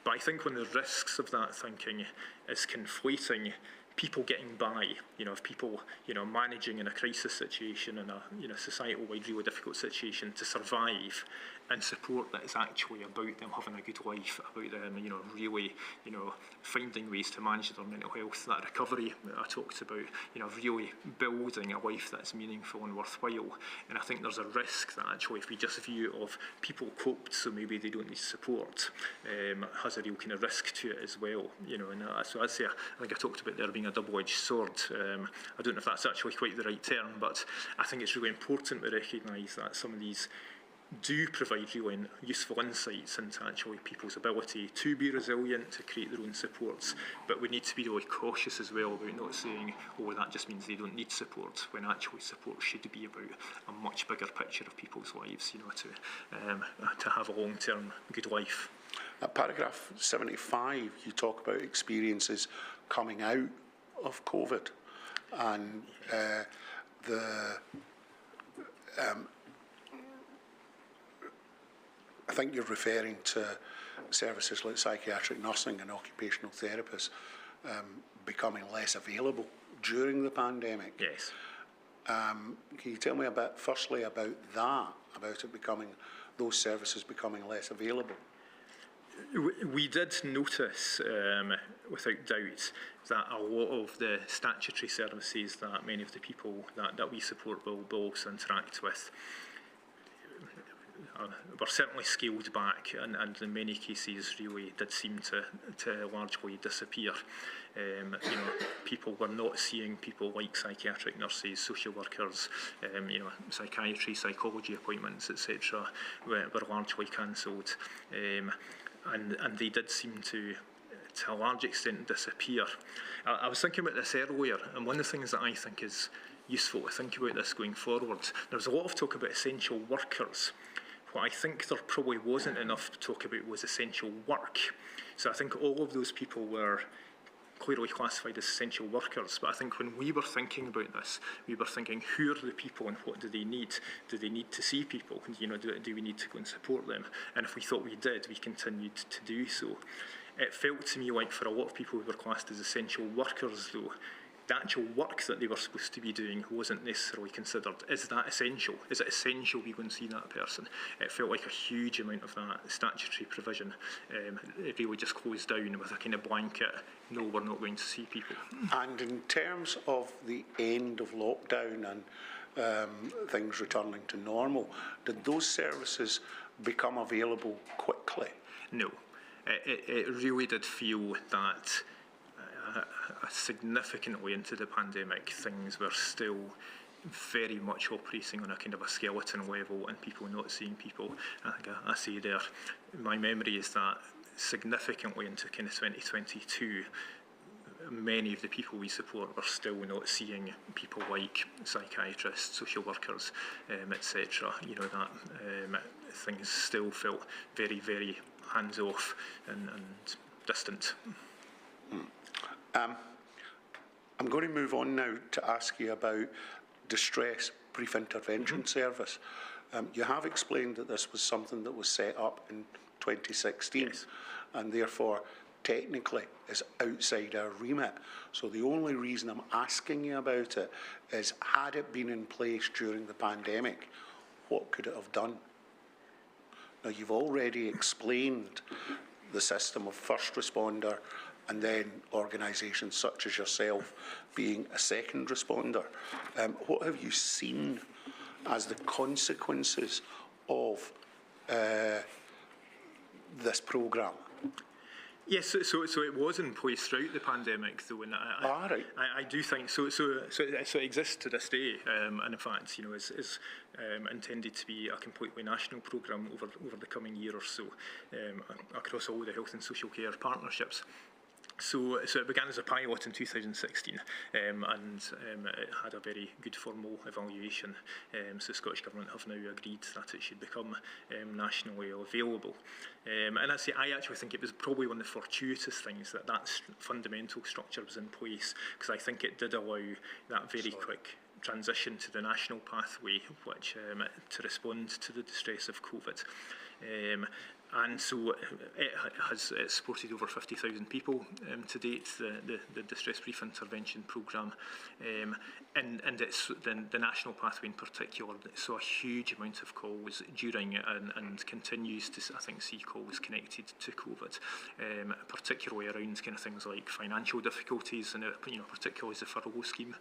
But I think when the risks of that thinking is conflating people getting by, you know, if people, you know, managing in a crisis situation, in a, you know, societal-wide really difficult situation to survive, and support that is actually about them having a good life, about them, you know, really, you know, finding ways to manage their mental health, that recovery that I talked about, you know, really building a life that's meaningful and worthwhile. And I think there's a risk that actually if we just view of people coped, so maybe they don't need support, has a real kind of risk to it as well, you know. And so I'd say, I think I talked about there being a double-edged sword. I don't know if that's actually quite the right term, but I think it's really important we recognise that some of these do provide really useful insights into actually people's ability to be resilient, to create their own supports, but we need to be really cautious as well about not saying, oh, that just means they don't need support, when actually support should be about a much bigger picture of people's lives, you know, to have a long-term good life. At paragraph 75, you talk about experiences coming out of COVID, and I think you're referring to services like psychiatric nursing and occupational therapists becoming less available during the pandemic. Yes. Can you tell me a bit, firstly, about that, about it becoming, those services becoming less available? We did notice, without doubt, that a lot of the statutory services that many of the people that we support will also interact with were certainly scaled back, and in many cases really did seem to largely disappear. You know, people were not seeing people like psychiatric nurses, social workers, you know, psychiatry, psychology appointments, etc. were largely cancelled, and they did seem to a large extent disappear. I was thinking about this earlier, and one of the things that I think is useful to think about this going forward, there was a lot of talk about essential workers. What I think there probably wasn't enough to talk about was essential work. So I think all of those people were clearly classified as essential workers. But I think when we were thinking about this, we were thinking, who are the people and what do they need? Do they need to see people? You know, do we need to go and support them? And if we thought we did, we continued to do so. It felt to me like for a lot of people who were classed as essential workers, though, the actual work that they were supposed to be doing wasn't necessarily considered. Is that essential? Is it essential we go and see that person? It felt like a huge amount of that statutory provision it really just closed down with a kind of blanket, no, we're not going to see people. And in terms of the end of lockdown and things returning to normal, did those services become available quickly? No. It really did feel that significantly into the pandemic, things were still very much operating on a kind of a skeleton level and people not seeing people. I think I say there, my memory is that significantly into kind of 2022, many of the people we support were still not seeing people like psychiatrists, social workers, etc. You know, that things still felt very, very hands off and distant. I'm going to move on now to ask you about distress brief intervention service. You have explained that this was something that was set up in 2016 yes. and therefore technically is outside our remit. So the only reason I'm asking you about it is, had it been in place during the pandemic, what could it have done? Now, you've already explained the system of first responder and then organisations such as yourself being a second responder. What have you seen as the consequences of this programme? Yes, so it was in place throughout the pandemic, though, and I do think so. It exists to this day, and in fact, you know, is intended to be a completely national programme over the coming year or so, across all the health and social care partnerships. So it began as a pilot in 2016 and it had a very good formal evaluation. So the Scottish Government have now agreed that it should become nationally available. And I actually think it was probably one of the fortuitous things that fundamental structure was in place, because I think it did allow that very quick transition to the national pathway, which to respond to the distress of COVID. And so it's supported over 50,000 people to date, the Distress Brief Intervention Programme. And it's the national pathway in particular saw a huge amount of calls during it and continues to, I think, see calls connected to COVID, particularly around kind of things like financial difficulties, and you know, particularly as the furlough scheme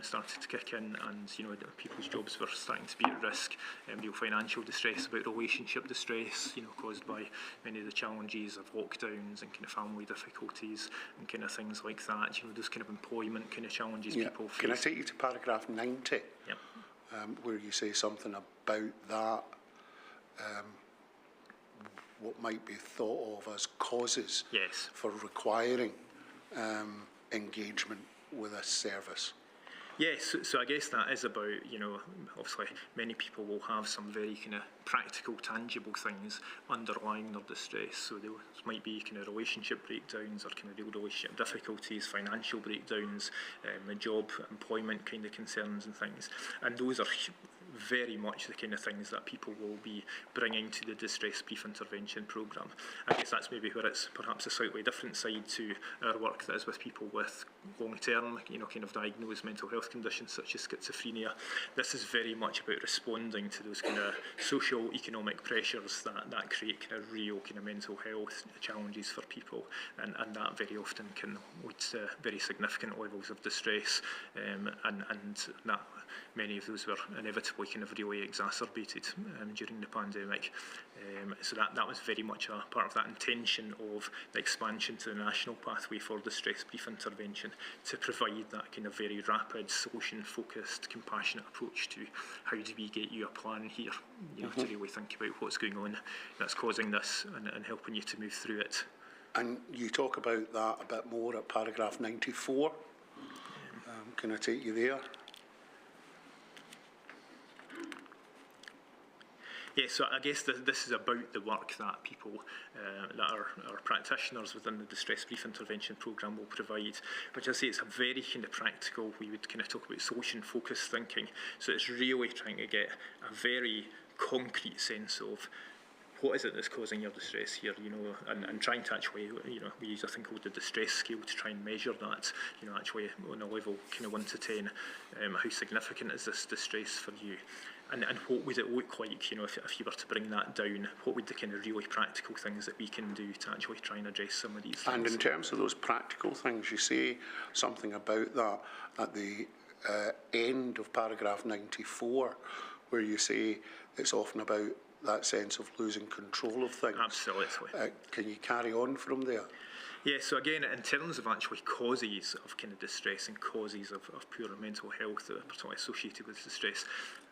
started to kick in, and you know, people's jobs were starting to be at risk, real financial distress, about relationship distress, you know, caused by many of the challenges of lockdowns and kind of family difficulties and kind of things like that. You know, those kind of employment kind of challenges people face. Can I take you to paragraph 90, where you say something about that, what might be thought of as causes for requiring engagement with a service? Yes, so I guess that is about, you know, obviously many people will have some very kind of practical, tangible things underlying their distress. So there might be kind of relationship breakdowns or kind of real relationship difficulties, financial breakdowns, job, employment kind of concerns and things. And those are very much the kind of things that people will be bringing to the Distress Brief Intervention Programme. I guess that's maybe where it's perhaps a slightly different side to our work that is with people with long-term, you know, kind of diagnosed mental health conditions such as schizophrenia. This is very much about responding to those kind of social, economic pressures that create kind of real kind of mental health challenges for people, and that very often can lead to very significant levels of distress, and that many of those were inevitably kind of really exacerbated during the pandemic. So that was very much a part of that intention of the expansion to the national pathway for distress brief intervention, to provide that kind of very rapid, solution-focused, compassionate approach to how do we get you a plan here, you know, to really think about what's going on that's causing this and helping you to move through it. And you talk about that a bit more at paragraph 94. Can I take you there? Yeah, so I guess this is about the work that people, that our practitioners within the Distress Brief Intervention Programme will provide, which I say it's a very kind of practical, we would kind of talk about solution-focused thinking. So it's really trying to get a very concrete sense of what is it that's causing your distress here, you know, and trying to actually, you know, we use a thing called the distress scale to try and measure that, you know, actually on a level kind of 1 to 10, how significant is this distress for you? And what would it look like, you know, if you were to bring that down, what would the kind of really practical things that we can do to actually try and address some of these things? And in terms of those practical things, you say something about that at the end of paragraph 94, where you say it's often about that sense of losing control of things. Absolutely. Can you carry on from there? Yeah, so again, in terms of actually causes of kind of distress and causes of poor mental health, particularly associated with distress,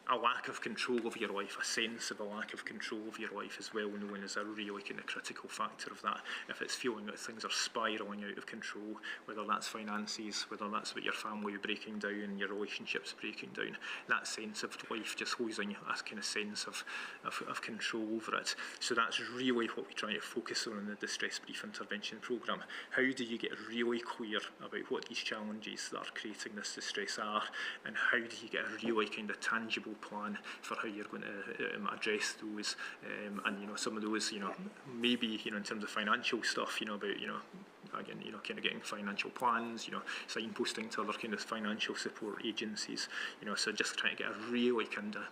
a lack of control of your life, a sense of a lack of control of your life is well known as a really kind of critical factor of that. If it's feeling that things are spiralling out of control, whether that's finances, whether that's with your family breaking down, your relationships breaking down, that sense of life just losing a kind of sense of control over it. So that's really what we try to focus on in the Distress Brief Intervention Programme. How do you get really clear about what these challenges that are creating this distress are, and how do you get a really kind of tangible plan for how you're going to address those, and you know, some of those, you know, maybe, you know, in terms of financial stuff, you know, about, you know, again, you know, kind of getting financial plans, you know, signposting to other kind of financial support agencies, you know, so just trying to get a really kind of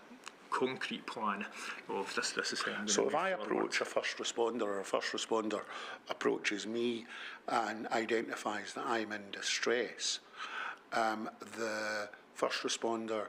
concrete plan of this is how I'm going to So if I forward. approach a first responder, or a first responder approaches me and identifies that I'm in distress, the first responder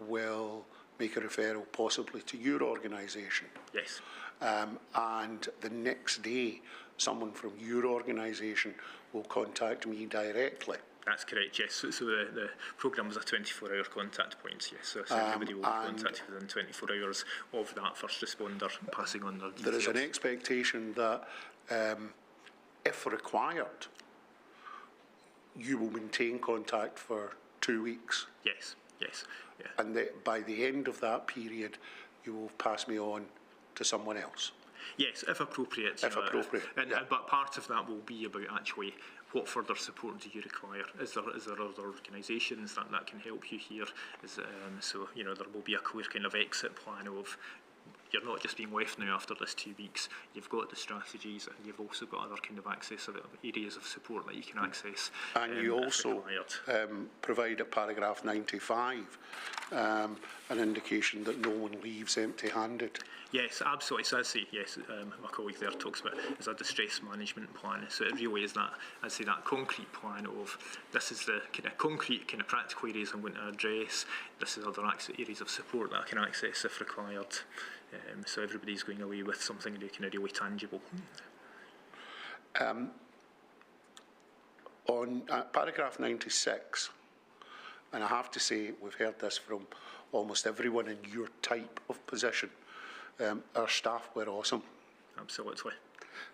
will make a referral possibly to your organisation. Yes. And the next day, someone from your organisation will contact me directly. That's correct, yes. So the programme was a 24-hour contact point, yes. So everybody will be contacted within 24 hours of that first responder passing on their details. There is an expectation that, if required, you will maintain contact for 2 weeks. Yes, yes. Yeah. And by the end of that period, you will pass me on to someone else. Yes, if appropriate. If appropriate, yeah. But part of that will be about actually what further support do you require? Is there other organisations that can help you here? So, you know, there will be a clear kind of exit plan of, you're not just being left now after this 2 weeks. You've got the strategies, and you've also got other kind of access of areas of support that you can access. And you also provide at paragraph 95 an indication that no one leaves empty-handed. Yes, absolutely. So I say, yes, my colleague there talks about it as a distress management plan. So it really is that, I'd say, that concrete plan of, this is the kind of concrete, kind of practical areas I'm going to address. This is other areas of support that I can access if required. So everybody's going away with something kind of really tangible. On paragraph 96, and I have to say, we've heard this from almost everyone in your type of position, our staff were awesome. Absolutely.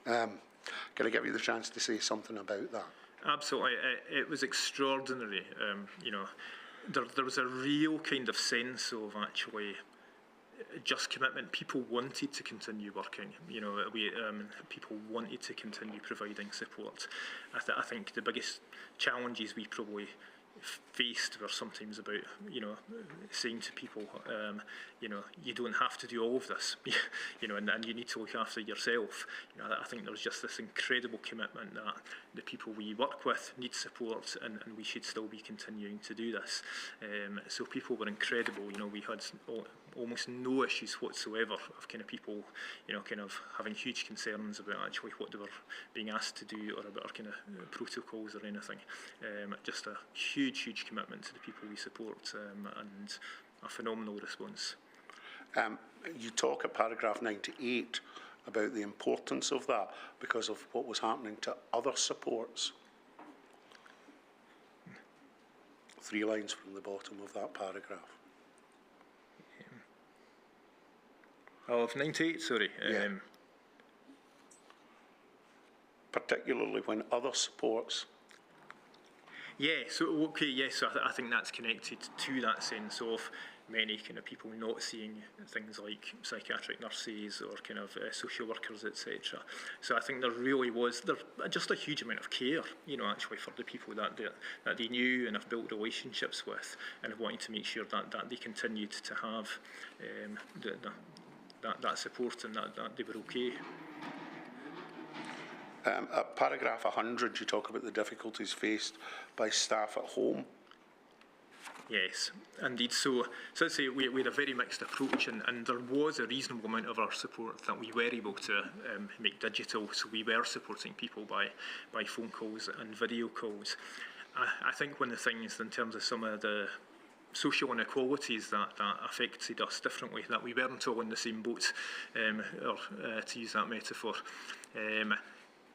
Can I give you the chance to say something about that? Absolutely. It was extraordinary. You know, there was a real kind of sense of actually just commitment. People wanted to continue working. You know, people wanted to continue providing support. I think the biggest challenges we probably faced were sometimes about, you know, saying to people, you know, you don't have to do all of this, you know, and you need to look after yourself. You know, I think there was just this incredible commitment that the people we work with need support, and we should still be continuing to do this. So people were incredible. You know, we had almost no issues whatsoever of kind of people, you know, kind of having huge concerns about actually what they were being asked to do, or about our kind of protocols or anything. Just a huge commitment to the people we support, and a phenomenal response. You talk at paragraph 98 about the importance of that because of what was happening to other supports. 3 lines from the bottom of that paragraph. Of 98, sorry. Yeah. Particularly when other supports. Yeah, so okay, yes, so I think that's connected to that sense of many kind of people not seeing things like psychiatric nurses or kind of social workers, etc. So I think there really was just a huge amount of care, you know, actually for the people that they knew and have built relationships with, and have wanted to make sure that they continued to have that support and that they were okay. At paragraph 100, you talk about the difficulties faced by staff at home. Yes, indeed. So I'd say we had a very mixed approach, and there was a reasonable amount of our support that we were able to make digital. So we were supporting people by phone calls and video calls. I think one of the things in terms of some of the social inequalities that affected us differently, that we weren't all in the same boat, or to use that metaphor,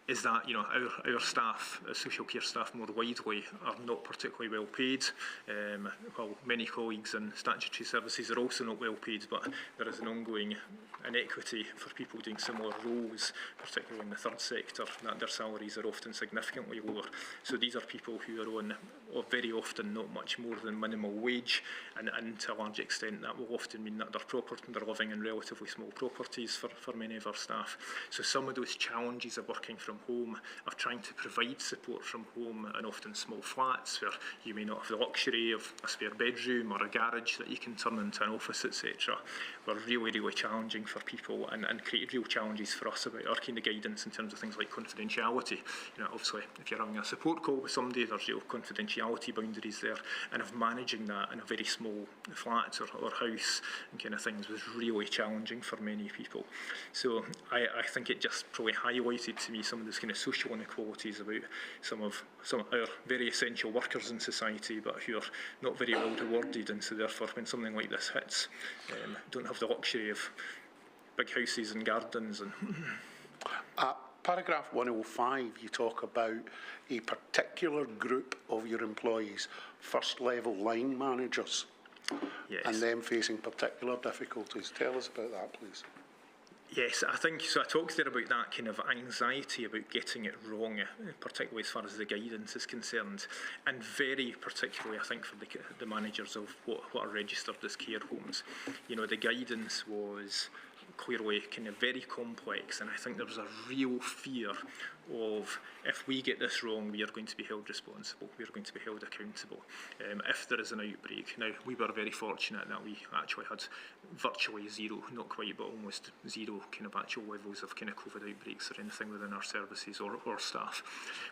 is that, you know, our staff, social care staff more widely, are not particularly well paid. While many colleagues in statutory services are also not well paid, but there is an ongoing inequity for people doing similar roles, particularly in the third sector, that their salaries are often significantly lower. So these are people who are on very often not much more than minimum wage, and to a large extent that will often mean that they're living in relatively small properties for many of our staff. So some of those challenges of working from home, of trying to provide support from home, and often small flats where you may not have the luxury of a spare bedroom or a garage that you can turn into an office, etc., were really, really challenging for people, and created real challenges for us about our kind of guidance in terms of things like confidentiality. You know, obviously, if you're having a support call with somebody, there's real confidentiality boundaries there, and of managing that in a very small flat or house and kind of things was really challenging for many people. So I think it just probably highlighted to me some of those kind of social inequalities about some of our very essential workers in society, but who are not very well rewarded, and so therefore when something like this hits, don't have the luxury of big houses and gardens. And Paragraph 105, you talk about a particular group of your employees, first level line managers, yes, and them facing particular difficulties. Tell us about that, please. Yes, I think so. I talked there about that kind of anxiety about getting it wrong, particularly as far as the guidance is concerned, and very particularly, I think, for the managers of what are registered as care homes. You know, the guidance was clearly kind of very complex, and I think there was a real fear of, if we get this wrong, we are going to be held responsible, we are going to be held accountable if there is an outbreak. Now, we were very fortunate that we actually had virtually zero, not quite, but almost zero kind of actual levels of kind of COVID outbreaks or anything within our services or staff.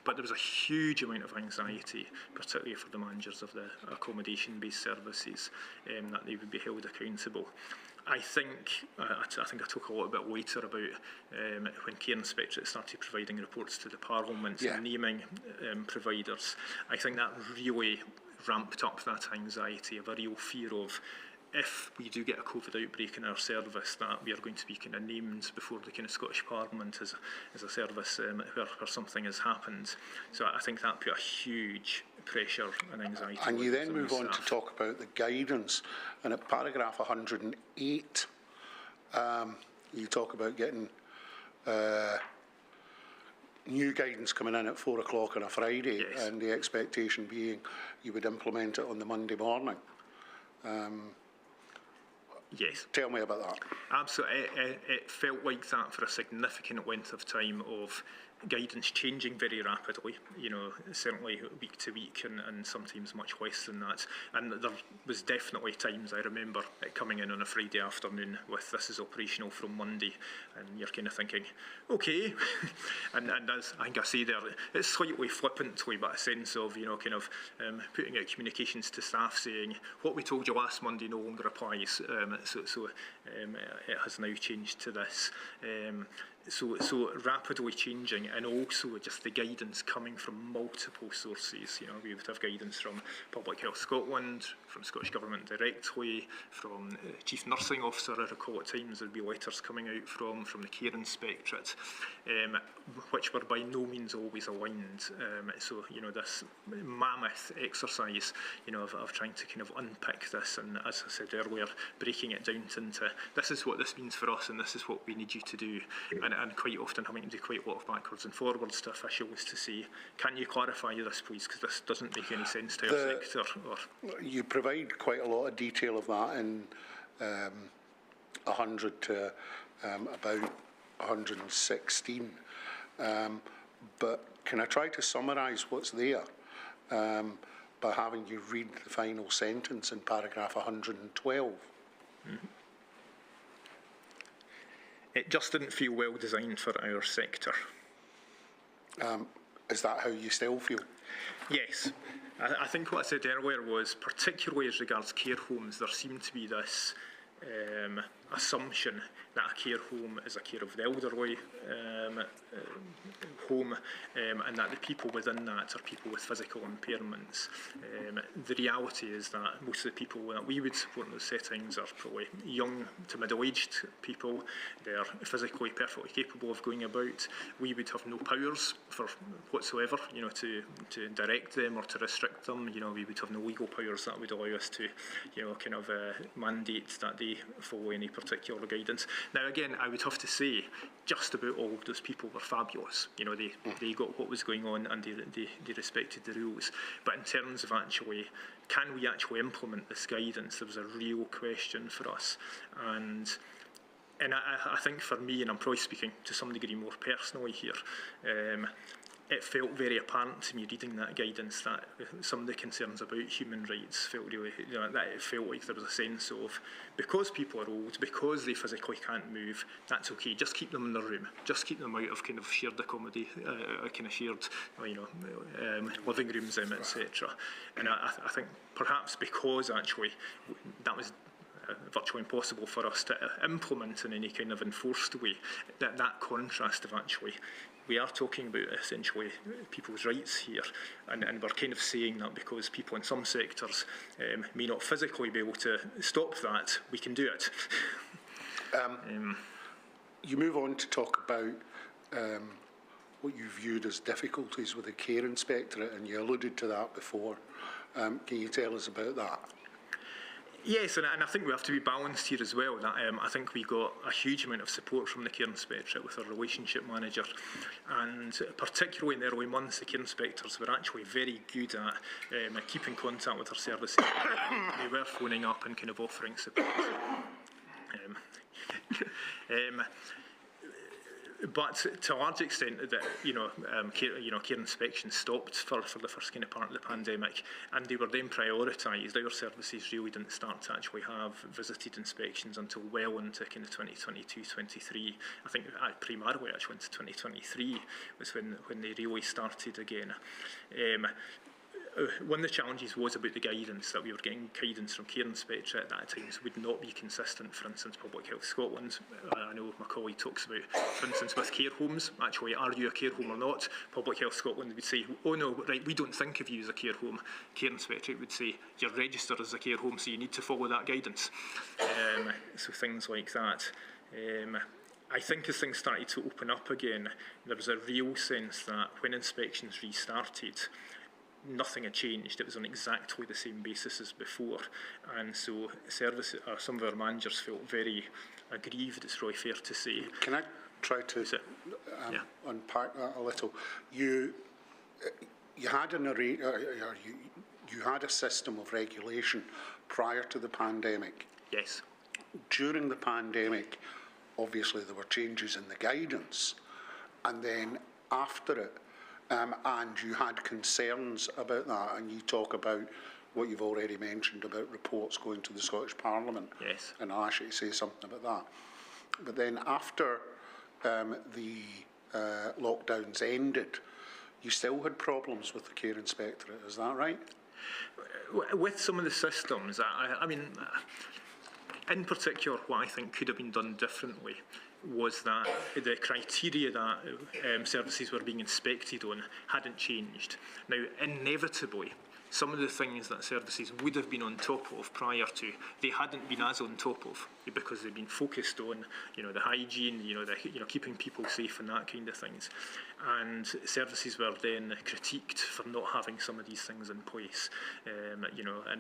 But there was a huge amount of anxiety, particularly for the managers of the accommodation-based services, that they would be held accountable. I think I talk a little bit later about when Care Inspectorate started providing reports to the Parliament and naming providers. I think that really ramped up that anxiety of a real fear of, if we do get a COVID outbreak in our service, that we are going to be kind of named before the kind of Scottish Parliament as a service where something has happened. So I think that put a huge pressure and anxiety. And you then move on to talk about the guidance, and at paragraph 108, you talk about getting new guidance coming in at 4 o'clock on a Friday, and the expectation being you would implement it on the Monday morning. Yes. Tell me about that. Absolutely. It felt like that for a significant length of time, of guidance changing very rapidly, you know, certainly week to week, and sometimes much less than that. And there was definitely times, I remember it coming in on a Friday afternoon with, this is operational from Monday, and you're kind of thinking, okay. and as I think I say there, it's slightly flippantly, but a sense of, you know, kind of putting out communications to staff saying, what we told you last Monday no longer applies, so it has now changed to this. So rapidly changing, and also just the guidance coming from multiple sources. You know, we would have guidance from Public Health Scotland, from Scottish Government directly, from Chief Nursing Officer. I recall at times there'd be letters coming out from the Care Inspectorate, which were by no means always aligned. So, you know, this mammoth exercise, you know, of trying to kind of unpick this, and as I said earlier, breaking it down into, this is what this means for us, and this is what we need you to do. And and quite often having to do quite a lot of backwards and forwards to officials to say, can you clarify this please, because this doesn't make any sense to our sector. You provide quite a lot of detail of that in 100 to about 116. But can I try to summarise what's there by having you read the final sentence in paragraph 112? It just didn't feel well designed for our sector. Is that how you still feel? Yes. I think what I said earlier was, particularly as regards care homes, there seemed to be this assumption that a care home is a care of the elderly home, and that the people within that are people with physical impairments. The reality is that most of the people that we would support in those settings are probably young to middle-aged people. They're physically perfectly capable of going about. We would have no powers for whatsoever, to direct them or to restrict them. We would have no legal powers that would allow us to, mandate that they follow any particular guidance. Now, again, I would have to say, just about all of those people were fabulous. They got what was going on and they respected the rules. But in terms of actually, can we actually implement this guidance, there was a real question for us. And I think for me, and I'm probably speaking to some degree more personally here, it felt very apparent to me reading that guidance that some of the concerns about human rights felt really, that it felt like there was a sense of, because people are old, because they physically can't move, that's okay, just keep them in their room, just keep them out of kind of shared accommodation, kind of shared, living rooms, etc. And I think perhaps because actually that was virtually impossible for us to implement in any kind of enforced way, that contrast of actually, we are talking about essentially people's rights here, and we're kind of saying that because people in some sectors may not physically be able to stop that, we can do it. You move on to talk about what you viewed as difficulties with the care inspectorate, and you alluded to that before. Can you tell us about that? Yes, and I think we have to be balanced here as well. That I think we got a huge amount of support from the care inspectorate with our relationship manager, and particularly in the early months, the care inspectors were actually very good at keeping contact with our services. They were phoning up and kind of offering support. But to a large extent, that care inspections stopped for the first kind of part of the pandemic, and they were then prioritised. Our services really didn't start to actually have visited inspections until well into kind of 2022-23. I think primarily actually into 2023 was when they really started again. One of the challenges was about the guidance, that we were getting guidance from care inspectorate at that time would not be consistent. For instance, Public Health Scotland, I know my colleague talks about, for instance, with care homes, actually, are you a care home or not? Public Health Scotland would say, oh no, right, we don't think of you as a care home. Care inspectorate would say, you're registered as a care home, so you need to follow that guidance. So things like that. I think as things started to open up again, there was a real sense that when inspections restarted, nothing had changed. It was on exactly the same basis as before, and so some of our managers felt very aggrieved, it's really fair to say. Can I try to unpack that a little? You had you had a system of regulation prior to the pandemic. Yes. During the pandemic, obviously there were changes in the guidance, and then after it, and you had concerns about that, and you talk about what you've already mentioned about reports going to the Scottish Parliament. Yes. And I'll actually say something about that. But then after the lockdowns ended, you still had problems with the care inspectorate, is that right? With some of the systems, I mean, in particular, what I think could have been done differently was that the criteria that services were being inspected on hadn't changed. Now, inevitably, some of the things that services would have been on top of prior to, they hadn't been as on top of. because they've been focused on, the hygiene, keeping people safe and that kind of things. And services were then critiqued for not having some of these things in place, and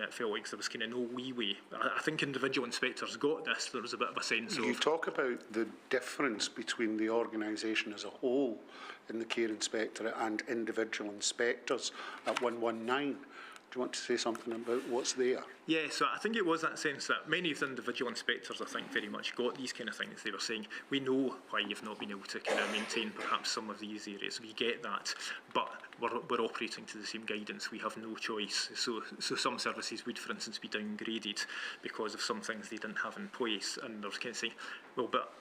it felt like there was kind of no leeway. I think individual inspectors got this. There was a bit of a sense of... You talk about the difference between the organisation as a whole in the Care Inspectorate and individual inspectors at 119. Do you want to say something about what's there? Yeah, so I think it was that sense that many of the individual inspectors, I think, very much got these kind of things. They were saying, we know why you've not been able to kind of maintain perhaps some of these areas. We get that, but we're operating to the same guidance. We have no choice. So some services would, for instance, be downgraded because of some things they didn't have in place. And they're kind of saying, well, but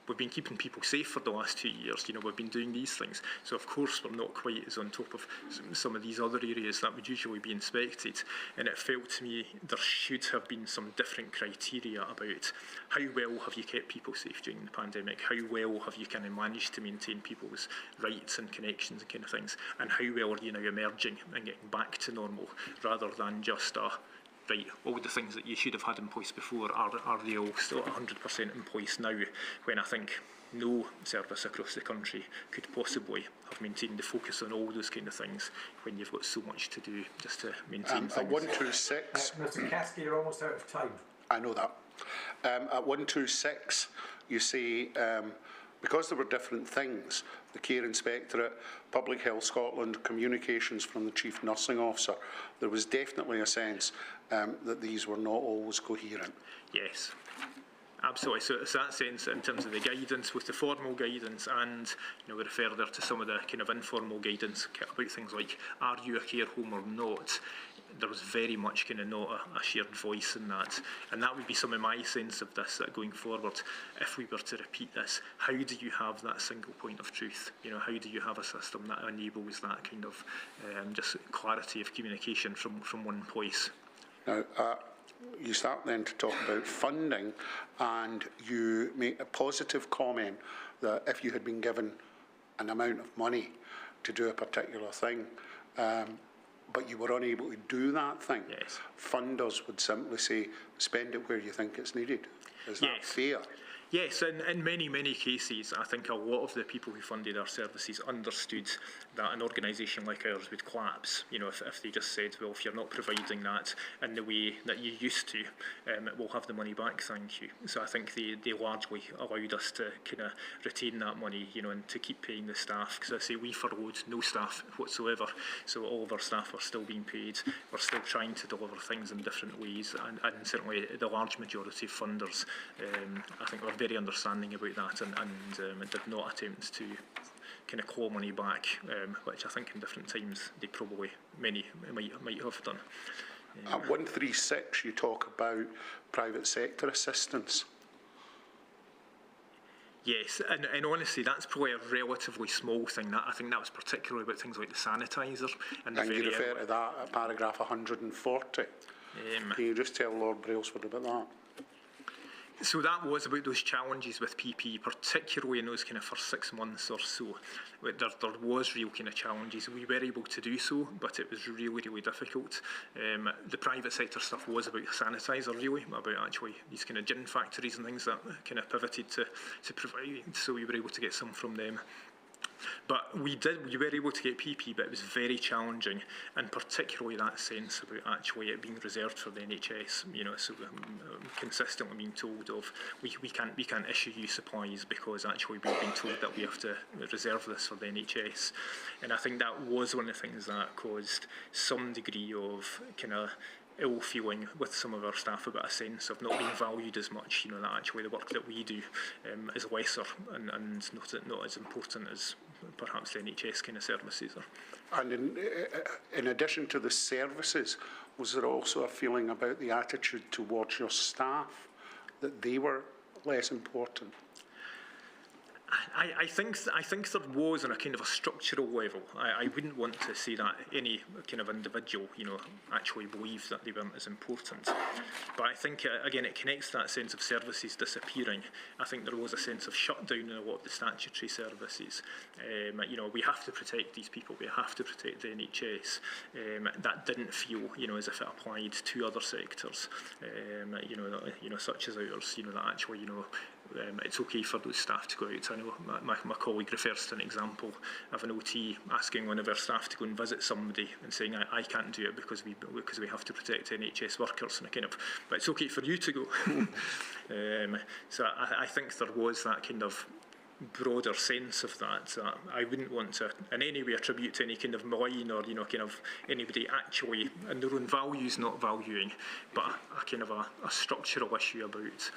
we've been keeping people safe for the last 2 years, we've been doing these things. So of course we're not quite as on top of some of these other areas that would usually be inspected. And it felt to me there should have been some different criteria about how well have you kept people safe during the pandemic, how well have you kind of managed to maintain people's rights and connections and kind of things, and how well are you now emerging and getting back to normal, rather than just right, all the things that you should have had in place before, are they all still 100% in place now, when I think no service across the country could possibly have maintained the focus on all those kind of things when you've got so much to do just to maintain things. At 126... Mr Caskey, you're almost out of time. I know that. At 126, you say, because there were different things, the Care Inspectorate, Public Health Scotland, communications from the Chief Nursing Officer, there was definitely a sense that these were not always coherent. Yes. Absolutely. So it's that sense in terms of the guidance, with the formal guidance, and we refer there to some of the kind of informal guidance about things like, are you a care home or not? There was very much kind of not a shared voice in that, and that would be some of my sense of this, that going forward, if we were to repeat this, how do you have that single point of truth? How do you have a system that enables that kind of just clarity of communication from one place? Now, you start then to talk about funding, and you make a positive comment that if you had been given an amount of money to do a particular thing, but you were unable to do that thing, yes, funders would simply say, spend it where you think it's needed. Is that fair? Yes, in many, many cases, I think a lot of the people who funded our services understood that an organisation like ours would collapse. If they just said, well, if you're not providing that in the way that you used to, we'll have the money back, thank you. So I think they largely allowed us to kind of retain that money, and to keep paying the staff. Because I say we furloughed no staff whatsoever, so all of our staff are still being paid. We're still trying to deliver things in different ways, and certainly the large majority of funders, I think, were very understanding about that, and did not attempt to kind of claw money back, which I think in different times they probably might have done. At 136, you talk about private sector assistance. Yes, and honestly, that's probably a relatively small thing. I think that was particularly about things like the sanitizer. And you refer to that at paragraph 140. Can you just tell Lord Brailsford about that? So that was about those challenges with PPE, particularly in those kind of first 6 months or so. There was real kind of challenges. We were able to do so, but it was really, really difficult. The private sector stuff was about sanitizer, really, about actually these kind of gin factories and things that kind of pivoted to provide. So we were able to get some from them. But we were able to get PP, but it was very challenging, and particularly that sense about actually it being reserved for the NHS. So consistently being told of we can't issue you supplies because actually we've been told that we have to reserve this for the NHS, and I think that was one of the things that caused some degree of kind of ill feeling with some of our staff about a sense of not being valued as much, that actually the work that we do is lesser and not as important as perhaps the NHS kind of services are. And in addition to the services, was there also a feeling about the attitude towards your staff, that they were less important? I think there was on a kind of a structural level. I wouldn't want to say that any kind of individual, actually believed that they weren't as important. But I think, again, it connects that sense of services disappearing. I think there was a sense of shutdown in a lot of the statutory services. We have to protect these people. We have to protect the NHS. That didn't feel, as if it applied to other sectors, such as ours. That actually, it's okay for those staff to go out. I know my colleague refers to an example of an OT asking one of our staff to go and visit somebody and saying, I can't do it because we have to protect NHS workers, and but it's okay for you to go. So I think there was that kind of broader sense of that. I wouldn't want to in any way attribute to any kind of malign or anybody actually in their own values not valuing, but a kind of a structural issue about.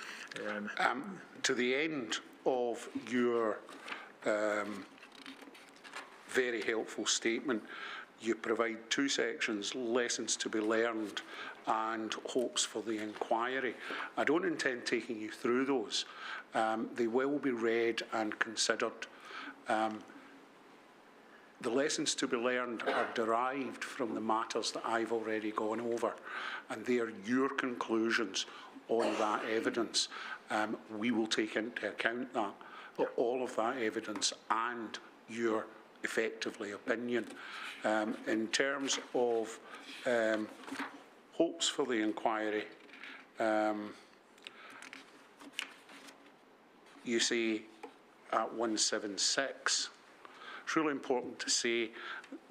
To the end of your very helpful statement, you provide two sections: lessons to be learned and hopes for the inquiry. I don't intend taking you through those. They will be read and considered. The lessons to be learned are derived from the matters that I've already gone over, and they are your conclusions on that evidence. We will take into account that, all of that evidence and your effectively opinion. In terms of hopes for the inquiry, you say at 176, it's really important to say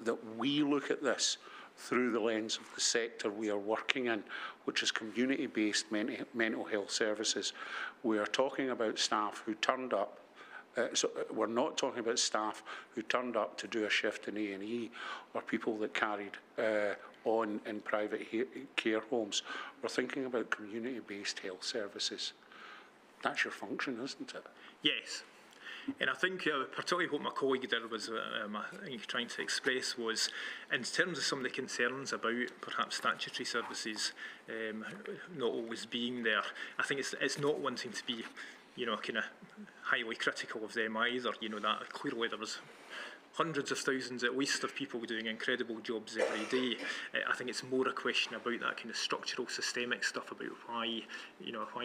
that we look at this through the lens of the sector we are working in, which is community-based mental health services. We are talking about staff who turned up. So we're not talking about staff who turned up to do a shift in A&E or people that carried on in private care homes. We're thinking about community-based health services. That's your function, isn't it? Yes. And I think particularly what my colleague did was trying to express was, in terms of some of the concerns about perhaps statutory services not always being there, I think it's not wanting to be, kind of highly critical of them either. That clearly there was hundreds of thousands at least of people doing incredible jobs every day. I think it's more a question about that kind of structural, systemic stuff about why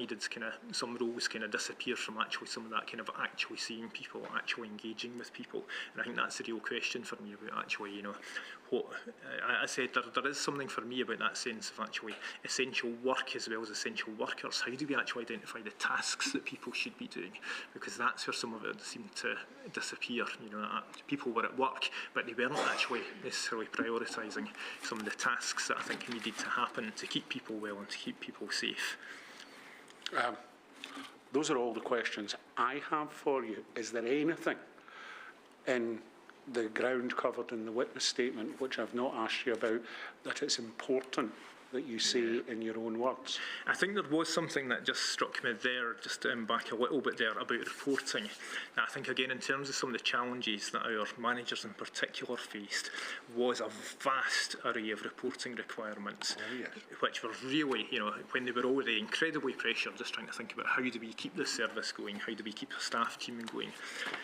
did kind of some roles kind of disappear from actually some of that kind of actually seeing people, actually engaging with people. And I think that's the real question for me about actually, what I said there is something for me about that sense of actually essential work as well as essential workers. How do we actually identify the tasks that people should be doing? Because that's where some of it seemed to disappear. People were at work, but they weren't actually necessarily prioritising some of the tasks that I think needed to happen to keep people well and to keep people safe. Those are all the questions I have for you. Is there anything in the ground covered in the witness statement, which I've not asked you about, that it's important that you say in your own words? I think there was something that just struck me there, just back a little bit there, about reporting. I think, again, in terms of some of the challenges that our managers in particular faced, was a vast array of reporting requirements, which were really, when they were already incredibly pressured, just trying to think about how do we keep this service going, how do we keep a staff team going.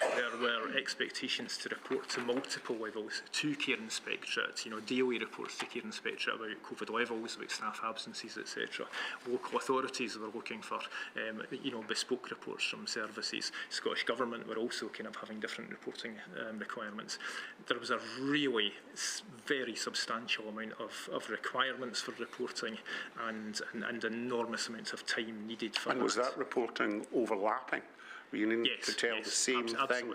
There were expectations to report to multiple levels, to Care Inspectorate, daily reports to Care Inspectorate about COVID levels, about staff absences, etc. Local authorities were looking for, bespoke reports from services. Scottish Government were also kind of having different reporting requirements. There was a really very substantial amount of requirements for reporting and enormous amounts of time needed for And was that reporting overlapping? You need to tell the same thing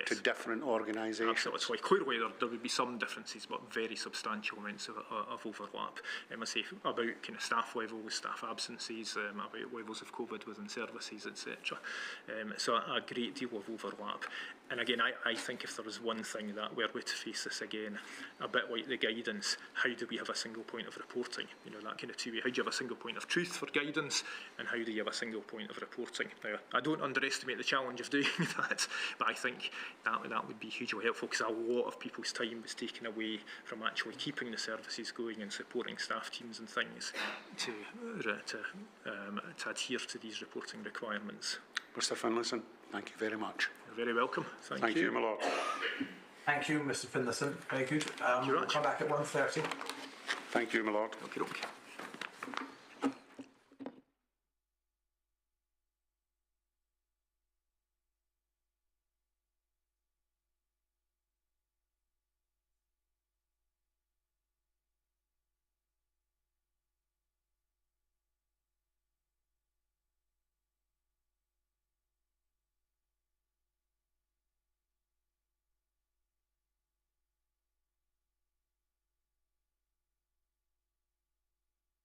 to different organisations. Absolutely. Clearly, there would be some differences, but very substantial amounts of overlap. I say about kind of staff levels, staff absences, about levels of COVID within services, etc. So a great deal of overlap. And again, I think if there was one thing that we're going to face this again, a bit like the guidance, how do we have a single point of reporting? That kind of two-way. How do you have a single point of truth for guidance, and how do you have a single point of reporting? Now, I don't underestimate the challenge of doing that, but I think that would be hugely helpful, because a lot of people's time was taken away from actually keeping the services going and supporting staff teams and things to adhere to these reporting requirements. Mr. Finlayson, thank you very much. very welcome. Thank you, my lord. Thank you, Mr. Finlayson. Very good. you very We'll much. come back at 1:30. Thank you, my lord. Okay, okay.